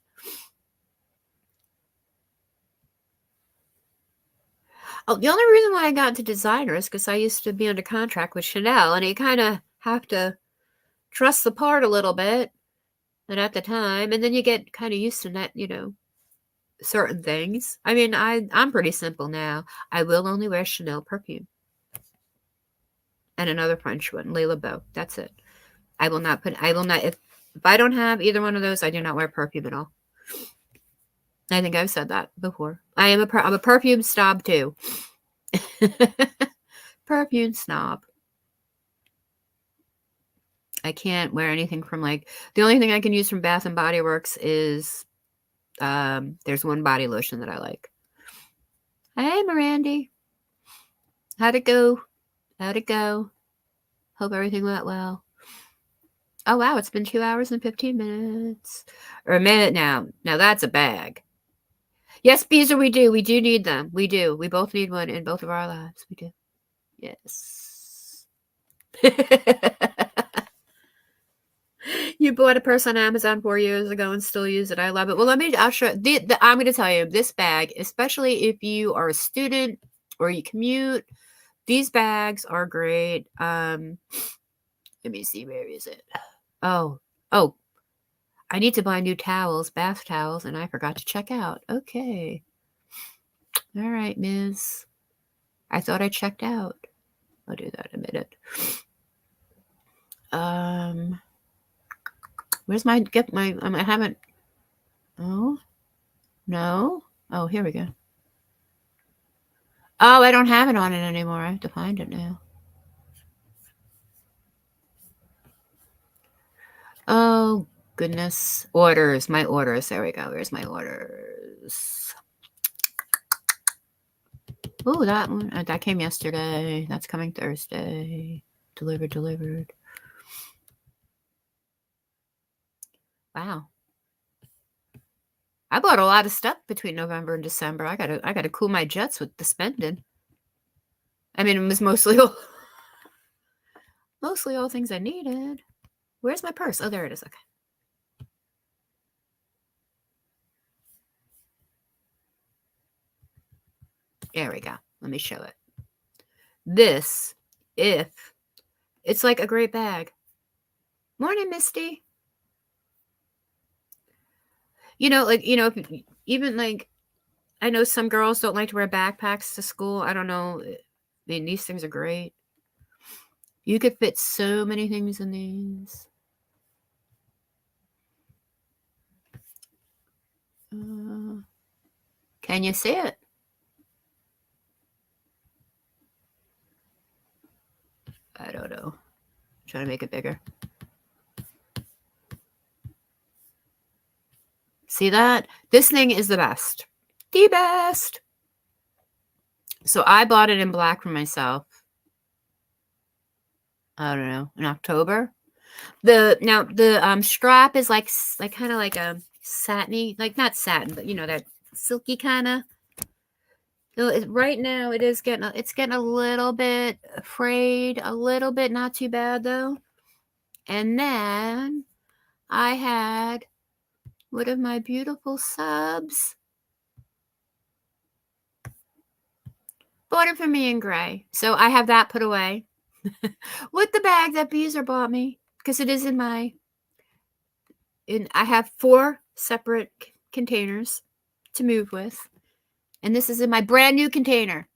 Oh, the only reason why I got into designer is because I used to be under contract with Chanel, and you kind of have to trust the part a little bit, and at the time, and then you get kind of used to that, certain things. I mean, I'm pretty simple now. I will only wear Chanel perfume. And another French one, Le Labo. That's it. If I don't have either one of those, I do not wear perfume at all. I think I've said that before. I'm a perfume snob too. Perfume snob. I can't wear anything from the only thing I can use from Bath and Body Works is there's one body lotion that I like. Hey, Mirandy. How'd it go? Hope everything went well. Oh, wow. It's been 2 hours and 15 minutes. Or a minute now. Now that's a bag. Yes, Beezer, we do. We do need them. We do. We both need one in both of our lives. We do. Yes. You bought a purse on Amazon 4 years ago and still use it. I love it. Well, I'll show I'm going to tell you, this bag, especially if you are a student or you commute, these bags are great. Let me see. Where is it? Oh, I need to buy new towels, bath towels, and I forgot to check out. Okay. All right, Ms. I thought I checked out. I'll do that in a minute. Where's I haven't. Oh, no. Oh, here we go. Oh, I don't have it on it anymore. I have to find it now. Oh, goodness. Orders. My orders. There we go. Where's my orders? Oh, that one. That came yesterday. That's coming Thursday. Delivered. Wow. I bought a lot of stuff between November and December. I gotta cool my jets with the spending. I mean, it was mostly all things I needed. Where's my purse? Oh, there it is. Okay. There we go. Let me show it. This, it's like a great bag. Morning, Misty. I know some girls don't like to wear backpacks to school. I don't know. I mean, these things are great. You could fit so many things in these. Can you see it? I don't know. I'm trying to make it bigger. See that? This thing is the best. The best. So I bought it in black for myself. I don't know, in October. The strap is like kind of like a satiny, like not satin, but that silky kind of. Right now it's getting a little bit frayed, a little bit, not too bad though. And then I had one of my beautiful subs bought it for me in gray. So I have that put away with the bag that Beezer bought me, because it is I have 4 separate containers to move with. And this is in my brand new container.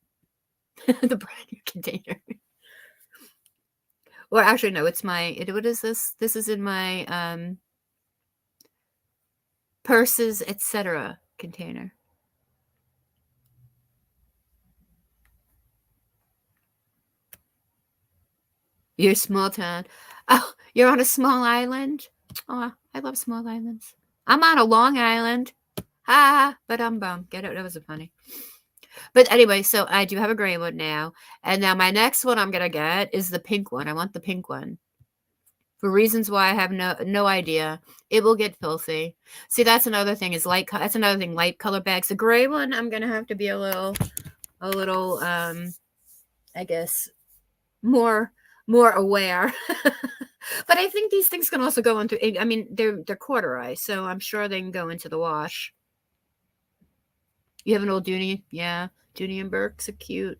The brand new container. Or actually, no, what is this? This is in my purses, etc. container. You're a small town. Oh, you're on a small island? Oh, I love small islands. I'm on a Long Island. But bum. Get it? That was funny. But anyway, so I do have a gray one now. And now my next one I'm going to get is the pink one. I want the pink one. for reasons why I have no idea. It will get filthy. See, that's another thing is that's another thing, light color bags. The gray one, I'm going to have to be a little, I guess, more aware. But I think these things can also go into, I mean, they're cauterized, so I'm sure they can go into the wash. You have an old Dooney? Yeah. Dooney and Burke's are cute.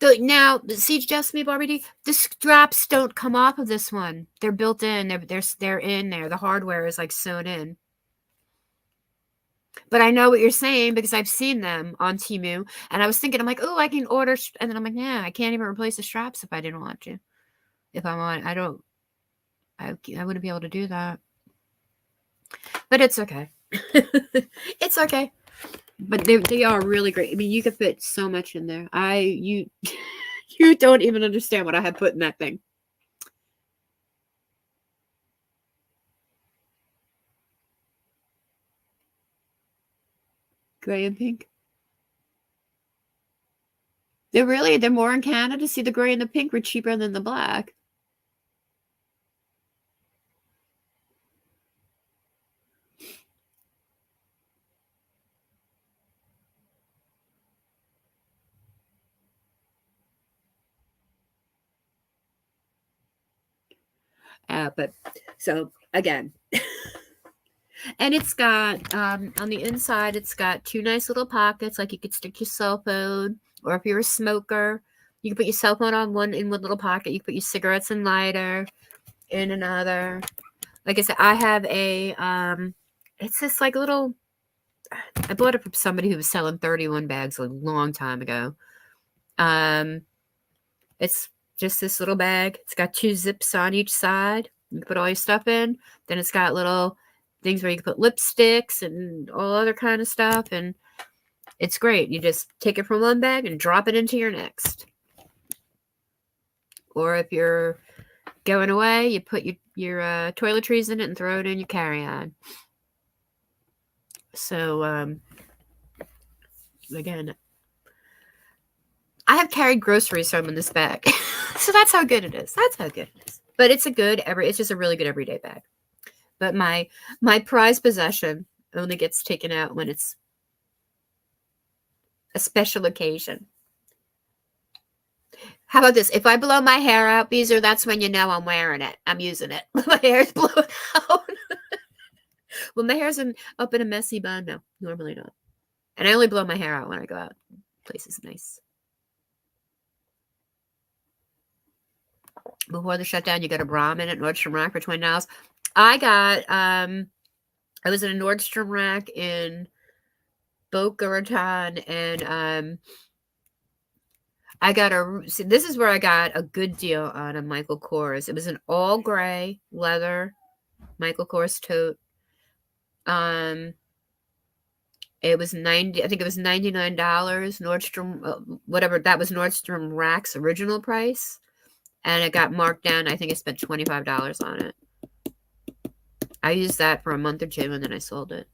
Now, see, just me, Barbie D, the straps don't come off of this one. They're built in. They're in there. The hardware is like sewn in. But I know what you're saying because I've seen them on Temu, and I was thinking, I'm like, oh, I can order, and then I'm like, yeah, I can't even replace the straps if I didn't want to. If I want, I wouldn't be able to do that. But it's okay. It's okay. But they are really great. I mean, you could fit so much in there. You don't even understand what I have put in that thing. Gray and pink. They're more in Canada. See, the gray and the pink were cheaper than the black. But so again, and it's got on the inside, it's got two nice little pockets, like you could stick your cell phone, or if you're a smoker, you can put your cell phone in one little pocket. You can put your cigarettes and lighter in another. Like I said, I have a it's this like little. I bought it from somebody who was selling 31 bags a long time ago. It's just this little bag. It's got two zips on each side. You can put all your stuff in. Then it's got little things where you can put lipsticks and all other kind of stuff. And it's great. You just take it from one bag and drop it into your next. Or if you're going away, you put your toiletries in it and throw it in your carry-on. So, again, I have carried groceries home in this bag. So that's how good it is. That's how good it is. But it's it's just a really good everyday bag. But my prized possession only gets taken out when it's a special occasion. How about this? If I blow my hair out, Beezer, that's when you know I'm wearing it. I'm using it. My hair's blown out. Well, my hair's up in a messy bun. No, normally not. And I only blow my hair out when I go out. Place is nice. Before the shutdown, you got a Brahmin at Nordstrom Rack for $20. I was in a Nordstrom Rack in Boca Raton, and this is where I got a good deal on a Michael Kors. It was an all gray leather Michael Kors tote. It was I think it was $99. Nordstrom, whatever, that was Nordstrom Rack's original price. And it got marked down. I think I spent $25 on it. I used that for a month or two, and then I sold it.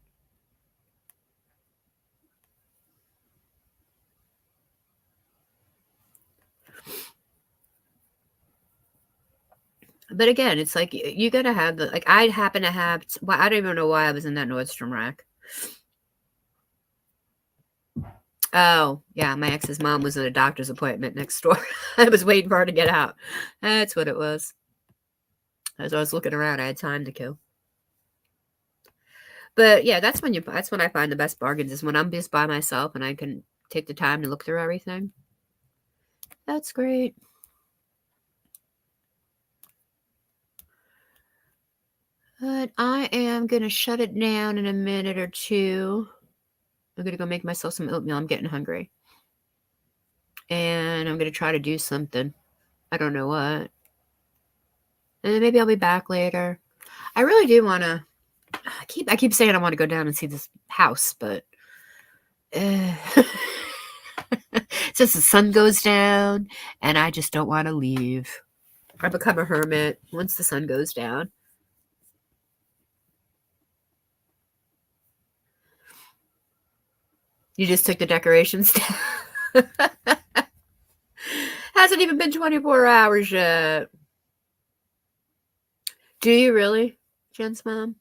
But again, it's like you gotta have I happen to have. Well, I don't even know why I was in that Nordstrom Rack. Oh, yeah, my ex's mom was at a doctor's appointment next door. I was waiting for her to get out. That's what it was. As I was looking around, I had time to kill. But yeah, that's when I find the best bargains, is when I'm just by myself and I can take the time to look through everything. That's great. But I am going to shut it down in a minute or two. I'm going to go make myself some oatmeal. I'm getting hungry. And I'm going to try to do something. I don't know what. And then maybe I'll be back later. I really do want to. I keep saying I want to go down and see this house, but since the sun goes down, and I just don't want to leave. I become a hermit once the sun goes down. You just took the decorations down. Hasn't even been 24 hours yet. Do you really, Jen's mom?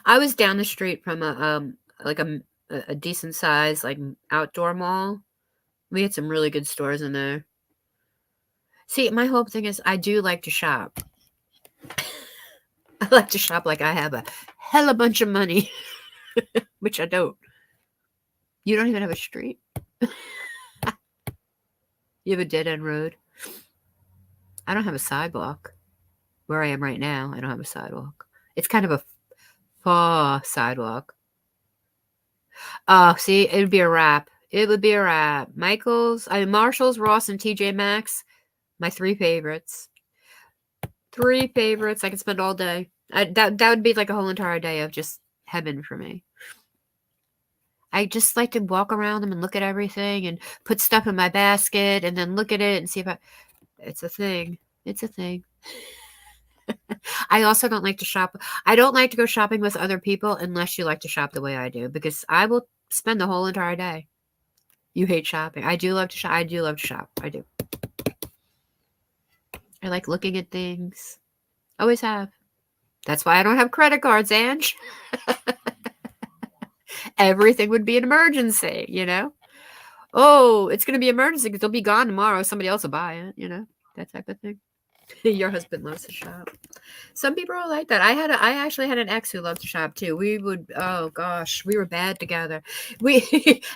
I was down the street from a decent size like outdoor mall. We had some really good stores in there. See, my whole thing is I do like to shop. I like to shop like I have a hella bunch of money, which I don't. You don't even have a street. You have a dead end road. I don't have a sidewalk. Where I am right now, I don't have a sidewalk. It's kind of a far sidewalk. Oh, see, it would be a wrap. It would be a wrap. Marshall's, Ross, and TJ Maxx, my 3 favorites. 3 favorites. I could spend all day. That would be like a whole entire day of just heaven for me. I just like to walk around them and look at everything and put stuff in my basket and then look at it and see if it's a thing. It's a thing. I also don't like to shop. I don't like to go shopping with other people unless you like to shop the way I do, because I will spend the whole entire day. You hate shopping. I do love to shop. I do love to shop. I do. I like looking at things. Always have. That's why I don't have credit cards, Ange. Everything would be an emergency, you know? Oh, it's going to be an emergency because they'll be gone tomorrow. Somebody else will buy it, you know? That type of thing. Your husband loves to shop. Some people are like that. I actually had an ex who loved to shop too. Oh gosh, we were bad together.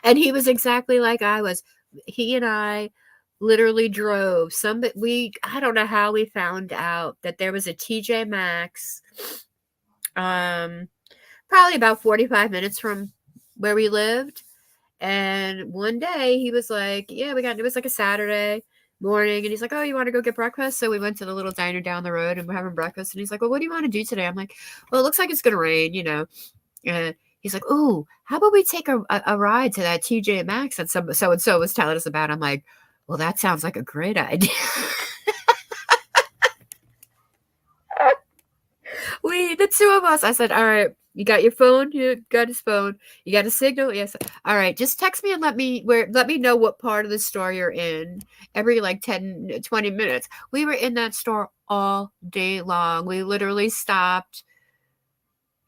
And he was exactly like I was. He and I literally drove I don't know how we found out that there was a TJ Maxx, probably about 45 minutes from where we lived. And one day he was like, yeah, it was like a Saturday morning, and he's like, oh, you want to go get breakfast? So we went to the little diner down the road and we're having breakfast, and he's like, well, what do you want to do today? I'm like, well, it looks like it's gonna rain, you know. And he's like, oh, how about we take a ride to that TJ Maxx that so and so was telling us about? I'm like, well, that sounds like a great idea. The 2 of us, I said, all right, you got your phone? You got his phone. You got a signal? Yes. All right, just text me and let me know what part of the store you're in every like 10, 20 minutes. We were in that store all day long. We literally stopped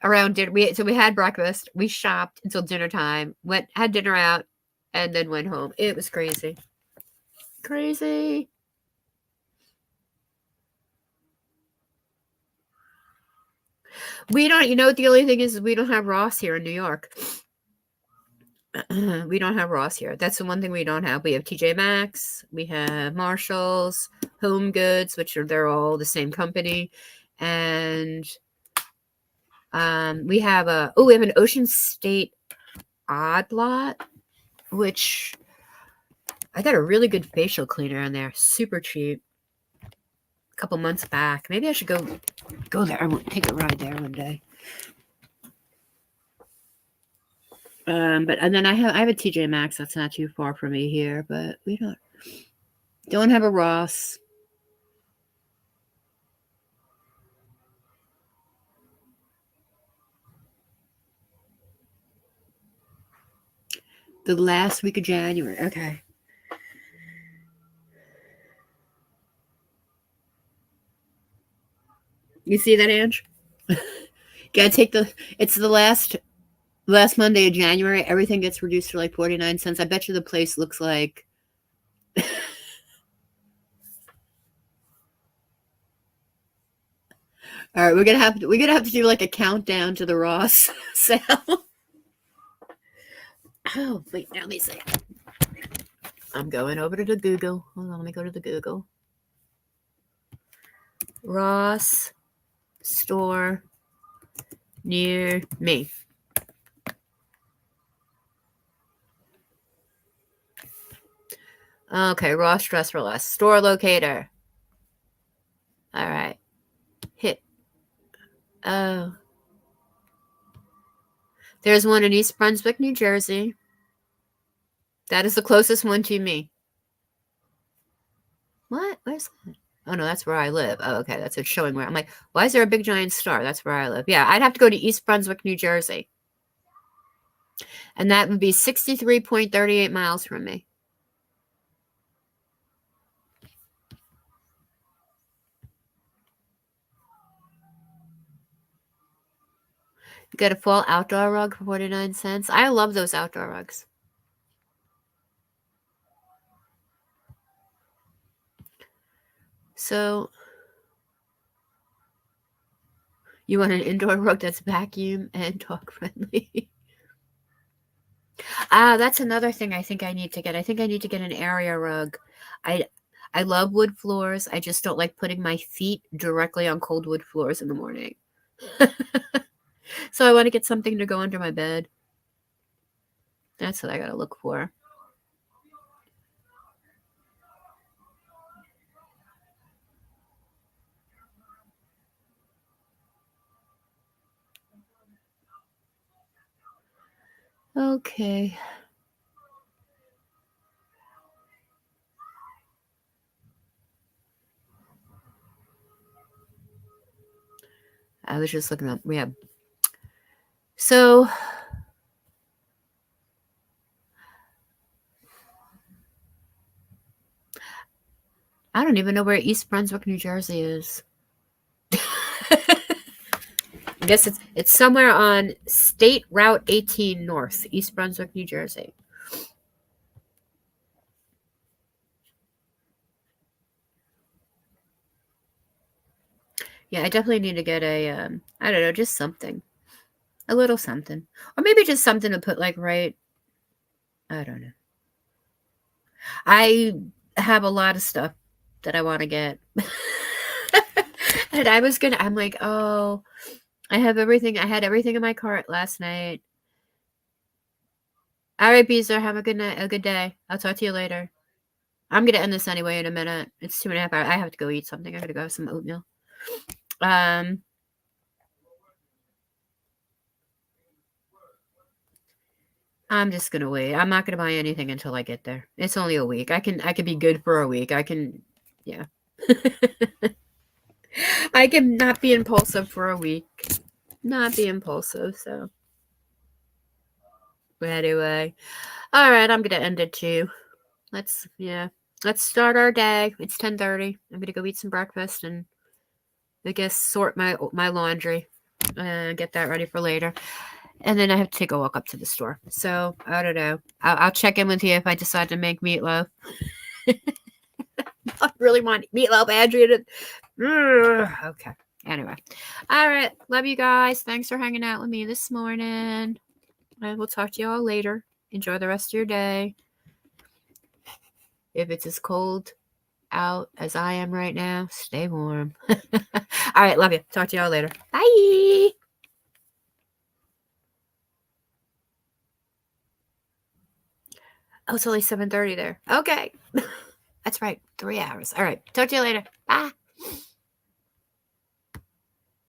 around dinner. So we had breakfast. We shopped until dinner time, had dinner out, and then went home. It was crazy. Crazy. We don't, you know what the only thing is we don't have Ross here in New York. We don't have Ross here. That's the one thing we don't have. We have TJ Maxx, we have Marshall's, Home Goods, they're all the same company, and we have an Ocean State Odd Lot, which I got a really good facial cleaner in there, super cheap. A couple months back. Maybe I should go there and take a ride there one day. And then I have a TJ Maxx that's not too far from me here, but we don't have a Ross. The last week of January. Okay. You see that, Ange? Gotta take it's the last Monday of January. Everything gets reduced to like 49 cents. I bet you the place looks like all right, we're gonna have to do like a countdown to the Ross sale. Oh, wait, now let me see. I'm going over to the Google. Hold on, let me go to the Google. Ross store near me. Okay, Ross Dress for Less. Store locator. All right. Hit. Oh. There's one in East Brunswick, New Jersey. That is the closest one to me. What? Where's that? Oh, no, that's where I live. Oh, okay. That's it showing where. I'm like, why is there a big giant star? That's where I live. Yeah, I'd have to go to East Brunswick, New Jersey. And that would be 63.38 miles from me. Get a full outdoor rug for 49 cents. I love those outdoor rugs. So, you want an indoor rug that's vacuum and dog friendly? That's another thing I think I need to get. I think I need to get an area rug. I I love wood floors. I just don't like putting my feet directly on cold wood floors in the morning. So I want to get something to go under my bed. That's what I gotta look for. Okay. I was just looking up. Yeah. So I don't even know where East Brunswick, New Jersey is. I guess it's somewhere on State Route 18 North, East Brunswick, New Jersey. Yeah, I definitely need to get a I don't know, just something. A little something. Or maybe just something to put like right, I don't know. I have a lot of stuff that I want to get. And I'm like, oh, I have everything. I had everything in my cart last night. All right, Beezer, have a good night, a good day. I'll talk to you later. I'm gonna end this anyway in a minute. It's 2.5 hours. I have to go eat something. I gotta go have some oatmeal. I'm just gonna wait. I'm not gonna buy anything until I get there. It's only a week. I can be good for a week. Yeah. I can not be impulsive for a week. Not be impulsive, so. But anyway. All right, I'm gonna end it too. Let's start our day. It's 10:30. I'm gonna go eat some breakfast and I guess sort my laundry and get that ready for later. And then I have to take a walk up to the store. So I don't know. I'll check in with you if I decide to make meatloaf. I really want meatloaf, Adrian. Okay. Anyway. All right. Love you guys. Thanks for hanging out with me this morning. And we'll talk to you all later. Enjoy the rest of your day. If it's as cold out as I am right now, stay warm. All right. Love you. Talk to you all later. Bye. Oh, it's only 7:30 there. Okay. That's right. 3 hours. All right. Talk to you later. Bye.